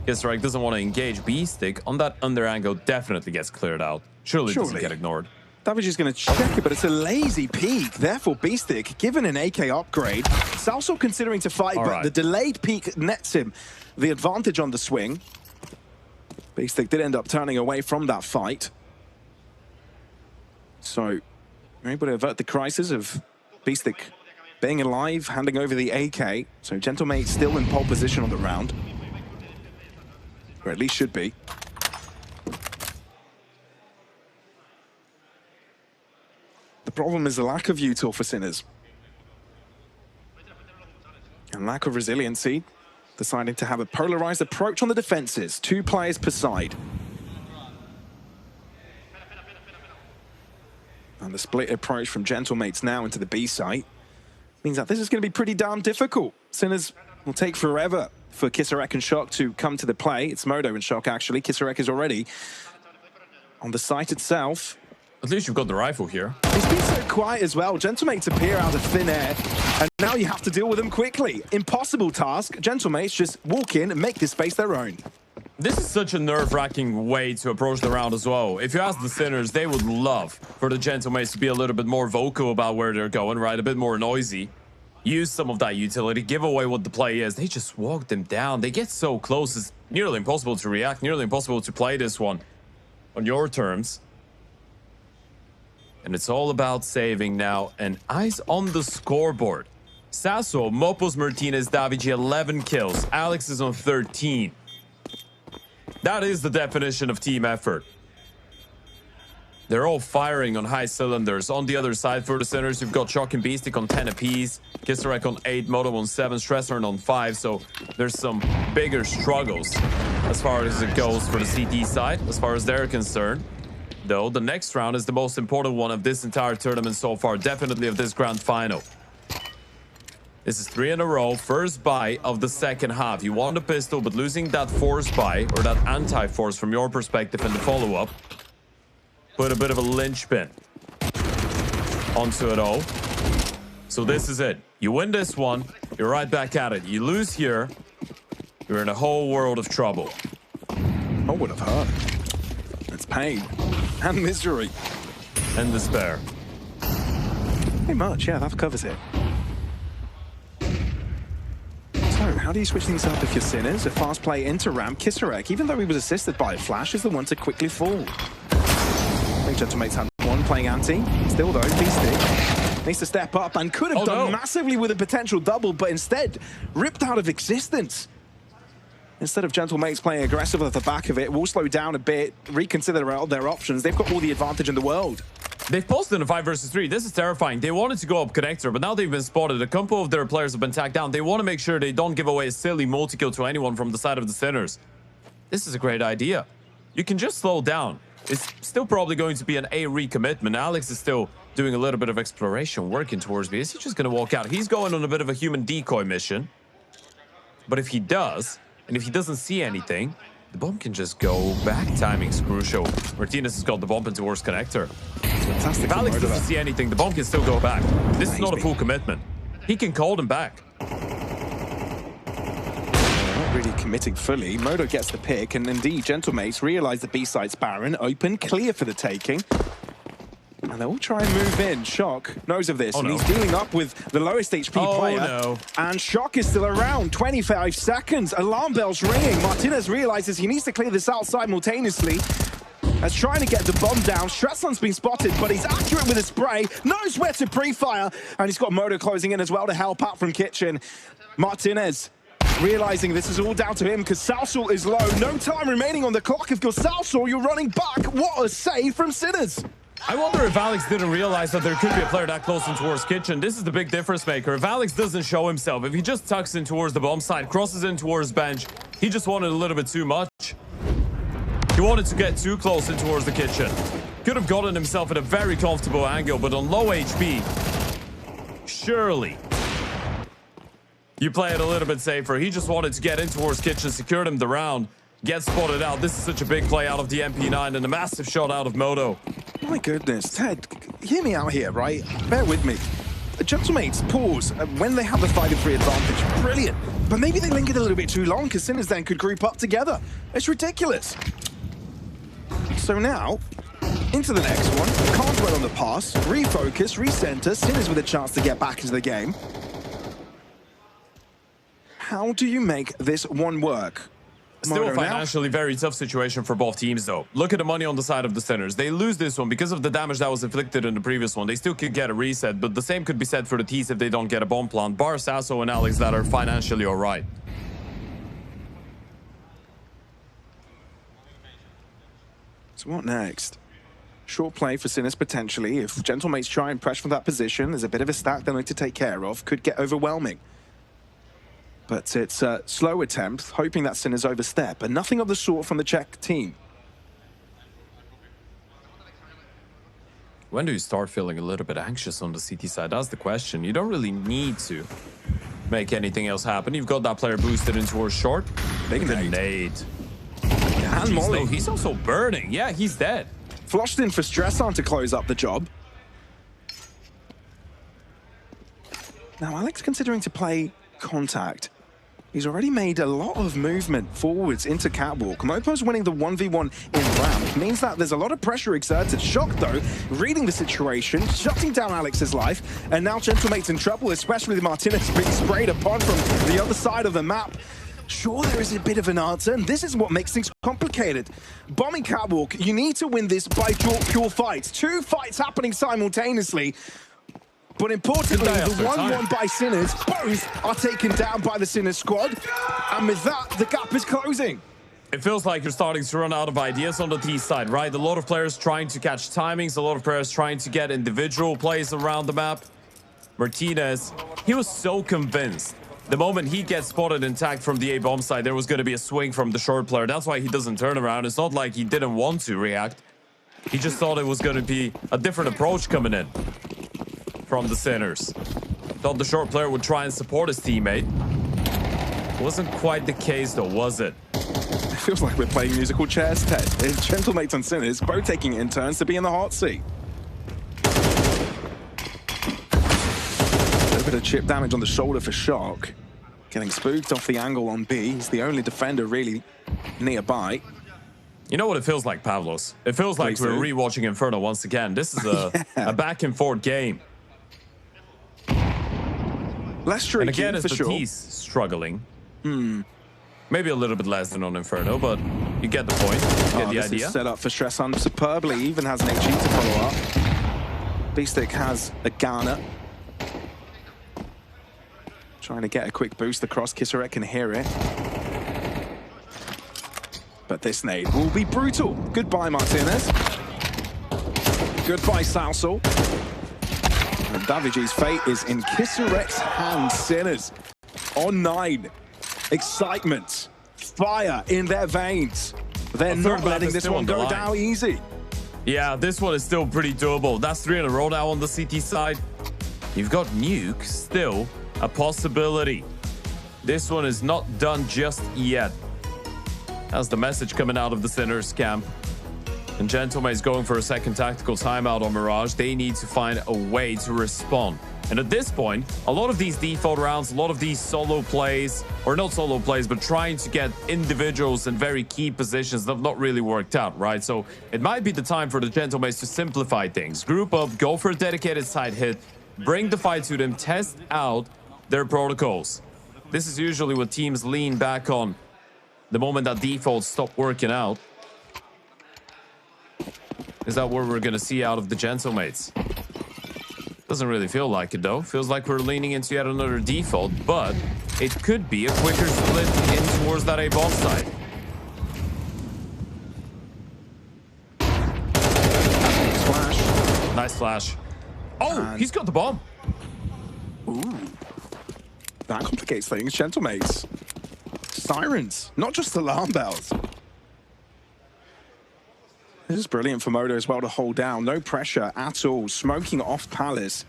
Kisarek doesn't want to engage. Beastic on that under angle definitely gets cleared out. Surely it doesn't get ignored. Davidge is going to check it, but it's a lazy peek. Therefore, Beastic, given an AK upgrade, is also considering to fight, but the delayed peek nets him the advantage on the swing. Beastic did end up turning away from that fight. So, we're able to avert the crisis of Beastic being alive, handing over the AK. So, Gentlemate still in pole position on the round. Or at least should be. The problem is the lack of util for Sinners. And lack of resiliency, deciding to have a polarized approach on the defenses. 2 players per side. And the split approach from Gentlemates now into the B site means that this is going to be pretty damn difficult. Sinners will take forever for Kisarek and Shock to come to the play. It's Modo and Shock, actually. Kisarek is already on the site itself. At least you've got the rifle here. It's been so quiet as well. Gentlemates appear out of thin air, and now you have to deal with them quickly. Impossible task. Gentlemates just walk in and make this space their own. This is such a nerve-wracking way to approach the round as well. If you ask the Sinners, they would love for the Gentlemates to be a little bit more vocal about where they're going, right? A bit more noisy. Use some of that utility, give away what the play is. They just walk them down. They get so close, it's nearly impossible to react, nearly impossible to play this one on your terms. And it's all about saving now, and eyes on the scoreboard. Sasso, Mopos, Martinez, Davidge, 11 kills. Alex is on 13. That is the definition of team effort. They're all firing on high cylinders. On the other side, for the Sinners, you've got Shock and Beastic on 10 apiece, Kisarek on 8, Moto on 7, Stressor on 5. So there's some bigger struggles as far as it goes for the CT side, as far as they're concerned. Though the next round is the most important one of this entire tournament so far, definitely of this grand final. This is 3 in a row, first buy of the second half. You want a pistol, but losing that force buy, or that anti-force from your perspective in the follow-up, put a bit of a linchpin onto it all. So this is it. You win this one, you're right back at it. You lose here, you're in a whole world of trouble. Oh, would have hurt. It's pain and misery. And despair. Pretty much, yeah, that covers it. So, how do you switch things up if you're Sinners? A fast play into ramp. Kisarek, even though he was assisted by a flash, is the one to quickly fall. I think Gentlemates had one playing anti. Still though, Beastic needs to step up and could have done massively with a potential double, but instead ripped out of existence. Instead of Gentlemates playing aggressive at the back of it, we'll slow down a bit, reconsider their options. They've got all the advantage in the world. They've posted in a 5 versus 3. This is terrifying. They wanted to go up connector, but now they've been spotted. A couple of their players have been tagged down. They want to make sure they don't give away a silly multi-kill to anyone from the side of the Sinners. This is a great idea. You can just slow down. It's still probably going to be an A recommitment. Alex is still doing a little bit of exploration, working towards B. Is he just going to walk out? He's going on a bit of a human decoy mission. But if he does, and if he doesn't see anything, the bomb can just go back. Timing's crucial. Martinez has got the bomb into worst connector. Fantastic. If Alex doesn't see anything, the bomb can still go back. This is not a full commitment. He can call them back. Not really committing fully. Modo gets the pick, and indeed, Gentlemates realize the B-site's barren, open, clear for the taking. And they'll try and move in. Shock knows of this, and he's dealing up with the lowest HP player. And Shock is still around. 25 seconds. Alarm bells ringing. Martinez realizes he needs to clear this out simultaneously. As trying to get the bomb down. Stratton's been spotted, but he's accurate with his spray. Knows where to pre-fire. And he's got Moto closing in as well to help out from Kitchen. Martinez realizing this is all down to him because Salsal is low. No time remaining on the clock. If you're Salsal, you're running back. What a save from Sinners. I wonder if Alex didn't realize that there could be a player that close in towards Kitchen. This is the big difference maker. If Alex doesn't show himself, if he just tucks in towards the bomb side, crosses in towards bench, he just wanted a little bit too much. He wanted to get too close in towards the Kitchen. Could have gotten himself at a very comfortable angle, but on low HP, surely you play it a little bit safer. He just wanted to get in towards Kitchen, secured him the round, get spotted out. This is such a big play out of the MP9 and a massive shot out of Moto. My goodness, Ted, hear me out here, right? Bear with me. Gentlemates pause when they have the 5-3 advantage. Brilliant. But maybe they lingered a little bit too long because Sinners then could group up together. It's ridiculous. So now, into the next one. Can't dwell on the pass. Refocus, recenter. Sinners with a chance to get back into the game. How do you make this one work? Still a financially very tough situation for both teams, though. Look at the money on the side of the Sinners. They lose this one because of the damage that was inflicted in the previous one. They still could get a reset, but the same could be said for the T's if they don't get a bomb plant. Bar Sasso and Alex that are financially all right. So what next? Short play for Sinners potentially. If Gentlemates try and pressure from that position, there's a bit of a stack they'll need to take care of. Could get overwhelming. But it's a slow attempt, hoping that Sinners overstep, but nothing of the sort from the Czech team. When do you start feeling a little bit anxious on the CT side? That's the question. You don't really need to make anything else happen. You've got that player boosted in towards short. Big nade. And Molly. He's also burning. Yeah, he's dead. Flushed in for stress on to close up the job. Now Alex considering to play contact. He's already made a lot of movement forwards into catwalk. Mopo's winning the 1v1 in ramp. Means that there's a lot of pressure exerted. Shock, though, reading the situation, shutting down Alex's life. And now Gentlemate's in trouble, especially with Martinez being sprayed upon from the other side of the map. Sure, there is a bit of an answer, and this is what makes things complicated. Bombing catwalk, you need to win this by pure fights. 2 fights happening simultaneously. But importantly, the 1-1 by Sinners, both are taken down by the Sinners squad. And with that, the gap is closing. It feels like you're starting to run out of ideas on the T side, right? A lot of players trying to catch timings, a lot of players trying to get individual plays around the map. Martinez, he was so convinced. The moment he gets spotted and tagged from the A-bomb side, there was going to be a swing from the short player. That's why he doesn't turn around. It's not like he didn't want to react. He just thought it was going to be a different approach coming in from the Sinners. Thought the short player would try and support his teammate. Wasn't quite the case though, was it? It feels like we're playing musical chairs, Ted. It's Gentlemates and Sinners, both taking it in turns to be in the hot seat. A bit of chip damage on the shoulder for Shock. Getting spooked off the angle on B. He's the only defender really nearby. You know what it feels like, Pavlos? It feels like we're rewatching Inferno once again. This is a back and forth game. Less tricky, and again, as for the sure. T's struggling. Maybe a little bit less than on Inferno, but you get the point. You get the idea. Is set up for Stressan superbly. Even has an HG to follow up. Beastic has a Ghana. Trying to get a quick boost across. Kissaret can hear it. But this nade will be brutal. Goodbye, Martinez. Goodbye, Salsal. And Daviji's fate is in Kissaret's hands. Sinners on 9. Excitement. Fire in their veins. They're not letting this one go down easy. Yeah, this one is still pretty doable. That's 3 in a row now on the CT side. You've got Nuke still a possibility. This one is not done just yet. That's the message coming out of the Sinners camp. And Gentlemate's going for a second tactical timeout on Mirage. They need to find a way to respond. And at this point, a lot of these default rounds, a lot of these solo plays, or not solo plays, but trying to get individuals in very key positions that have not really worked out, right? So it might be the time for the Gentlemates to simplify things. Group up, go for a dedicated side hit, bring the fight to them, test out their protocols. This is usually what teams lean back on the moment that defaults stop working out. Is that what we're going to see out of the Gentlemates? Doesn't really feel like it, though. Feels like we're leaning into yet another default, but it could be a quicker split in towards that A bomb side. Flash. Nice flash. Oh, and he's got the bomb. Ooh. That complicates things, gentlemates. Sirens, not just alarm bells. This is brilliant for Modo as well to hold down. No pressure at all. Smoking off Palace.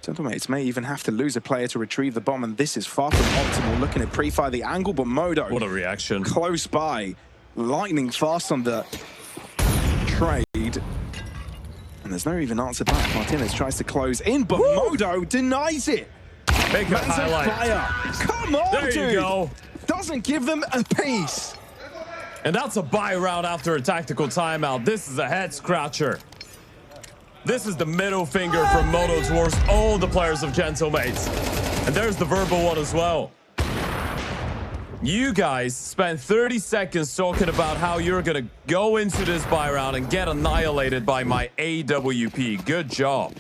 Gentlemates may even have to lose a player to retrieve the bomb, and this is far from optimal. Looking at pre-fire the angle, but Modo. What a reaction. Close by. Lightning fast on the trade. And there's no even answer back. Martinez tries to close in, but Modo denies it. Make a highlight. Come on, there dude. You go. Doesn't give them a piece. And that's a buy round after a tactical timeout. This is a head scratcher. This is the middle finger from Modo towards all the players of Gentlemates. And there's the verbal one as well. You guys spent 30 seconds talking about how you're going to go into this buy round and get annihilated by my AWP. Good job.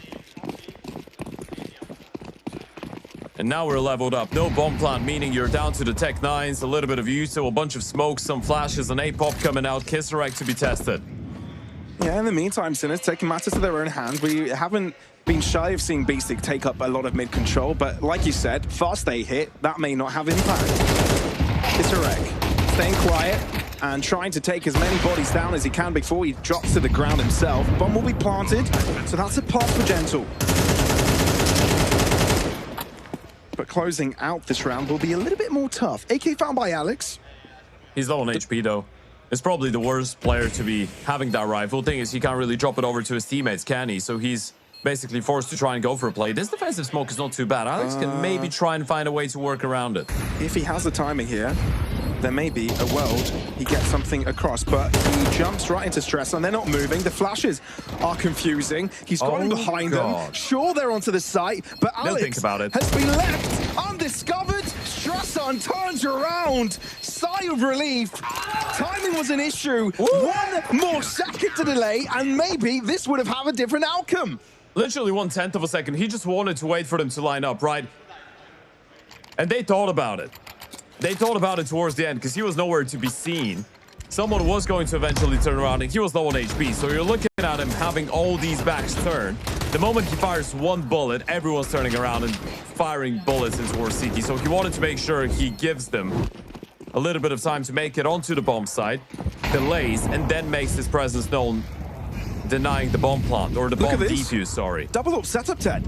And now we're leveled up. No bomb plant, meaning you're down to the Tech 9s, a little bit of Yuto, a bunch of smoke, some flashes, an A-pop coming out, Kisserek to be tested. Yeah, in the meantime, Sinners taking matters to their own hands. We haven't been shy of seeing Beastic take up a lot of mid-control, but like you said, fast they hit, that may not have impact. Kisserek staying quiet and trying to take as many bodies down as he can before he drops to the ground himself. Bomb will be planted, so that's a pass for Gentle. But closing out this round will be a little bit more tough. AK found by Alex. He's low on HP though. It's probably the worst player to be having that rifle. Thing is, he can't really drop it over to his teammates, can he? So he's basically forced to try and go for a play. This defensive smoke is not too bad. Alex can maybe try and find a way to work around it. If he has the timing here, there may be a world he gets something across, but he jumps right into stress and they're not moving. The flashes are confusing. He's gone behind them. Sure, they're onto the site, but Alex think about it. has been left undiscovered. Stresson turns around. Sigh of relief. Timing was an issue. Ooh. One more second to delay, and maybe this would have had a different outcome. Literally 1/10 of a second. He just wanted to wait for them to line up, right? And they thought about it. They thought about it towards the end because he was nowhere to be seen. Someone was going to eventually turn around and he was low on HP. So you're looking at him having all these backs turn. The moment he fires one bullet, everyone's turning around and firing bullets into towards CT. So he wanted to make sure he gives them a little bit of time to make it onto the bomb site, delays, and then makes his presence known, denying the bomb plant, or the bomb defuse, sorry. Double up setup, Ted.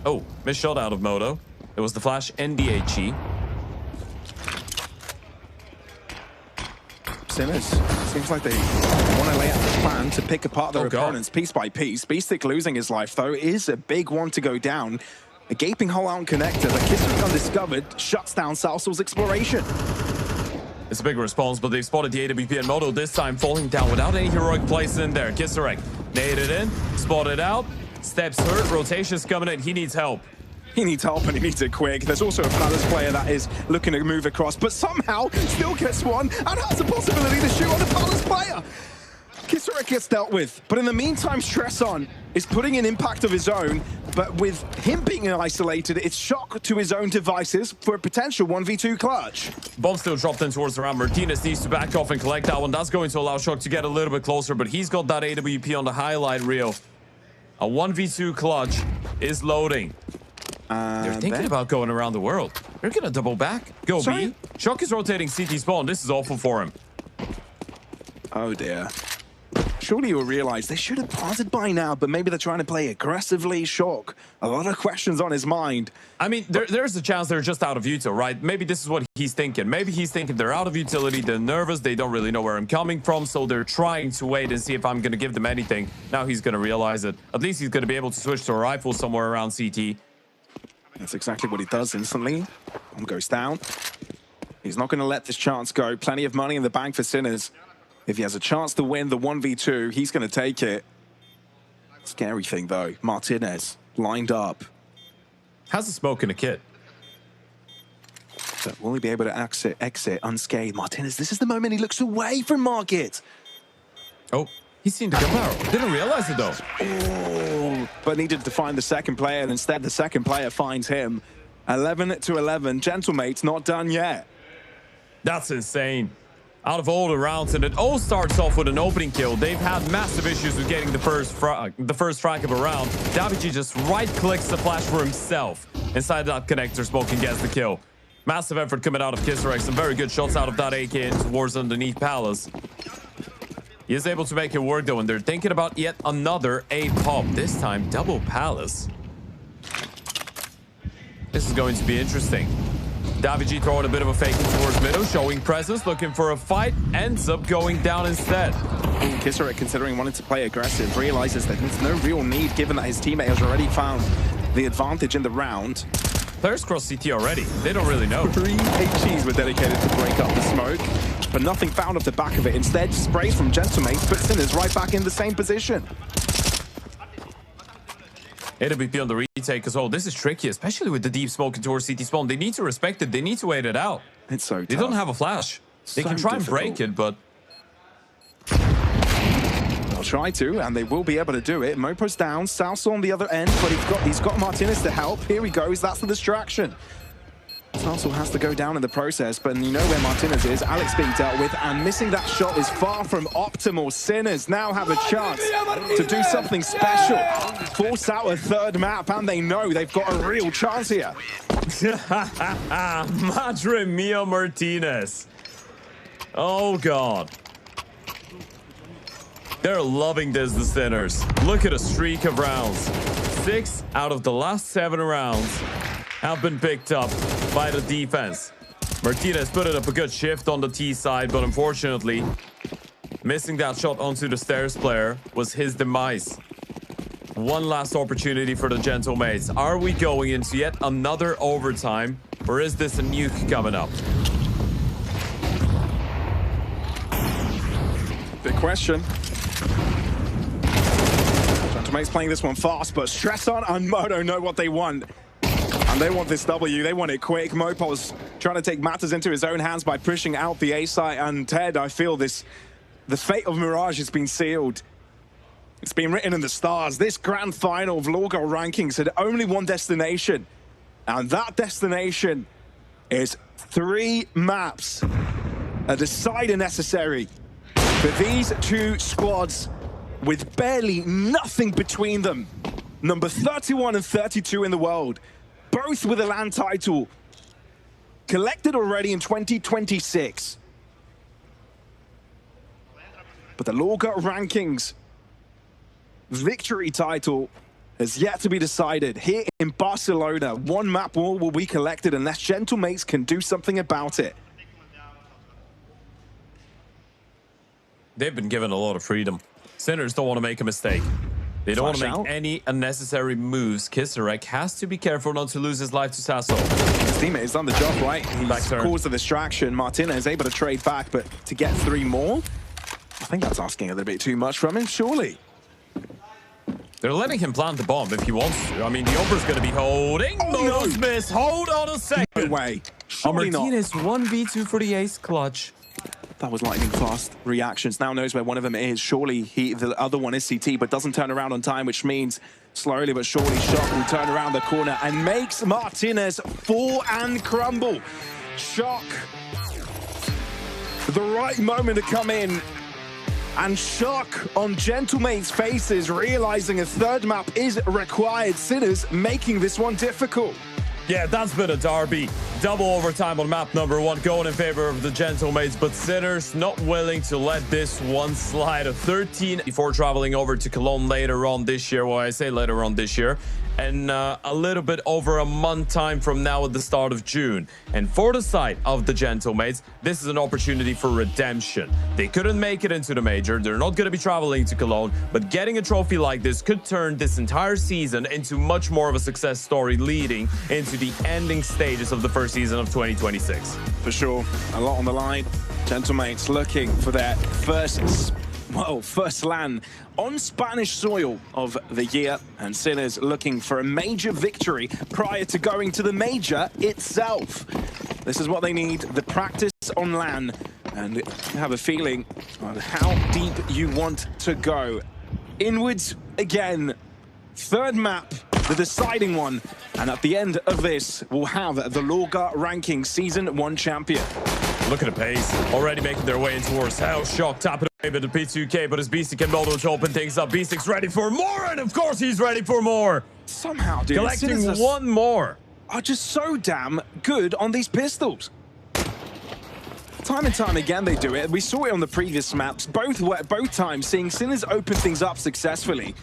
Oh, missed shot out of Modo. It was the flash and the HE. Sinners, seems like they want to lay out the plan to pick apart their opponents piece by piece. Beastic losing his life, though, is a big one to go down. A gaping hole out in connector. The Kisserek undiscovered shuts down Salsol's exploration. It's a big response, but they've spotted the AWP and Modo this time falling down without any heroic plays in there. Kisserek naded in, spotted out, steps hurt, rotation's coming in. He needs help. He needs help and he needs it quick. There's also a Palace player that is looking to move across, but somehow still gets one and has the possibility to shoot on the Palace player. Kisserek gets dealt with, but in the meantime, Stresson is putting an impact of his own, but with him being isolated, it's shock to his own devices for a potential 1v2 clutch. Bomb still dropped in towards the round. Martinez needs to back off and collect that one. That's going to allow Shock to get a little bit closer, but he's got that AWP on the highlight reel. A 1v2 clutch is loading. They're thinking about going around the world. They're gonna double back. Go B. Shock is rotating CT spawn. This is awful for him. Oh dear. Surely you'll realize they should have planted by now, but maybe they're trying to play aggressively. Shock. A lot of questions on his mind. I mean, there's a chance they're just out of util, right? Maybe this is what he's thinking. Maybe he's thinking they're out of utility, they're nervous, they don't really know where I'm coming from, so they're trying to wait and see if I'm gonna give them anything. Now he's gonna realize it. At least he's gonna be able to switch to a rifle somewhere around CT. That's exactly what he does instantly. Bomb goes down. He's not going to let this chance go. Plenty of money in the bank for Sinners. If he has a chance to win the 1v2, he's going to take it. Scary thing, though. Martinez lined up. Has a smoke in a kit. But will he be able to exit unscathed? Martinez, this is the moment he looks away from Market. Oh, he's seen the gun barrel. Didn't realize it, though. Oh, but needed to find the second player, and instead the second player finds him. 11 to 11. Gentlemates not done yet. That's insane. Out of all the rounds, and it all starts off with an opening kill. They've had massive issues with getting the first frag of a round. Davigi just right-clicks the flash for himself inside that connector smoke and gets the kill. Massive effort coming out of Kisserek. Some very good shots out of that AK in towards underneath Palace. He is able to make it work, though, and they're thinking about yet another A pop. This time, double Palace. This is going to be interesting. Davigi throwing a bit of a fake towards middle, showing presence, looking for a fight, ends up going down instead. Kisserek, considering wanting to play aggressive, realizes that there's no real need given that his teammate has already found the advantage in the round. Players cross CT already. They don't really know. 3 HEs were dedicated to break up the smoke, but nothing found off the back of it. Instead, sprays from Gentlemates puts Sinners right back in the same position. AWP on the retake as well. This is tricky, especially with the deep smoking towards CT spawn. They need to respect it. They need to wait it out. It's so tough. They don't have a flash. They can try and break it, but... They'll try to, and they will be able to do it. Mopo's down, Salsa on the other end, but he's got Martinez to help. Here he goes, that's the distraction. Salsa has to go down in the process, but you know where Martinez is. Alex being dealt with, and missing that shot is far from optimal. Sinners now have a chance to do something special. Force out a third map, and they know they've got a real chance here. Madre mia Martinez. Oh, God. They're loving this, the Sinners. Look at a streak of rounds. 6 out of the last 7 rounds have been picked up by the defense. Martinez put it up a good shift on the T side, but unfortunately, missing that shot onto the stairs player was his demise. One last opportunity for the Gentlemates. Are we going into yet another overtime, or is this a nuke coming up? Big question. Gentlemates playing this one fast, but Stresson and Moto know what they want. And they want this W, they want it quick. Mopo's trying to take matters into his own hands by pushing out the A site. And Ted, I feel the fate of Mirage has been sealed. It's been written in the stars. This grand final of LORGAR rankings had only one destination. And that destination is 3 maps. A decider necessary for these 2 squads with barely nothing between them. Number 31 and 32 in the world. Both with a LAN title, collected already in 2026. But the LORGAR rankings victory title has yet to be decided. Here in Barcelona, 1 map more will be collected unless Gentlemates can do something about it. They've been given a lot of freedom. Sinners don't want to make a mistake. They don't want to make any unnecessary moves. Kisserek has to be careful not to lose his life to Sasso. His teammate has done the job right. He's caused the distraction. Martinez is able to trade back, but to get 3 more, I think that's asking a little bit too much from him, surely. They're letting him plant the bomb if he wants to. I mean, the Oprah's going to be holding. Oh, no. Miss. Hold on a second. No way. Surely Martinez 1v2 for the ace clutch. That was lightning fast reactions. Now knows where one of them is. Surely the other one is CT, but doesn't turn around on time, which means slowly but surely Shock will turn around the corner and makes Martinez fall and crumble. Shock. The right moment to come in. And Shock on Gentlemates' faces, realizing a 3rd map is required. Sinners making this one difficult. Yeah, that's been a derby. Double overtime on map number 1, going in favor of the Gentlemates, but Sinners not willing to let this one slide. A 13 before traveling over to Cologne later on this year. Well, I say later on this year. And a little bit over a month time from now at the start of June. And for the side of the Gentlemates, this is an opportunity for redemption. They couldn't make it into the major. They're not going to be traveling to Cologne, but getting a trophy like this could turn this entire season into much more of a success story, leading into the ending stages of the first season of 2026. For sure, a lot on the line. Gentlemates looking for their first LAN on Spanish soil of the year, and Sinners looking for a major victory prior to going to the major itself. This is what they need, the practice on LAN, and have a feeling on how deep you want to go. Inwards again Third map, the deciding one. And at the end of this, we'll have the LORGAR Rankings Season 1 champion. Look at the pace. Already making their way in towards House. Shock top it away with the P2K, but as Beastic and Modo to open things up, Beastic's ready for more, and of course he's ready for more. Somehow, dude, collecting one more. Are just so damn good on these pistols. Time and time again they do it. We saw it on the previous maps. Both times seeing Sinners open things up successfully.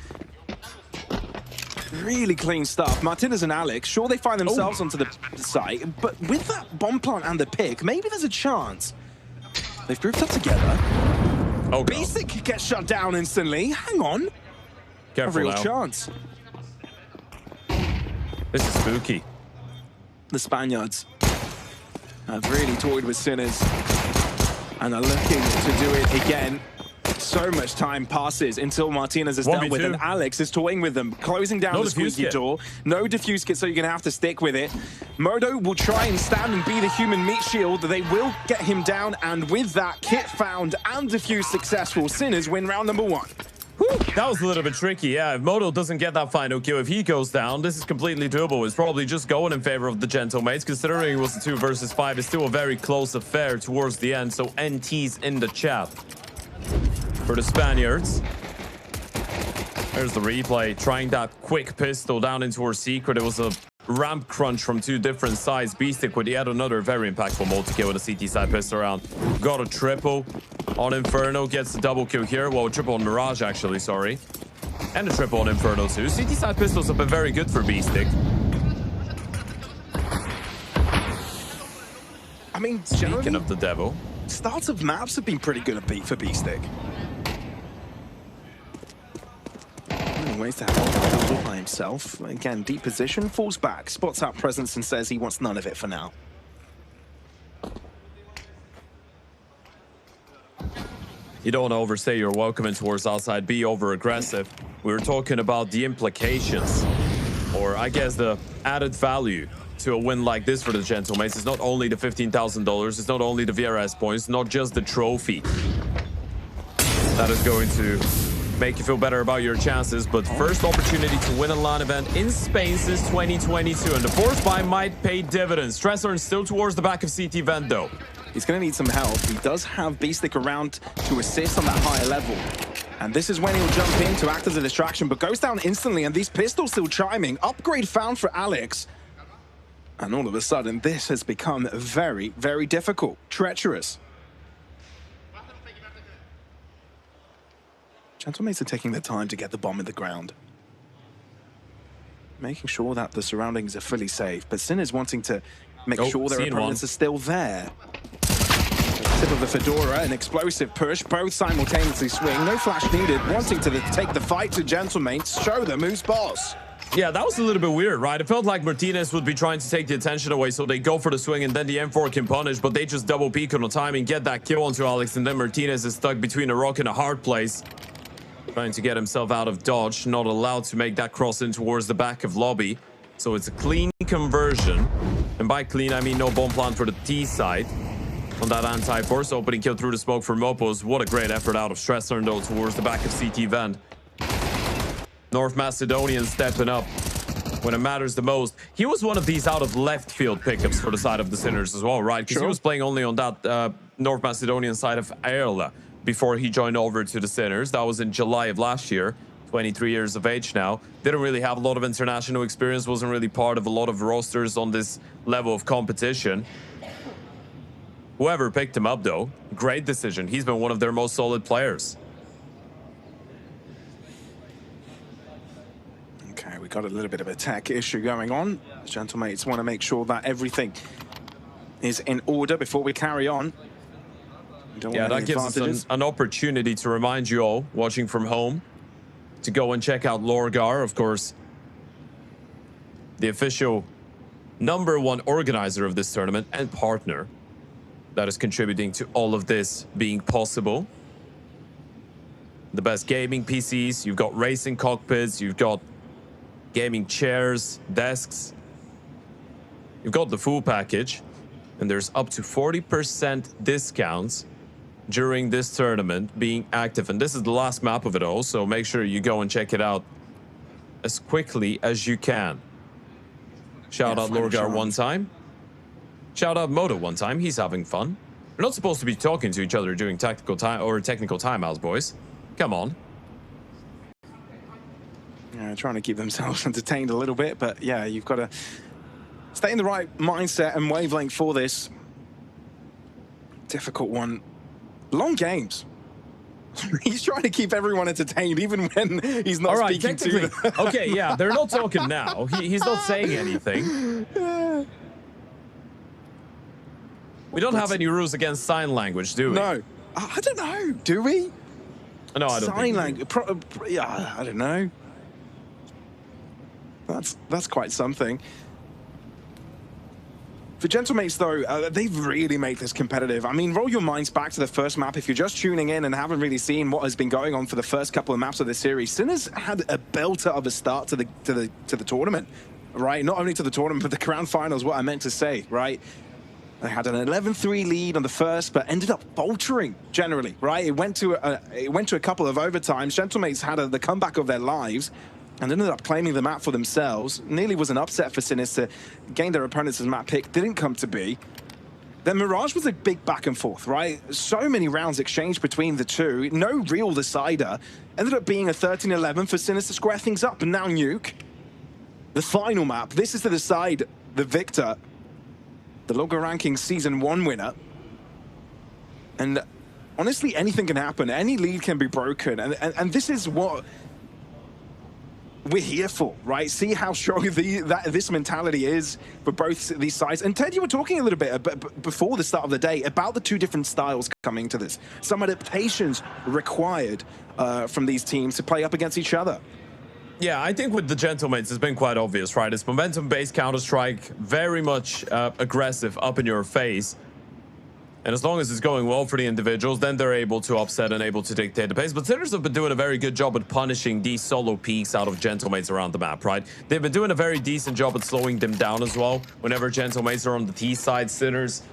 Really clean stuff. Martinez and Alex, sure they find themselves onto the site, but with that bomb plant and the pick, maybe there's a chance. They've grouped up together. Oh, Beastic gets shut down instantly. Hang on. Careful a real now. chance. This is spooky. The Spaniards have really toyed with Sinners and are looking to do it again. So much time passes until Martinez is dealt with, and Alex is toying with them, closing down the squeaky door. No diffuse kit, so you're going to have to stick with it. Modo will try and stand and be the human meat shield. They will get him down, and with that, kit found and diffuse successful. Sinners win round number 1. Whew, that was a little bit tricky, yeah. If Modo doesn't get that final kill, if he goes down, this is completely doable. It's probably just going in favor of the Gentlemates, considering it was a 2 versus 5. It's still a very close affair towards the end, so NT's in the chat for the Spaniards. There's the replay, trying that quick pistol down into her secret. It was a ramp crunch from 2 different sides. Beastic with yet another very impactful multi-kill with a CT side pistol round. Got a triple on Inferno, gets the double kill here. Well, a triple on Mirage, actually, sorry. And a triple on Inferno, too. CT side pistols have been very good for Beastic. I mean, speaking of the devil, starts of maps have been pretty good for Beastic. Ways to have him by himself. Again, deep position, falls back, spots out presence and says he wants none of it for now. You don't want to overstay your welcome in towards outside, be over-aggressive. We were talking about the implications, or I guess the added value to a win like this for the Gentlemates. It's not only the $15,000, it's not only the VRS points, not just the trophy that is going to make you feel better about your chances, but first opportunity to win a LAN event in Spain since 2022, and the force buy might pay dividends. Stresshorn still towards the back of CT Vent, though. He's going to need some help. He does have Beastic around to assist on that higher level, and this is when he'll jump in to act as a distraction, but goes down instantly, and these pistols still chiming. Upgrade found for Alex, and all of a sudden, this has become very, very difficult. Treacherous. Gentlemates are taking their time to get the bomb in the ground, making sure that the surroundings are fully safe, but Sinners wanting to make sure their opponents are still there. Tip of the Fedora, an explosive push, both simultaneously swing, no flash needed, wanting to take the fight to Gentlemates, show them who's boss. Yeah, that was a little bit weird, right? It felt like Martinez would be trying to take the attention away, so they go for the swing, and then the M4 can punish, but they just double peek on the timing, get that kill onto Alex, and then Martinez is stuck between a rock and a hard place, trying to get himself out of dodge, not allowed to make that cross in towards the back of lobby. So it's a clean conversion, and by clean I mean no bomb plant for the T side on that anti-force. Opening kill through the smoke for Mopos. What a great effort out of Stresshorn, though, towards the back of CT Vent. North Macedonian stepping up when it matters the most. He was one of these out of left field pickups for the side of the Sinners as well, right? Because he was playing only on that North Macedonian side of Airla before he joined over to the Sinners. That was in July of last year. 23 years of age now. Didn't really have a lot of international experience, wasn't really part of a lot of rosters on this level of competition. Whoever picked him up, though, great decision. He's been one of their most solid players. Okay, we got a little bit of a tech issue going on. The Gentlemates want to make sure that everything is in order before we carry on. Yeah, that gives us an opportunity to remind you all watching from home to go and check out LORGAR, of course, the official #1 organizer of this tournament and partner that is contributing to all of this being possible. The best gaming PCs, you've got racing cockpits, you've got gaming chairs, desks, you've got the full package, and there's up to 40% discounts during this tournament being active, and this is the last map of it all, so make sure you go and check it out as quickly as you can. Shout out Lorgar one time. Shout out Moto one time. He's having fun. We're not supposed to be talking to each other during technical timeouts, boys. Come on. Yeah, trying to keep themselves entertained a little bit, but yeah, you've got to stay in the right mindset and wavelength for this. Difficult one. Long games. He's trying to keep everyone entertained, even when he's not speaking to them. Okay, yeah, they're not talking now. He's not saying anything. We don't have any rules against sign language, do we? No. I don't know. Do we? No, I don't sign language. Yeah, I don't know. That's quite something. For Gentlemates, though, they've really made this competitive. I mean, roll your minds back to the first map. If you're just tuning in and haven't really seen what has been going on for the first couple of maps of this series, Sinners had a belter of a start to the tournament, right? Not only to the tournament, but the Grand Finals. What I meant to say, right? They had an 11-3 lead on the first, but ended up faltering generally, right? It went to a couple of overtimes. Gentlemates had the comeback of their lives and ended up claiming the map for themselves. Nearly was an upset for Sinners to gain their opponents' map pick. Didn't come to be. Then Mirage was a big back and forth, right? So many rounds exchanged between the two. No real decider. Ended up being a 13-11 for Sinners to square things up. And now Nuke, the final map. This is to decide the victor. The LORGAR Rankings Season 1 winner. And honestly, anything can happen. Any lead can be broken. And this is what we're here for, right? See how strong this mentality is for both these sides. And Ted, you were talking a little bit before the start of the day about the two different styles coming to this. Some adaptations required from these teams to play up against each other. Yeah, I think with the Gentlemates, it's been quite obvious, right? It's momentum-based Counter-Strike, very much aggressive, up in your face. And as long as it's going well for the individuals, then they're able to upset and able to dictate the pace. But Sinners have been doing a very good job at punishing these solo peaks out of Gentlemates around the map, right? They've been doing a very decent job at slowing them down as well. Whenever Gentlemates are on the T side, Sinners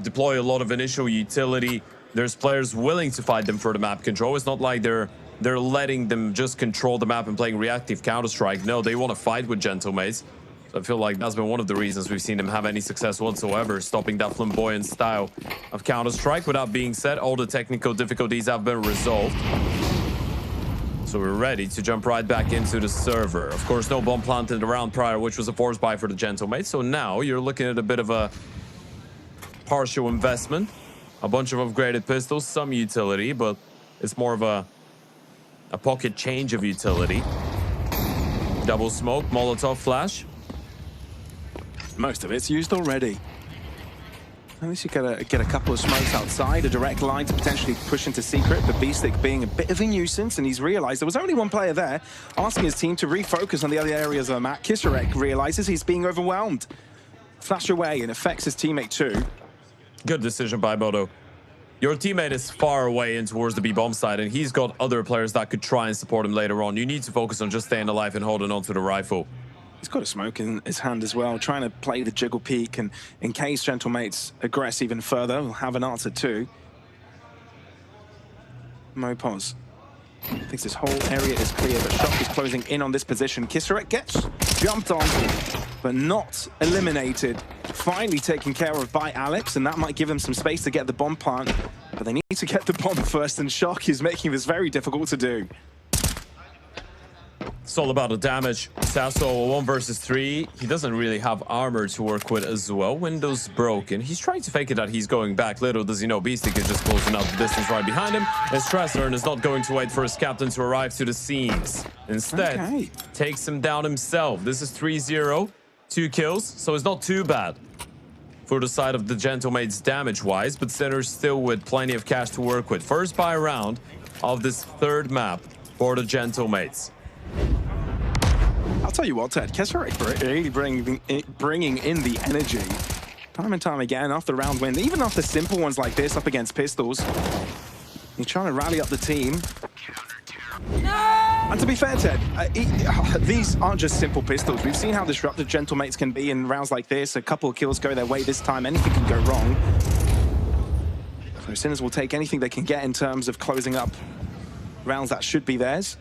deploy a lot of initial utility. There's players willing to fight them for the map control. It's not like they're letting them just control the map and playing reactive Counter-Strike. No, they want to fight with Gentlemates. So I feel like that's been one of the reasons we've seen them have any success whatsoever, stopping that flamboyant style of Counter-Strike. With that being said, all the technical difficulties have been resolved. So we're ready to jump right back into the server. Of course, no bomb planted the round prior, which was a force buy for the Gentlemates. So now you're looking at a bit of a partial investment. A bunch of upgraded pistols, some utility, but it's more of a pocket change of utility. Double smoke, Molotov flash. Most of it's used already. At least you get a couple of smokes outside, a direct line to potentially push into secret, but Beastic being a bit of a nuisance, and he's realized there was only one player there, asking his team to refocus on the other areas of the map. Kisarek realizes he's being overwhelmed. Flash away and affects his teammate too. Good decision by Moto. Your teammate is far away in towards the B-bomb side, and he's got other players that could try and support him later on. You need to focus on just staying alive and holding on to the rifle. He's got a smoke in his hand as well, trying to play the jiggle peek, and in case Gentlemates aggress even further, we'll have an answer too. Mopos thinks this whole area is clear, but Shock is closing in on this position. Kisarek gets jumped on, but not eliminated. Finally taken care of by Alex, and that might give him some space to get the bomb plant, but they need to get the bomb first, and Shock is making this very difficult to do. It's all about the damage. Sasso 1 versus 3. He doesn't really have armor to work with as well. Windows broken. He's trying to fake it that he's going back. Little does he know, Beastic is just closing out the distance right behind him. And Strasser is not going to wait for his captain to arrive to the scenes. Instead, takes him down himself. This is 3-0. 2 kills, so it's not too bad for the side of the Gentlemates damage-wise, but Sinners still with plenty of cash to work with. First buy round of this third map for the Gentlemates. I'll tell you what, Ted, Kesarek really bringing in the energy. Time and time again, after round win, even after simple ones like this up against pistols, he's trying to rally up the team. And to be fair, Ted, these aren't just simple pistols. We've seen how disruptive Gentlemates can be in rounds like this. A couple of kills go their way this time. Anything can go wrong. So Sinners will take anything they can get in terms of closing up rounds that should be theirs.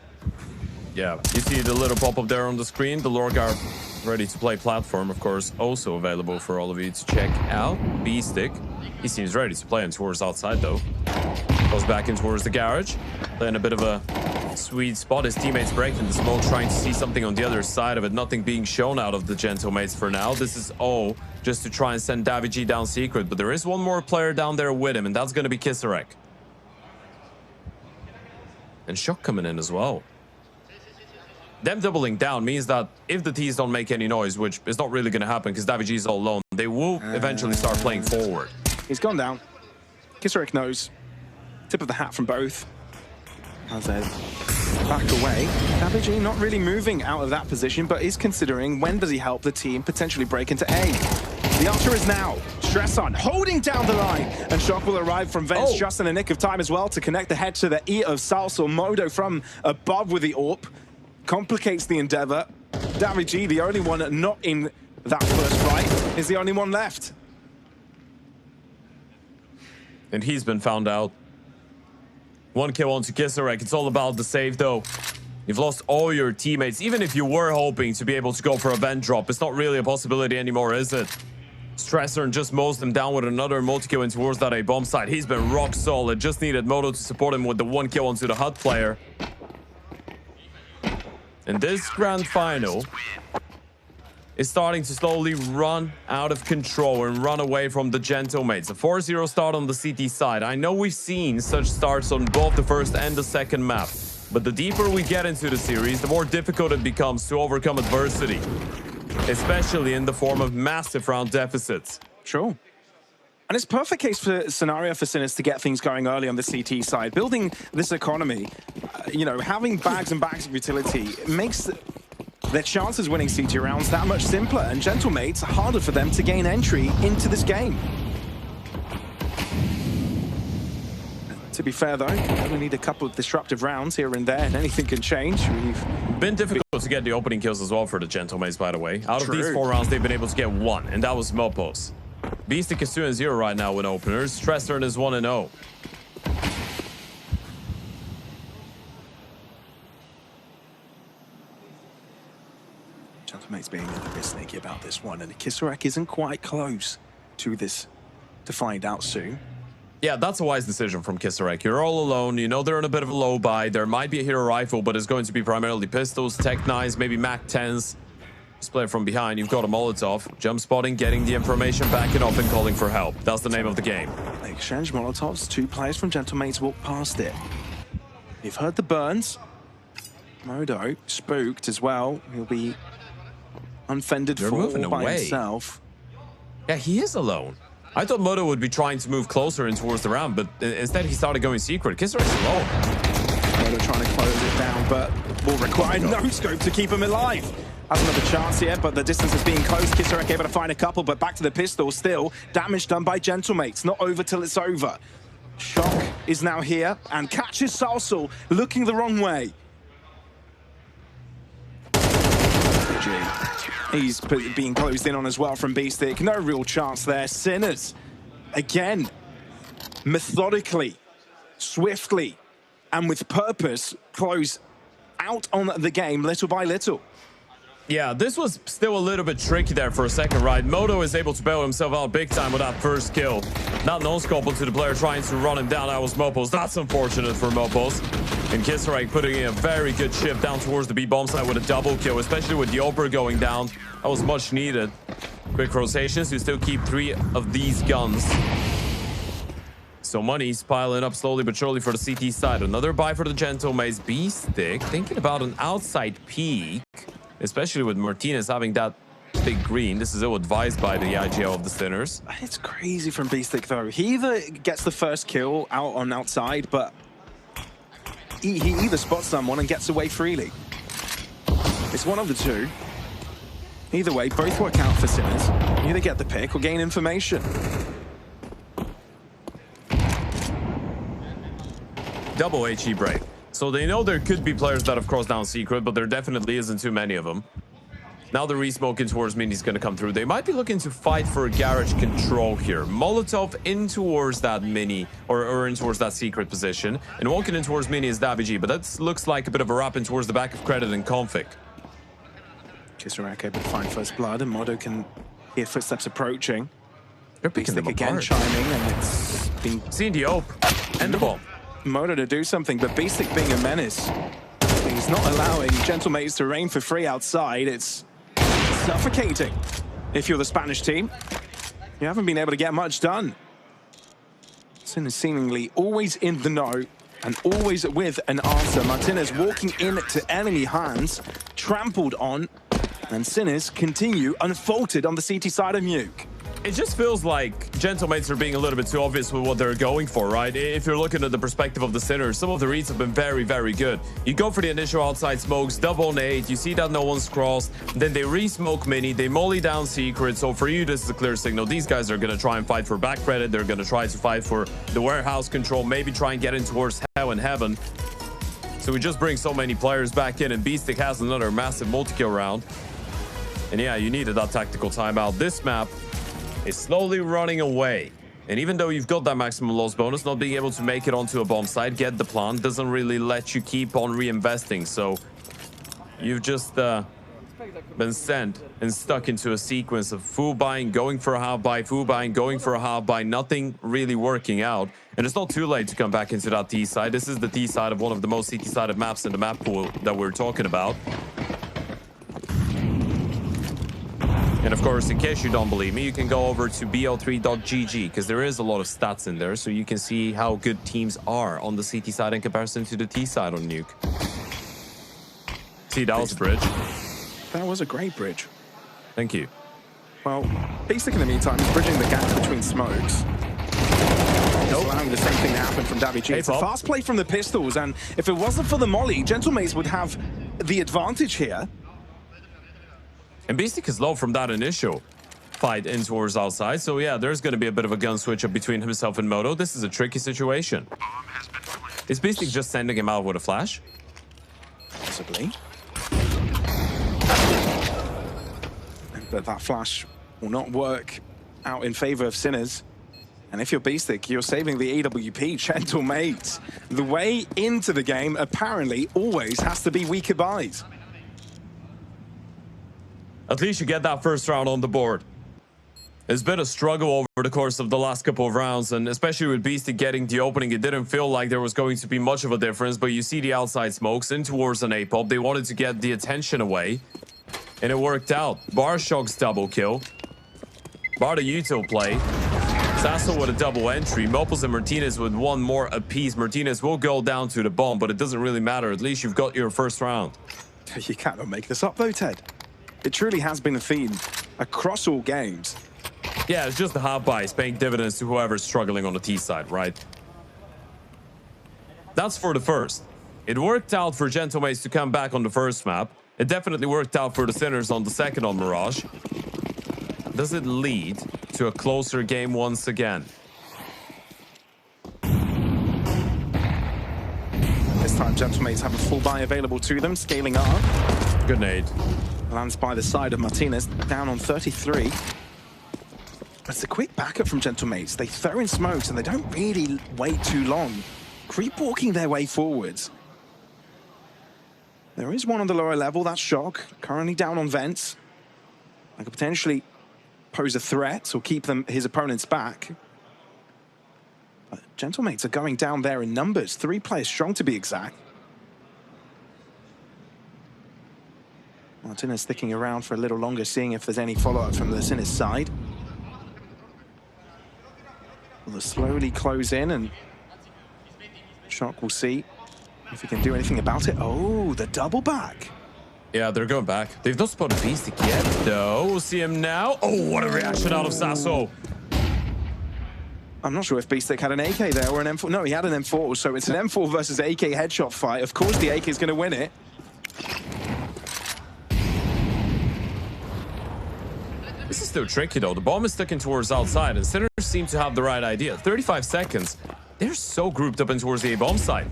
Yeah, you see the little pop-up there on the screen. The LORGAR ready to play platform, of course, also available for all of you to check out. Beastic, he seems ready to play in towards outside though. Goes back in towards the garage, playing a bit of a sweet spot. His teammates breaking the smoke, trying to see something on the other side of it. Nothing being shown out of the Gentlemates for now. This is all just to try and send Davig down secret, but there is one more player down there with him, and that's going to be Kisarek. And Shock coming in as well. Them doubling down means that if the T's don't make any noise, which is not really going to happen because Davig is all alone, they will eventually start playing forward. He's gone down. Kisarek knows. Tip of the hat from both. As they back away. Davig not really moving out of that position, but is considering when does he help the team potentially break into A. The answer is now. Stress on, holding down the line. And Shock will arrive from Vents just in the nick of time as well to connect the head to the E of Salsal. Modo from above with the AWP. Complicates the endeavor. Davig, the only one not in that first fight, is the only one left. And he's been found out. One kill onto Kisarek. It's all about the save, though. You've lost all your teammates. Even if you were hoping to be able to go for a vent drop, it's not really a possibility anymore, is it? Stressor and just mows them down with another multi-kill in towards that A bomb side. He's been rock solid. Just needed Modo to support him with the one kill onto the HUD player. And this grand final is starting to slowly run out of control and run away from the Gentlemates. A 4-0 start on the CT side. I know we've seen such starts on both the first and the second map, but the deeper we get into the series, the more difficult it becomes to overcome adversity, especially in the form of massive round deficits. Sure. And it's perfect case for scenario for Sinners to get things going early on the CT side. Building this economy, you know, having bags and bags of utility makes their chances winning CT rounds that much simpler, and Gentlemates harder for them to gain entry into this game. To be fair though, we need a couple of disruptive rounds here and there, and anything can change. We've been difficult to get the opening kills as well for the Gentlemates, by the way. Out of these 4 rounds, they've been able to get 1, and that was Mopos. Beastic is 2-0 right now with openers. Stressor is 1-0. Gentlemates being a little bit sneaky about this one, and Kisarek isn't quite close to this to find out soon. Yeah, that's a wise decision from Kisarek. You're all alone. You know they're in a bit of a low buy. There might be a hero rifle, but it's going to be primarily pistols, Tech 9s, maybe Mac 10s. Just play from behind. You've got a Molotov. Jump spotting, getting the information, backing up, and calling for help. That's the name of the game. They exchange Molotovs. 2 players from Gentlemates walk past it. You've heard the burns. Modo spooked as well. He'll be unfended for by himself. Yeah, he is alone. I thought Modo would be trying to move closer in towards the round, but instead he started going secret. Kisarek's alone. Modo trying to close it down, but will require no scope to keep him alive. Has another chance here, but the distance is being closed. Kisarek able to find a couple, but back to the pistol still. Damage done by Gentlemates. Not over till it's over. Shock is now here and catches Salsal looking the wrong way. He's being closed in on as well from Beastic. No real chance there. Sinners, again, methodically, swiftly, and with purpose, close out on the game little by little. Yeah, this was still a little bit tricky there for a second, right? Modo is able to bail himself out big time with that first kill. Not no-scope onto the player trying to run him down. That was Mopos. That's unfortunate for Mopos. And Kisarek putting in a very good shift down towards the B-bomb side with a double kill, especially with the Oper going down. That was much needed. Quick rotations to still keep 3 of these guns. So money's piling up slowly but surely for the CT side. Another buy for the Gentlemates. Beastic thinking about an outside peek, especially with Martinez having that big green. This is ill-advised by the IGL of the Sinners. It's crazy from Beastic though. He either gets the first kill out on outside, but he either spots someone and gets away freely. It's one of the two. Either way, both work out for Sinners. You either get the pick or gain information. Double HE break. So they know there could be players that have crossed down secret, but there definitely isn't too many of them. Now the re-smoking towards Mini is going to come through. They might be looking to fight for a garage control here. Molotov in towards that Mini, or in towards that secret position. And walking in towards Mini is DaviG, but that looks like a bit of a wrap in towards the back of Credit and Config. Kisarek able to find first blood, and Modo can hear footsteps approaching. They're picking them again apart. chiming, and it's been Seeing the ope and the bomb. Modo to do something, but Beastic being a menace. He's not allowing Gentlemates to reign for free outside. It's suffocating. If you're the Spanish team, you haven't been able to get much done. Sin is seemingly always in the know and always with an answer. Martinez walking into enemy hands, trampled on, and Sinners continue unfaulted on the CT side of Nuke. It just feels like Gentlemates are being a little bit too obvious with what they're going for, right? If you're looking at the perspective of the Sinners, some of the reads have been very, very good. You go for the initial outside smokes, double nade, you see that no one's crossed, then they re-smoke Mini, they molly down secret. So for you, this is a clear signal. These guys are going to try and fight for back credit. They're going to try to fight for the warehouse control, maybe try and get in towards hell and heaven. So we just bring so many players back in, and Beastic has another massive multi-kill round. And yeah, you needed that tactical timeout. This map is slowly running away. And even though you've got that maximum loss bonus, not being able to make it onto a bomb site, get the plant, doesn't really let you keep on reinvesting. So you've just been sent and stuck into a sequence of full buying, going for a half buy, full buying, going for a half buy, nothing really working out. And it's not too late to come back into that T side. This is the T side of one of the most CT-sided maps in the map pool that we're talking about. And of course, in case you don't believe me, you can go over to bo3.gg because there is a lot of stats in there, so you can see how good teams are on the CT side in comparison to the T side on Nuke. See, that was a bridge. That was a great bridge. Thank you. Well, Beastic in the meantime is bridging the gap between smokes. Nope. Allowing the same thing to happen from DaviG. It's a fast play from the pistols, and if it wasn't for the molly, Gentlemates would have the advantage here. And Beastic is low from that initial fight in towards outside. So yeah, there's going to be a bit of a gun switch up between himself and Moto. This is a tricky situation. Is Beastic just sending him out with a flash? Possibly. But that flash will not work out in favor of Sinners. And if you're Beastic, you're saving the AWP. Gentlemates. The way into the game apparently always has to be weaker buys. At least you get that first round on the board. It's been a struggle over the course of the last couple of rounds, and especially with Beastic getting the opening, it didn't feel like there was going to be much of a difference, but you see the outside smokes in towards an A-pop. They wanted to get the attention away, and it worked out. Barshock's double kill. Bar the util play. Sasso with a double entry. Mopels and Martinez with one more apiece. Martinez will go down to the bomb, but it doesn't really matter. At least you've got your first round. You cannot make this up though, Ted. It truly has been a theme across all games. Yeah, it's just the half buys paying dividends to whoever's struggling on the T side, right? That's for the first. It worked out for Gentlemates to come back on the first map. It definitely worked out for the Sinners on the second on Mirage. Does it lead to a closer game once again? This time, Gentlemates have a full buy available to them, scaling up. Good nade. Lands by the side of Martinez, down on 33. It's a quick backup from Gentlemates. They throw in smokes and they don't really wait too long. Creep walking their way forwards. There is one on the lower level, that's Shock, currently down on vents. I could potentially pose a threat or keep his opponents back. But Gentlemates are going down there in numbers, 3 players strong to be exact. Martinez sticking around for a little longer, seeing if there's any follow-up from the Sinners side. Well, they'll slowly close in, and Shock will see if he can do anything about it. Oh, the double back. Yeah, they're going back. They've not spotted Beastic yet, though. We'll see him now. Oh, what a reaction out of Sasso. I'm not sure if Beastic had an AK there or an M4. No, he had an M4, so it's an M4 versus AK headshot fight. Of course, the AK is going to win it. This is still tricky, though. The bomb is sticking towards outside, and Sinners seem to have the right idea. 35 seconds. they're so grouped up in towards the A-bomb side.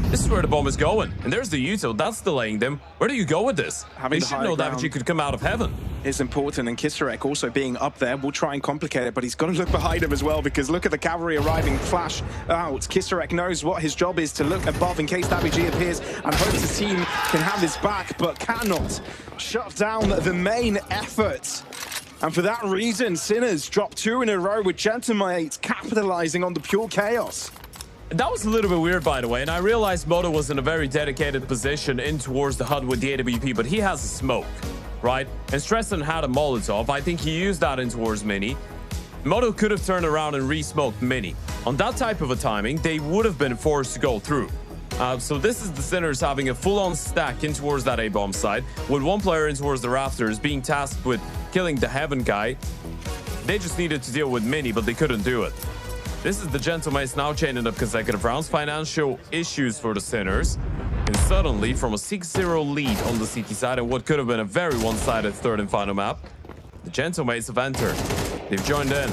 This is where the bomb is going. And there's the Uto. That's delaying them. Where do you go with this? Having they should know that he could come out of heaven. It's important, and Kisarek also being up there will try and complicate it, but he's got to look behind him as well, because look at the cavalry arriving, flash out. Kisarek knows what his job is, to look above in case DaviG appears, and hopes his team can have his back, but cannot shut down the main effort. And for that reason, Sinners dropped 2 in a row, with Gentlemates capitalizing on the pure chaos. That was a little bit weird, by the way, and I realized Moto was in a very dedicated position in towards the HUD with the AWP, but he has a smoke, right? And Stresson had a Molotov. I think he used that in towards Mini. Moto could have turned around and re-smoked Mini. On that type of a timing, they would have been forced to go through. So this is the Sinners having a full-on stack in towards that A-bomb side, with one player in towards the rafters being tasked with killing the Heaven guy. They just needed to deal with Mini, but they couldn't do it. This is the Gentlemates now chaining up consecutive rounds. Financial issues for the Sinners. And suddenly, from a 6-0 lead on the CT side and what could have been a very one-sided third and final map, the Gentlemates have entered. They've joined in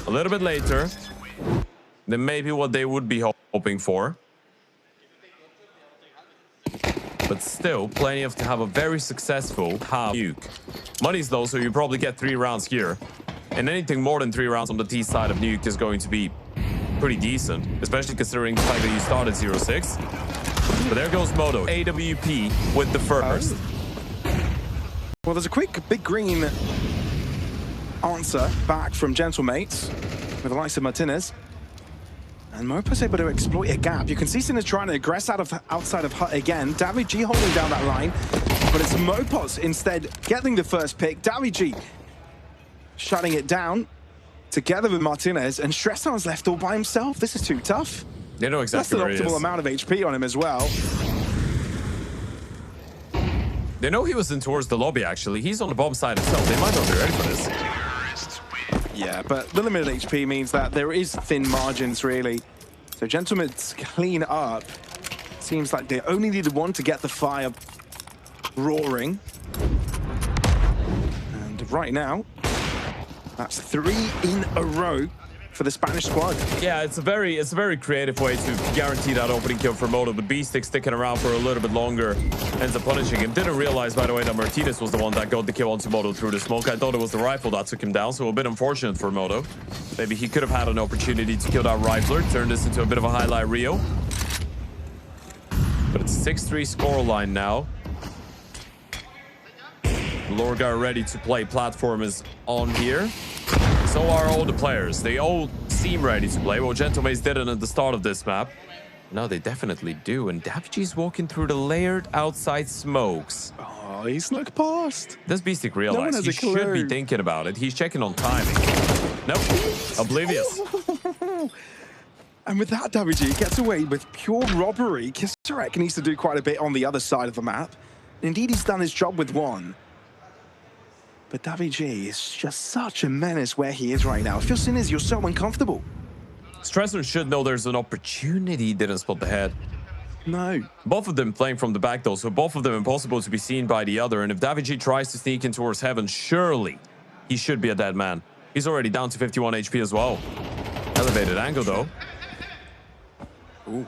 a little bit later than maybe what they would be hoping for. But still, plenty of to have a very successful half Nuke. Money's low, so you probably get 3 rounds here. And anything more than 3 rounds on the T side of Nuke is going to be pretty decent, especially considering the fact that you started 0-6. But there goes Moto, AWP with the first. Well, there's a quick big green answer back from Gentlemates with the likes of Martinez. And Mopo's able to exploit a gap. You can see Sinners trying to aggress outside of Hut again. DaviG holding down that line, but it's Mopos instead getting the first pick. DaviG shutting it down together with Martinez, and Stresson's left all by himself. This is too tough. They know exactly where he is. That's an optimal amount of HP on him as well. They know he was in towards the lobby, actually. He's on the bomb side himself. They might not be ready for this. Yeah, but the limited HP means that there is thin margins, really. So Gentleman's clean up. Seems like they only needed one to get the fire roaring. And right now, that's 3 in a row for the Spanish squad. Yeah, it's a very creative way to guarantee that opening kill for Moto, but Beastic sticking around for a little bit longer ends up punishing him. Didn't realize, by the way, that Martinez was the one that got the kill onto Moto through the smoke. I thought it was the rifle that took him down, so a bit unfortunate for Moto. Maybe he could have had an opportunity to kill that rifler, turn this into a bit of a highlight reel. But it's a 6-3 scoreline now. LORGAR ready to play. Platform is on here. So are all the players. They all seem ready to play. Well, Gentlemates didn't at the start of this map. Now they definitely do. And DaviG's walking through the layered outside smokes. Oh, he snuck past. Does Beastic realize he should be thinking about it? He's checking on timing. Nope. Oblivious. And with that, DaviG gets away with pure robbery. Kisarek needs to do quite a bit on the other side of the map. Indeed, he's done his job with one. But DaviG is just such a menace where he is right now. It feels Sinners, you're so uncomfortable. Stressor should know there's an opportunity. Didn't spot the head. No. Both of them playing from the back, though, so both of them impossible to be seen by the other. And if DaviG tries to sneak in towards Heaven, surely he should be a dead man. He's already down to 51 HP as well. Elevated angle, though. Ooh.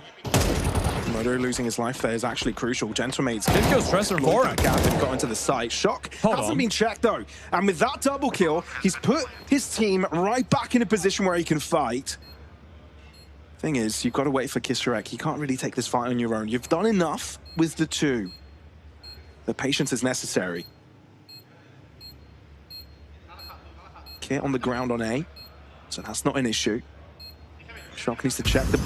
Moto losing his life there is actually crucial. Gentlemates did go Stressor forward. That gap and got into the site. Shock hasn't been checked though. And with that double kill, he's put his team right back in a position where he can fight. Thing is, you've got to wait for Kisarek. You can't really take this fight on your own. You've done enough with the 2. The patience is necessary. Kit on the ground on A, so that's not an issue. Shock needs to check the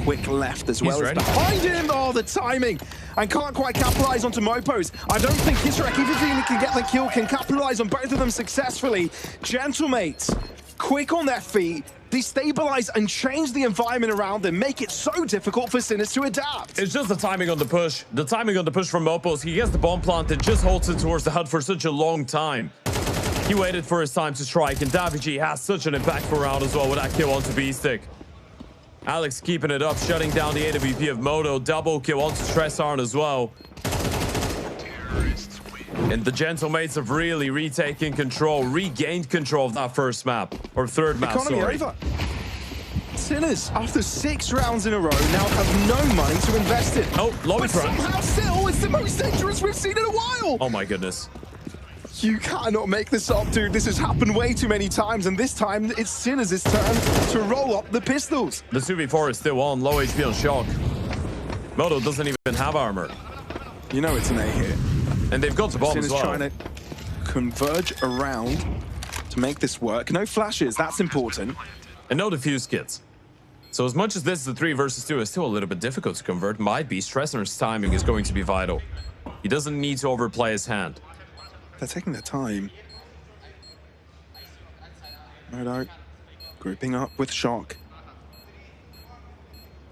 quick left as well. As behind him. Oh, the timing. And can't quite capitalize onto Mopos. I don't think Kisarek, even if he can get the kill, can capitalize on both of them successfully. Gentlemates, quick on their feet, destabilize and change the environment around them, make it so difficult for Sinners to adapt. It's just the timing on the push. The timing on the push from Mopos. He gets the bomb planted, just holds it towards the HUD for such a long time. He waited for his time to strike, and DaviG has such an impactful round as well with that kill onto Beastic. Alex keeping it up, shutting down the AWP of Moto. Double kill onto Stressarn as well. And the Gentlemates have really retaken control, regained control of that first map, or third map, sorry. Over. Sinners, after 6 rounds in a row, now have no money to invest in. Oh, lobby crunch. Somehow still, it's the most dangerous we've seen in a while. Oh my goodness. You cannot make this up, dude. This has happened way too many times, and this time it's Sinners' turn to roll up the pistols. The 2v4 is still on, low HP on Shock. Moto doesn't even have armor. You know it's an A here. And they've got the bomb Sinners as well. trying to converge around to make this work. No flashes, that's important. And no defuse kits. So as much as this is a 3 versus 2, it's still a little bit difficult to convert. Might be Stresser's timing is going to be vital. He doesn't need to overplay his hand. They're taking their time. Modo grouping up with Shock.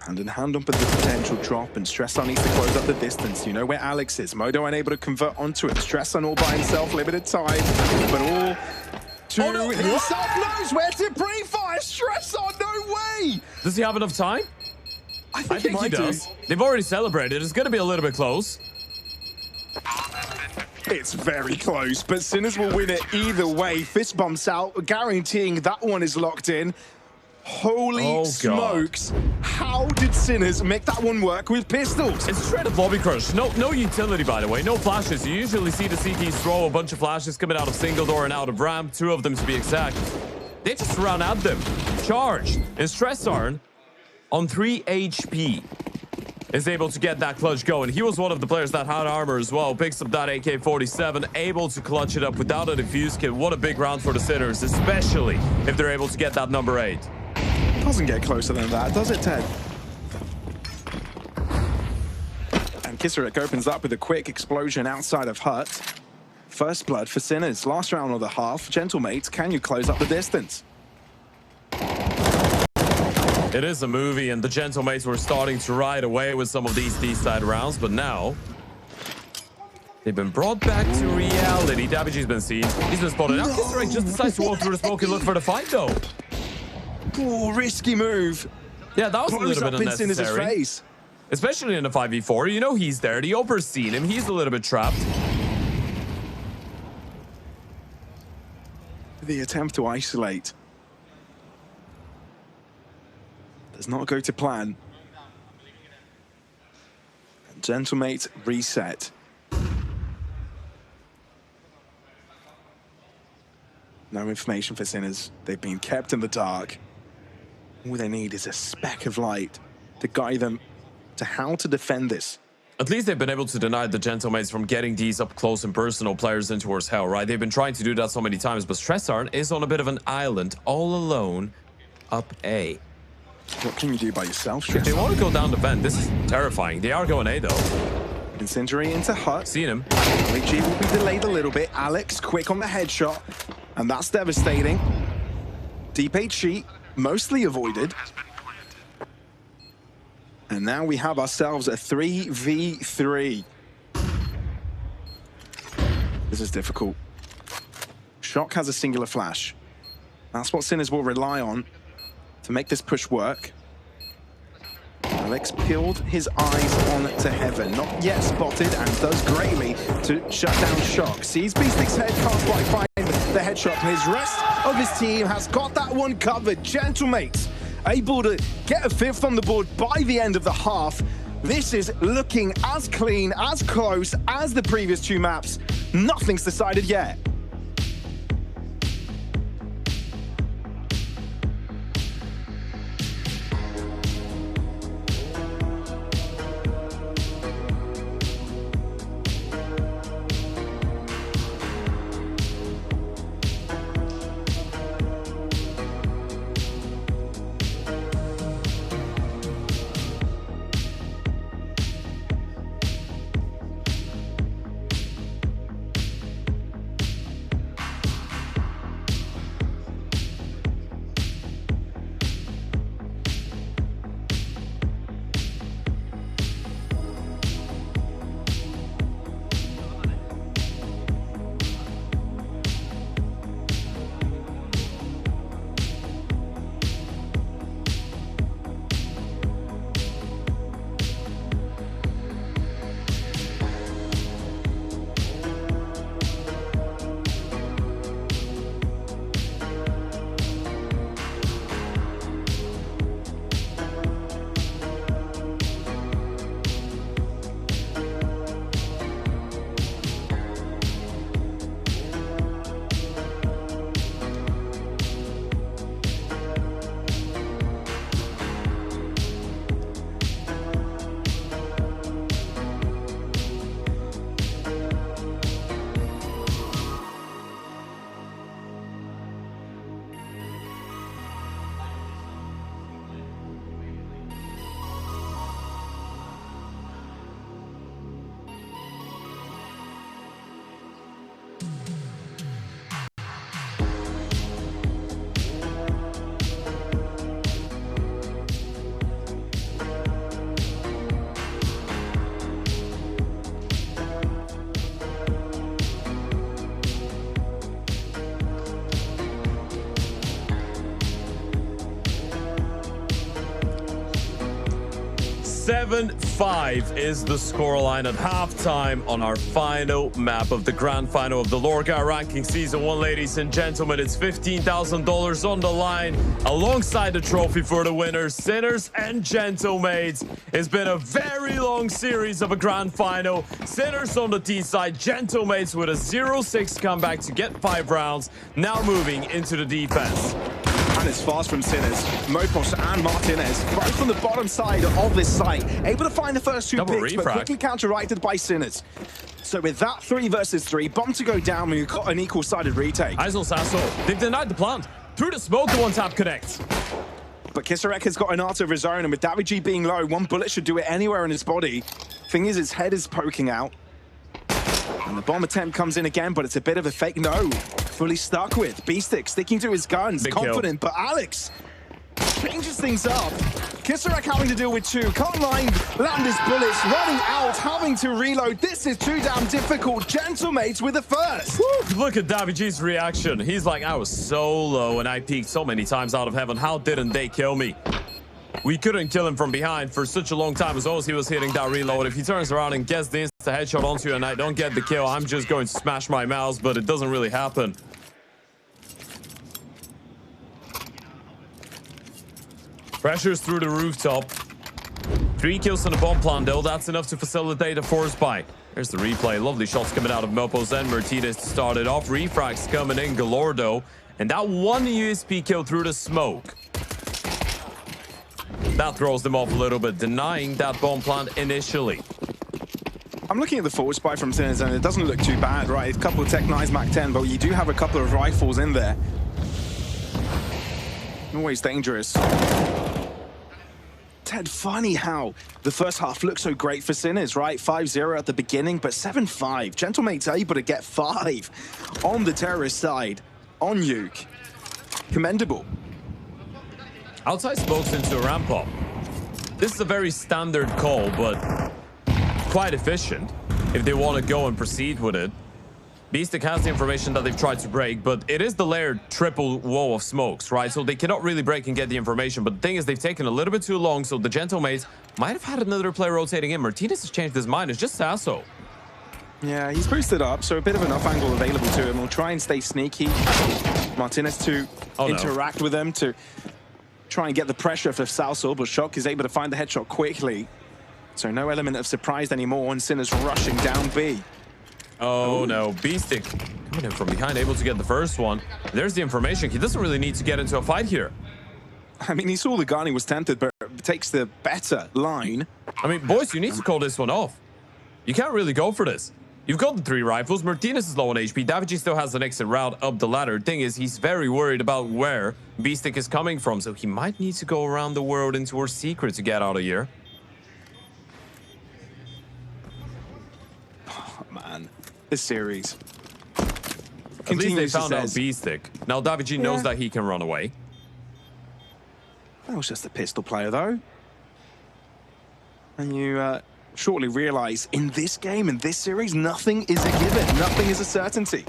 Hand in hand up with the potential drop, and Stressor needs to close up the distance. You know where Alex is. Modo unable to convert onto him. Stressor all by himself, limited time, but all to himself knows where to pre-fire. Stressor, no way! Does he have enough time? I think he does. They've already celebrated. It's going to be a little bit close. It's very close, but Sinners will win it either way. Fist bumps out, guaranteeing that one is locked in. Holy smokes. God. How did Sinners make that one work with pistols? It's straight up lobby crush. No utility, by the way. No flashes. You usually see the CTs throw a bunch of flashes coming out of single door and out of ramp. 2 of them to be exact. They just ran at them. Charged. And Stressarn on 3 HP is able to get that clutch going. He was one of the players that had armor as well. Picks up that AK-47, able to clutch it up without a defuse kit. What a big round for the Sinners, especially if they're able to get that number 8. Doesn't get closer than that, does it, Ted? And Kisarek opens up with a quick explosion outside of Hut. First blood for Sinners. Last round of the half. Gentlemates, can you close up the distance? It is a movie, and the Gentlemates were starting to ride away with some of these D-side rounds, but now they've been brought back to reality. Daviji's been seen. He's been spotted. Now Kisarek just decides to walk through the smoke and look for the fight, though. Oh, risky move. Yeah, that was a little bit unnecessary. Face. Especially in a 5v4. You know he's there. The Oper's seen him. He's a little bit trapped. The attempt to isolate does not go to plan. Gentlemate reset. No information for Sinners. They've been kept in the dark. All they need is a speck of light to guide them to how to defend this. At least they've been able to deny the Gentlemates from getting these up close and personal players in towards hell, right? They've been trying to do that so many times, but Stressarn is on a bit of an island, all alone, up A. What can you do by yourself, Stressarn? If they want to go down the vent, this is terrifying. They are going A, though. Incendiary into Hut. Seen him. Richie will be delayed a little bit. Alex quick on the headshot, and that's devastating. Deep HG, mostly avoided. And now we have ourselves a 3v3. This is difficult. Shock has a singular flash. That's what Sinners will rely on to make this push work. Alex peeled his eyes on to heaven. Not yet spotted, and does greatly to shut down Shock. Sees Beastic's head, can't quite find the headshot, and his rest of his team has got that one covered. Gentlemates able to get a 5th on the board by the end of the half. This is looking as clean, as close as the previous 2 maps. Nothing's decided yet. 7-5 is the scoreline at halftime on our final map of the grand final of the LORGAR Ranking Season 1, ladies and gentlemen. It's $15,000 on the line alongside the trophy for the winners, Sinners and Gentlemates. It's been a very long series of a grand final. Sinners on the T side, Gentlemates with a 0-6 comeback to get 5 rounds, now moving into the defense. And it's fast from Sinners. Mopos and Martinez, both from the bottom side of this site, able to find the first 2 Double picks, but refrag. quickly counteracted by Sinners. So with that 3 versus 3, bomb to go down, we've got an equal-sided retake. Eyes on Sasso. They've denied the plant. Through the smoke, the one-tap connects. But Kisarek has got an art of his own, and with Davigi being low, 1 bullet should do it anywhere in his body. Thing is, his head is poking out. And the bomb attempt comes in again, but it's a bit of a fake no. Fully stuck with. Beastic sticking to his guns, Big confident, kill. but Alex changes things up. Kisarek having to deal with 2. Can't land his bullets, running out, having to reload. This is too damn difficult. Gentlemates with the first. Woo, look at Daviji's reaction. He's like, I was so low and I peeked so many times out of heaven. How didn't they kill me? We couldn't kill him from behind for such a long time as long as he was hitting that reload. If he turns around and gets the insta headshot onto you and I don't get the kill, I'm just going to smash my mouse, but it doesn't really happen. Pressures through the rooftop. 3 kills on the bomb plant, though. That's enough to facilitate a force buy. There's the replay. Lovely shots coming out of Mopos and Martinez to start it off. Refrags coming in galore, though. And that 1 USP kill through the smoke. That throws them off a little bit, denying that bomb plant initially. I'm looking at the forward spy from Sinners, and it doesn't look too bad, right? A couple of Tech 9s, Mac 10, but you do have a couple of rifles in there. Always dangerous. Ted, funny how the first half looked so great for Sinners, right? 5-0 at the beginning, but 7-5. Gentlemate's able to get 5 on the terrorist side, on Nuke. Commendable. Outside smokes into a ramp up. This is a very standard call, but quite efficient if they want to go and proceed with it. Beastic has the information that they've tried to break, but it is the layered triple wall of smokes, right? So they cannot really break and get the information. But the thing is, they've taken a little bit too long, so the Gentlemates might have had another player rotating in. Martinez has changed his mind. It's just Sasso. Yeah, he's boosted up, so a bit of an off angle available to him. We'll try and stay sneaky. Martinez to interact with them to try and get the pressure for Salsor, but Shock is able to find the headshot quickly. So no element of surprise anymore, and Sinners rushing down B. Oh no, Beastic coming in from behind, able to get the first one. There's the information. He doesn't really need to get into a fight here. I mean, he saw the gun, he was tempted, but takes the better line. I mean, boys, you need to call this one off. You can't really go for this. You've got the 3 rifles. Martinez is low on HP. Davigi still has an exit route up the ladder. Thing is, he's very worried about where Beastic is coming from, so he might need to go around the world into our secret to get out of here. Oh, man, this series. At least they found out Beastic. Now Davigi knows that he can run away. That was just a pistol player, though. And you shortly realize in this game, in this series, nothing is a given. Nothing is a certainty.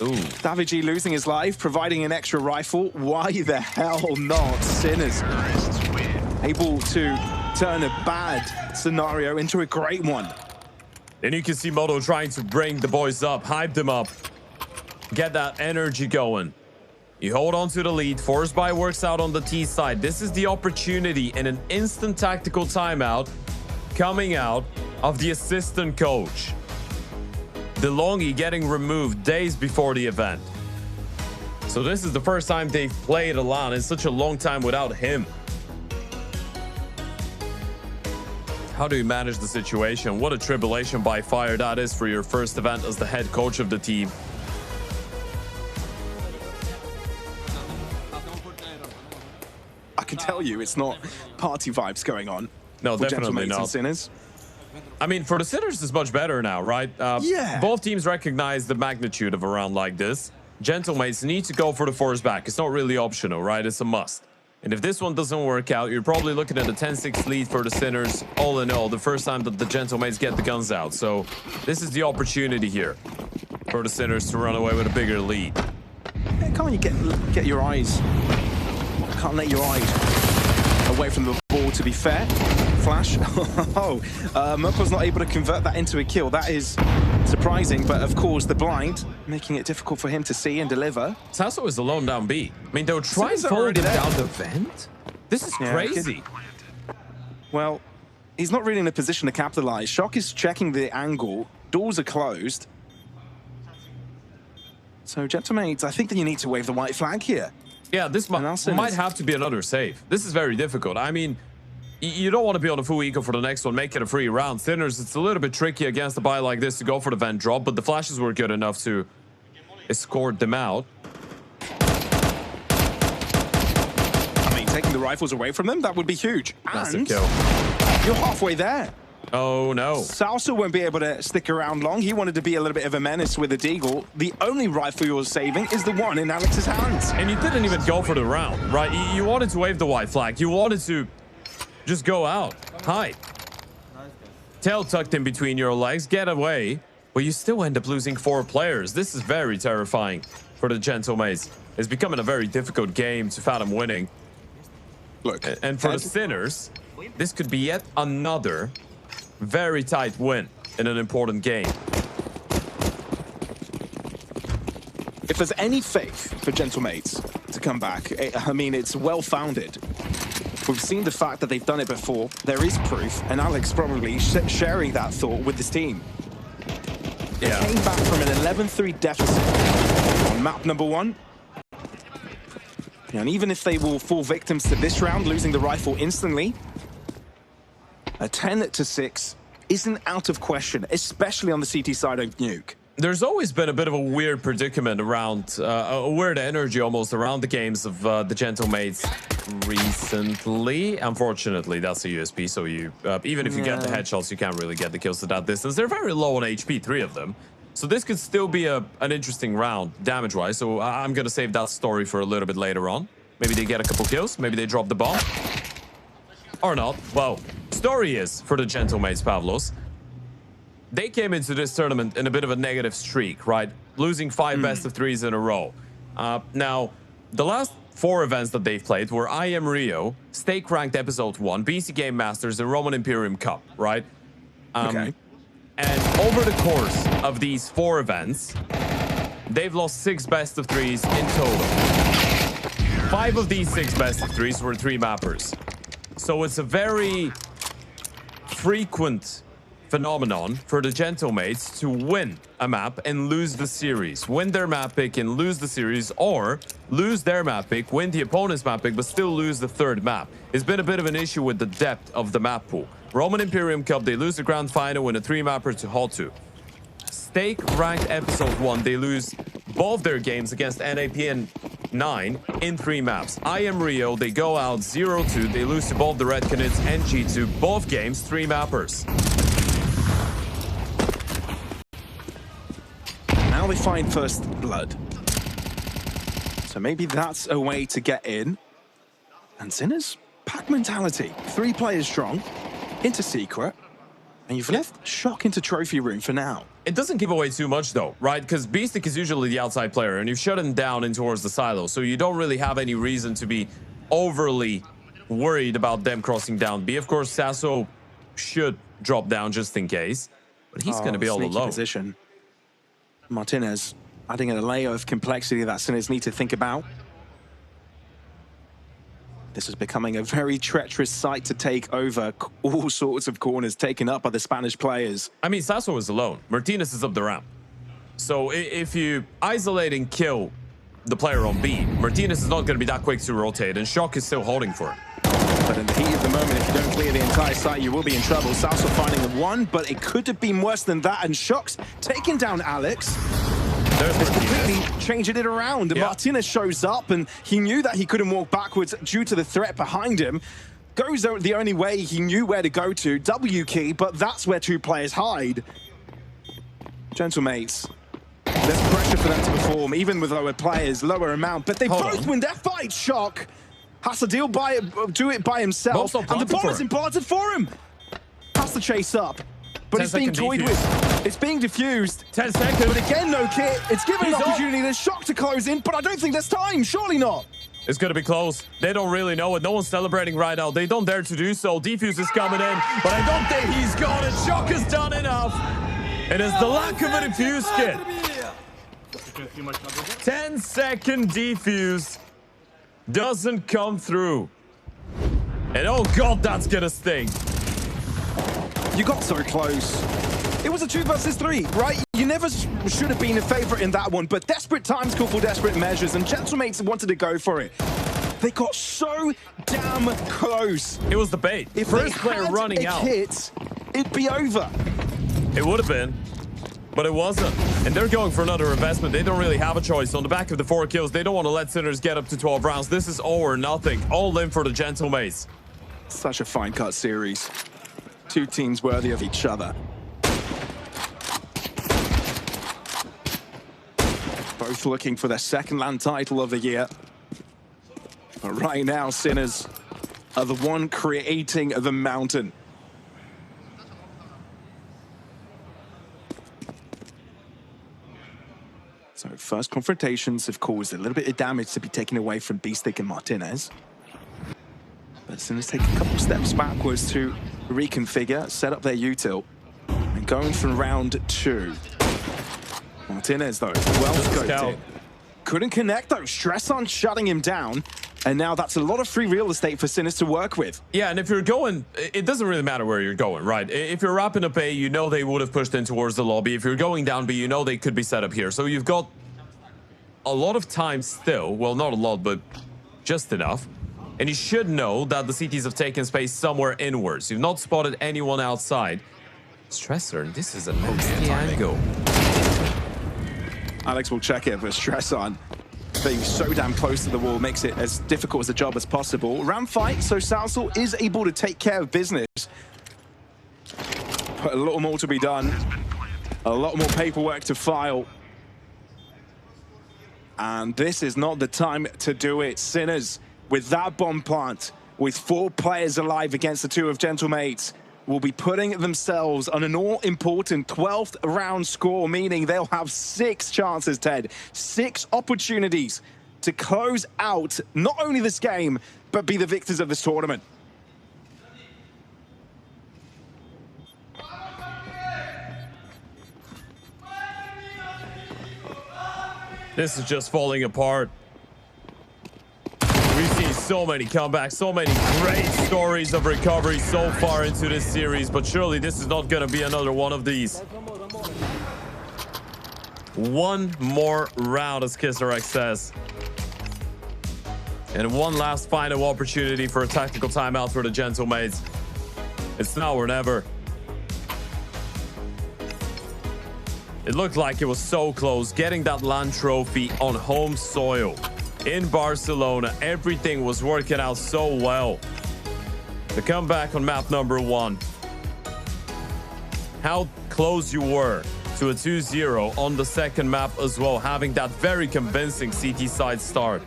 Ooh. Davigi losing his life, providing an extra rifle. Why the hell not? Sinners able to turn a bad scenario into a great one. And you can see Moto trying to bring the boys up, hype them up, get that energy going. You hold on to the lead. Force buy works out on the T side. This is the opportunity in an instant tactical timeout coming out of the assistant coach. DeLonghi getting removed days before the event. So this is the first time they've played a LAN in such a long time without him. How do you manage the situation? What a tribulation by fire that is for your first event as the head coach of the team. I can tell you it's not party vibes going on. No, definitely not. not. Sinners. I mean, for the Sinners, it's much better now, right? Yeah. Both teams recognize the magnitude of a round like this. Gentlemates need to go for the force back. It's not really optional, right? It's a must. And if this one doesn't work out, you're probably looking at a 10-6 lead for the Sinners. All in all, the first time that the Gentlemates get the guns out. So this is the opportunity here for the Sinners to run away with a bigger lead. Can't you get your eyes? Can't let your eyes away from the ball. Well, to be fair, Flash, Murko's not able to convert that into a kill. That is surprising, but of course, the blind, making it difficult for him to see and deliver. Sasso is alone down B. I mean, they'll try and follow him down the vent? This is crazy. Well, he's not really in a position to capitalize. Shock is checking the angle. Doors are closed. So, Gentlemates, I think that you need to wave the white flag here. Yeah, this might have to be another save. This is very difficult. I mean, you don't want to be on a full eco for the next one, make it a free round. Sinners, it's a little bit tricky against a buy like this to go for the vent drop, but the flashes were good enough to escort them out. I mean, taking the rifles away from them, that would be huge. That's a and kill. You're halfway there. Oh, no. Salsa won't be able to stick around long. He wanted to be a little bit of a menace with the Deagle. The only rifle you're saving is the one in Alex's hands. And you didn't even go for the round, right? You wanted to wave the white flag. You wanted to just go out. Hide. Tail tucked in between your legs. Get away. But you still end up losing 4 players. This is very terrifying for the Gentlemates. It's becoming a very difficult game to fathom winning. Look. And for the Sinners, this could be yet another very tight win in an important game. If there's any faith for Gentlemates to come back, I mean, it's well-founded. We've seen the fact that they've done it before. There is proof, and Alex probably sharing that thought with his team. They came back from an 11-3 deficit on map number 1. And even if they will fall victims to this round, losing the rifle instantly, a 10-6 isn't out of question, especially on the CT side of Nuke. There's always been a bit of a weird predicament around, a weird energy almost around the games of the Gentlemates recently. Unfortunately, that's a USP, so you, even if you get the headshots, you can't really get the kills at that distance. They're very low on HP, 3 of them. So this could still be an interesting round, damage-wise, so I'm going to save that story for a little bit later on. Maybe they get a couple kills, maybe they drop the bomb. Or not. Well, story is, for the Gentlemates, Pavlos, they came into this tournament in a bit of a negative streak, right? Losing 5 best of 3s in a row. Now, the last 4 events that they've played were I Am Rio, Stake Ranked Episode 1, BC Game Masters, and Roman Imperium Cup, right? Okay. And over the course of these 4 events, they've lost 6 best of 3s in total. 5 of these 6 best of 3s were 3 mappers. So it's a very frequent phenomenon for the Gentlemates to win a map and lose the series. Win their map pick and lose the series, or lose their map pick, win the opponent's map pick, but still lose the 3rd map. It's been a bit of an issue with the depth of the map pool. Roman Imperium Cup, they lose the grand final in a 3-mapper to Hotu. Stake Ranked Episode 1, they lose both their games against NAP and 9 in 3 maps. I Am Rio, they go out 0-2, they lose to both the Red Canids and G2, both games 3 mappers. Now they find first blood. So maybe that's a way to get in. And Sinners, pack mentality. 3 players strong, into secret, and you've left Shock into trophy room for now. It doesn't give away too much though, right? Because Beastic is usually the outside player, and you've shut him down in towards the silo, so you don't really have any reason to be overly worried about them crossing down B. Of course, Sasso should drop down just in case, but he's going to be all alone. Position. Martinez adding a layer of complexity that Sinners need to think about. This is becoming a very treacherous site to take over. All sorts of corners taken up by the Spanish players. I mean, Sasso is alone. Martinez is up the ramp. So if you isolate and kill the player on B, Martinez is not going to be that quick to rotate, and Shock is still holding for him. But in the heat of the moment, if you don't clear the entire site, you will be in trouble. Sasso finding the 1, but it could have been worse than that, and Shock's taking down Alex. There's completely changing it around. Yeah. Martinez shows up, and he knew that he couldn't walk backwards due to the threat behind him. Goes the only way he knew where to go to, W key, but that's where 2 players hide. Gentlemates, there's pressure for them to perform, even with lower players, lower amount, but they both win their fight. Shock has to do it by himself, and the ball is imparted for him. Has to chase up. But it's being toyed with. It's being diffused. 10 seconds. But again, no kit. It's given an opportunity to Shock to close in, but I don't think there's time. Surely not. It's going to be close. They don't really know it. No one's celebrating right now. They don't dare to do so. Defuse is coming in, but I don't think he's got it. Shock has done enough. It is the lack of a defuse kit. 10-second defuse doesn't come through. And oh god, that's going to sting. You got so close. It was a 2 versus 3, right? You never should have been a favorite in that one, but desperate times call for desperate measures, and Gentlemates wanted to go for it. They got so damn close. It was the bait. If first player running out, hit, it'd be over. It would have been, but it wasn't. And they're going for another investment. They don't really have a choice. On the back of the 4 kills, they don't want to let Sinners get up to 12 rounds. This is all or nothing. All in for the Gentlemates. Such a fine-cut series. Two teams worthy of each other. Both looking for their second LAN title of the year. But right now, Sinners are the one creating the mountain. So first confrontations have caused a little bit of damage to be taken away from Beastic and Martinez. But Sinners take a couple steps backwards to reconfigure, set up their util. And going from round 2. Martinez, though, well scoped in. Couldn't connect, though. Stress on shutting him down. And now that's a lot of free real estate for Sinners to work with. Yeah, and if you're going, it doesn't really matter where you're going, right? If you're wrapping up A, you know they would have pushed in towards the lobby. If you're going down B, you know they could be set up here. So you've got a lot of time still. Well, not a lot, but just enough. And you should know that the CTs have taken space somewhere inwards. You've not spotted anyone outside. Stressor, this is a nasty angle. Alex will check it, but Stress on being so damn close to the wall makes it as difficult as a job as possible. Round fight, so Salsal is able to take care of business. But a little more to be done. A lot more paperwork to file. And this is not the time to do it. Sinners, with that bomb plant, with 4 players alive against the 2 of Gentlemates, will be putting themselves on an all-important 12th round score, meaning they'll have 6 chances, Ted. 6 opportunities to close out not only this game, but be the victors of this tournament. This is just falling apart. We've seen so many comebacks, so many great stories of recovery so far into this series, but surely this is not going to be another one of these. One more round, as Kisarek says. And one last final opportunity for a tactical timeout for the Gentlemates. It's now or never. It looked like it was so close, getting that LAN trophy on home soil. In Barcelona, everything was working out so well. The comeback on map number 1. How close you were to a 2-0 on the second map as well, having that very convincing CT side start.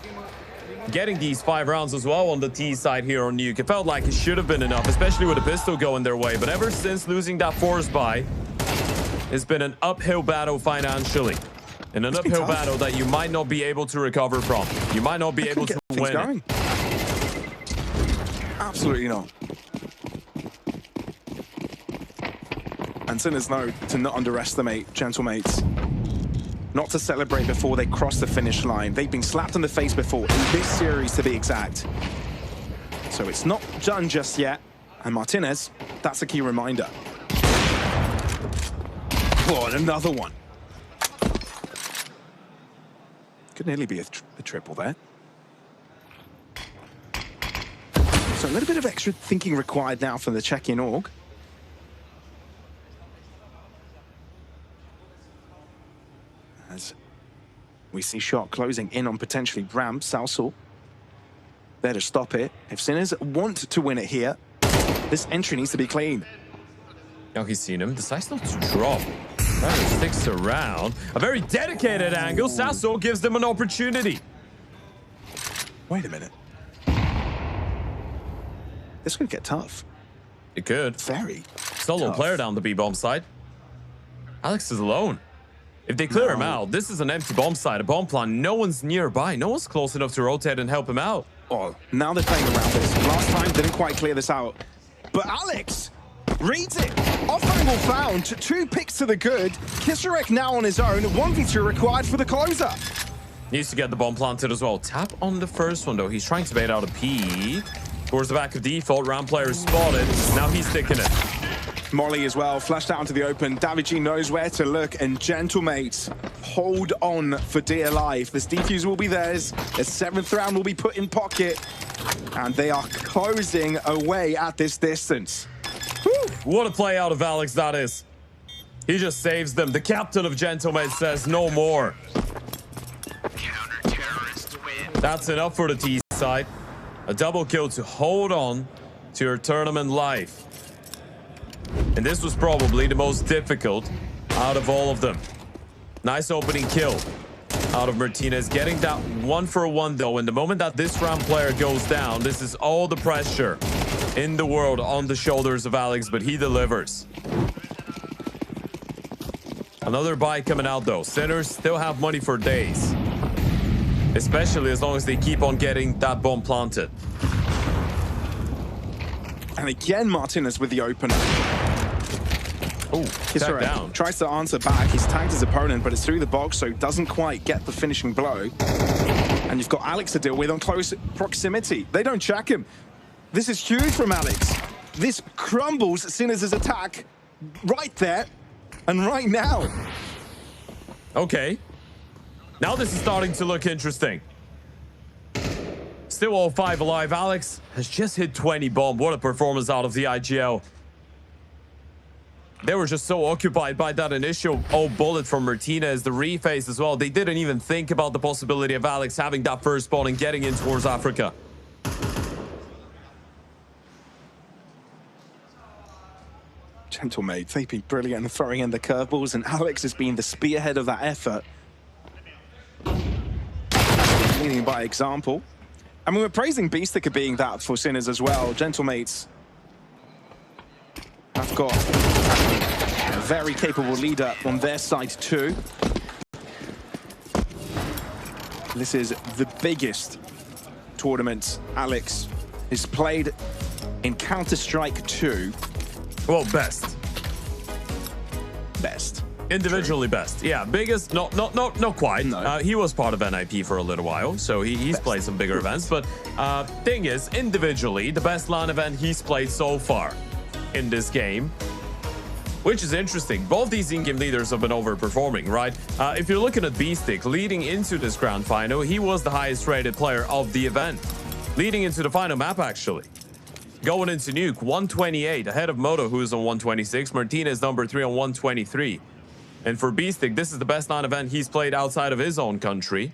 Getting these 5 rounds as well on the T side here on Nuke. It felt like it should have been enough, especially with a pistol going their way. But ever since losing that force buy, it's been an uphill battle financially. And an uphill battle that you might not be able to recover from. You might not be able to win. Absolutely not. And Sinners know to not underestimate Gentlemates. Not to celebrate before they cross the finish line. They've been slapped in the face before, in this series to be exact. So it's not done just yet. And Martinez, that's a key reminder. Oh, and another one. Could nearly be a triple there. So a little bit of extra thinking required now from the check-in org. As we see shot closing in on potentially Ram, Salsal. There to stop it. If Sinners want to win it here, this entry needs to be clean. Now he's seen him. Decides not to drop. Ryder sticks around. A very dedicated angle. Salsal gives them an opportunity. Wait a minute. This could get tough. It could. Very Solo tough. player down the B-bomb side. Alex is alone. If they clear him out, this is an empty bomb site, a bomb plant. No one's nearby. No one's close enough to rotate and help him out. Oh, now they're playing around this. Last time, didn't quite clear this out. But Alex reads it. Off-angle found. 2 picks to the good. Kisarek now on his own. 1v2 required for the closer. Needs to get the bomb planted as well. Tap on the first one, though. He's trying to bait out a peek. Towards the back of default. Round player is spotted. Now he's sticking it. Molly as well, flashed out into the open. Davichi knows where to look, and Gentlemates hold on for dear life. This defuse will be theirs. The 7th round will be put in pocket, and they are closing away at this distance. Woo! What a play out of Alex that is. He just saves them. The captain of Gentlemates says no more. That's enough for the T side. A double kill to hold on to your tournament life. And this was probably the most difficult out of all of them. Nice opening kill out of Martinez. Getting that 1-for-1 though. And the moment that this round player goes down, this is all the pressure in the world on the shoulders of Alex, but he delivers. Another buy coming out though. Sinners still have money for days. Especially as long as they keep on getting that bomb planted. And again, Martinez with the opener. Oh, tag down. Tries to answer back. He's tagged his opponent, but it's through the box, so doesn't quite get the finishing blow. And you've got Alex to deal with on close proximity. They don't check him. This is huge from Alex. This crumbles Sinners' attack right there and right now. Okay. Now this is starting to look interesting. Still all 5 alive. Alex has just hit 20 bomb. What a performance out of the IGL. They were just so occupied by that initial bullet from Martinez, the reface as well. They didn't even think about the possibility of Alex having that first spawn and getting in towards Africa. Gentlemates, they've been brilliant in throwing in the curveballs, and Alex has been the spearhead of that effort. Leading by example. I mean, we're praising Beastic for being that for Sinners as well. Gentlemates have got a very capable leader on their side too. This is the biggest tournament Alex has played in Counter-Strike 2. Well, best. Individually True. best. Yeah, biggest, not quite. No. He was part of NIP for a little while, so he's played some bigger events. But thing is, individually, the best LAN event he's played so far in this game, which is interesting. Both these in-game leaders have been overperforming, right? If you're looking at Beastic, leading into this grand final, he was the highest rated player of the event. Leading into the final map, actually. Going into Nuke, 128, ahead of Moto, who is on 126. Martinez, number 3 on 123. And for Beastic, this is the best LAN event he's played outside of his own country.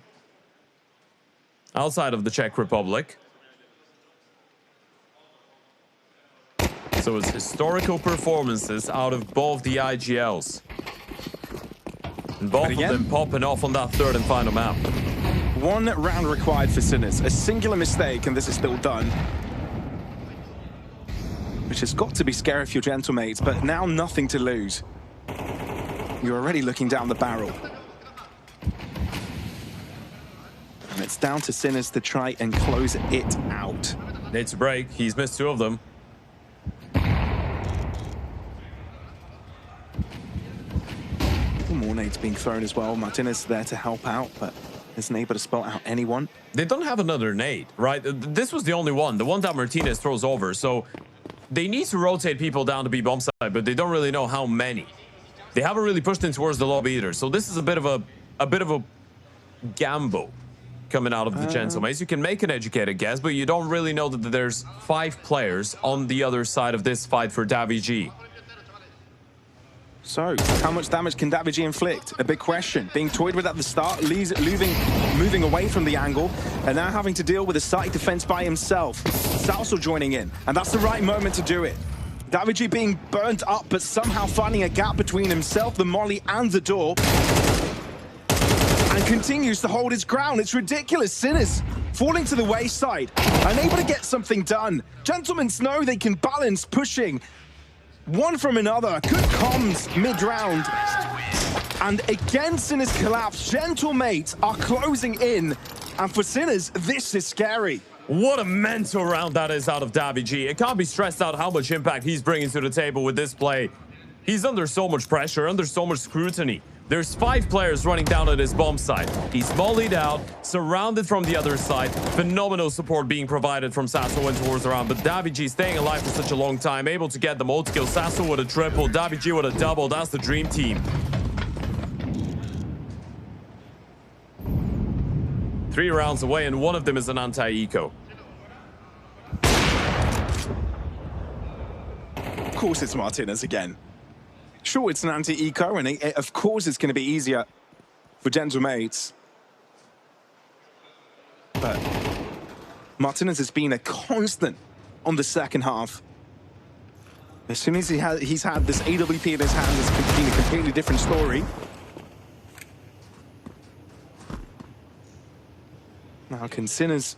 Outside of the Czech Republic. So it's historical performances out of both the IGLs. And both of them popping off on that 3rd and final map. 1 round required for Sinners. A singular mistake, and this is still done. Which has got to be scary for your Gentlemates, but now nothing to lose. You're already looking down the barrel. And it's down to Sinners to try and close it out. Needs a break. He's missed 2 of them. More nades being thrown as well. Martinez there to help out, but isn't able to spot out anyone. They don't have another nade, right? This was the only one, the one that Martinez throws over. So they need to rotate people down to B bomb side, but they don't really know how many. They haven't really pushed in towards the lobby either. So this is a bit of a gamble coming out of the Gentlemates. You can make an educated guess, but you don't really know that there's 5 players on the other side of this fight for Davi. So, how much damage can Davi inflict? A big question. Being toyed with at the start, moving away from the angle, and now having to deal with a site defense by himself. Salso joining in, and that's the right moment to do it. Davi being burnt up, but somehow finding a gap between himself, the molly, and the door. And continues to hold his ground. It's ridiculous. Sinners falling to the wayside, unable to get something done. Gentlemen know they can balance pushing one from another. Good comms mid-round. And again, Sinners collapse. Gentlemates are closing in. And for Sinners, this is scary. What a mental round that is out of daviG. It can't be stressed out how much impact he's bringing to the table with this play. He's under so much pressure, under so much scrutiny. There's 5 players running down at his bomb site. He's mollied out, surrounded from the other side. Phenomenal support being provided from Sasso and towards the round. But daviG staying alive for such a long time, able to get the ult kill. Sasso with a triple, daviG with a double. That's the dream team. 3 rounds away, and one of them is an anti-eco. Of course it's Martinez again. Sure, it's an anti-eco, and of course it's going to be easier for Gentlemates. But Martinez has been a constant on the second half. As soon as he's had this AWP in his hand, it's been a completely different story. Now, can Sinners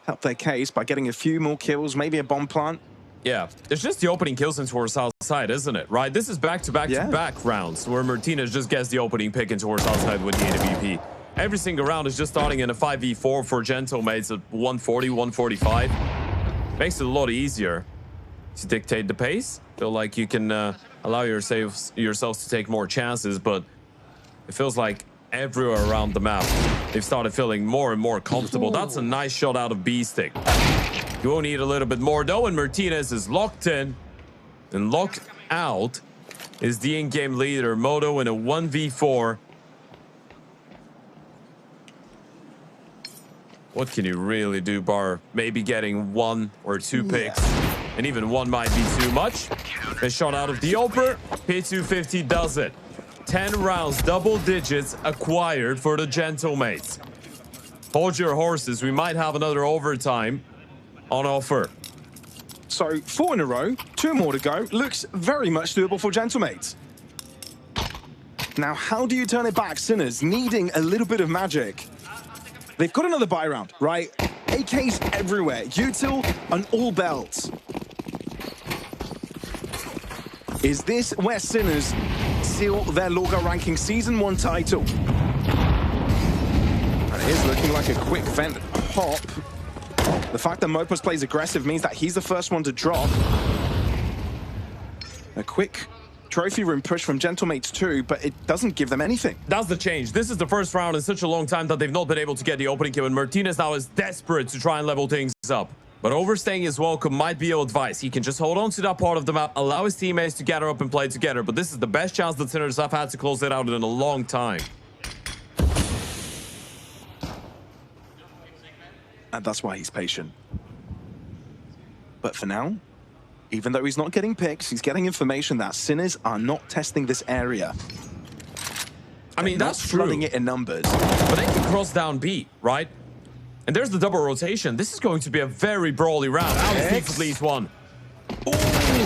help their case by getting a few more kills, maybe a bomb plant? Yeah, it's just the opening kills into our south side, isn't it? Right? This is back-to-back-to-back rounds where Martinez just gets the opening pick into our south side with the AWP. Every single round is just starting in a 5v4 for Gentlemates at 140, 145. Makes it a lot easier to dictate the pace. Feel like you can allow yourselves to take more chances, but it feels like everywhere around the map, they've started feeling more and more comfortable. That's a nice shot out of Beastic. You will need a little bit more though, and Martinez is locked in. And locked out is the in-game leader, Moto, in a 1v4. What can you really do, bar maybe getting 1 or 2 picks? And even 1 might be too much. A shot out of the Oper. P250 does it. 10 rounds, double digits acquired for the Gentlemates. Hold your horses. We might have another overtime on offer. So 4 in a row, 2 more to go. Looks very much doable for Gentlemates. Now, how do you turn it back? Sinners needing a little bit of magic. They've got another buy round, right? AKs everywhere, util and all belts. Is this where Sinners seal their LORGAR Rankings Season 1 title? And it is looking like a quick vent pop. The fact that Mopus plays aggressive means that he's the first one to drop. A quick trophy room push from Gentlemates too, but it doesn't give them anything. That's the change. This is the first round in such a long time that they've not been able to get the opening kill, and Martinez now is desperate to try and level things up. But overstaying his welcome might be ill advice. He can just hold on to that part of the map, allow his teammates to gather up and play together, but this is the best chance that Sinners have had to close it out in a long time. And that's why he's patient. But for now, even though he's not getting picks, he's getting information that Sinners are not testing this area. I mean, that's true. Flooding it in numbers. But they can cross down B, right? And there's the double rotation. This is going to be a very brawly round. Alex needs at least 1. Oh,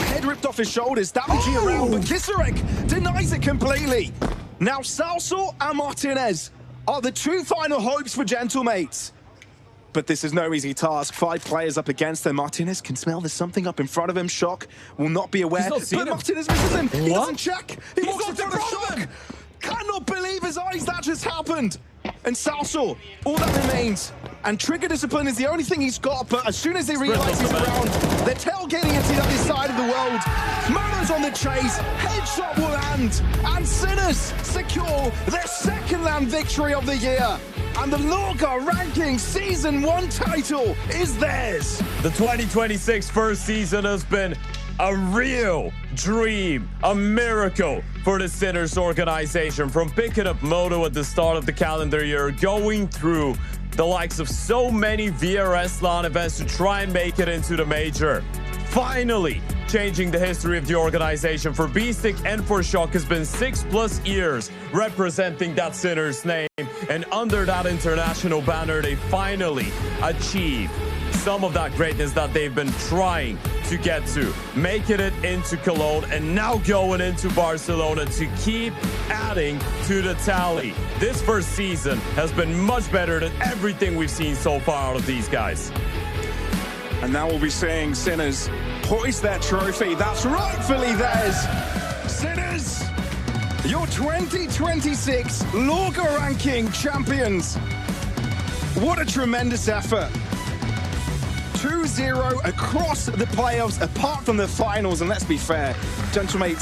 head ripped off his shoulders. daviG around, but Kisarek denies it completely. Now Salsor and Martinez are the 2 final hopes for Gentlemates. But this is no easy task. 5 players up against them. Martinez can smell there's something up in front of him. Shock will not be aware. But Martinez misses him. What? He doesn't check. He walks in front of Shock. Cannot believe his eyes. That just happened. And Salsor, all that remains. And Trigger Discipline is the only thing he's got, but as soon as they realize he's around, they're tailgating into the other side of the world. Mono's on the chase, headshot will land, and Sinners secure their 2nd LAN victory of the year. And the LORGAR Rankings Season 1 title is theirs. The 2026 first season has been a real dream, a miracle for the Sinners organization. From picking up Moto at the start of the calendar year, going through the likes of so many VRS LAN events to try and make it into the major. Finally, changing the history of the organization for Beastic and for Shock has been 6+ years representing that Sinners name. And under that international banner, they finally achieved some of that greatness that they've been trying to get to, making it into Cologne and now going into Barcelona to keep adding to the tally. This first season has been much better than everything we've seen so far out of these guys. And now we'll be seeing Sinners hoist their trophy. That's rightfully theirs. Sinners your 2026 LORGAR ranking champions. What a tremendous effort. 2-0 across the playoffs, apart from the finals, and let's be fair, gentlemates,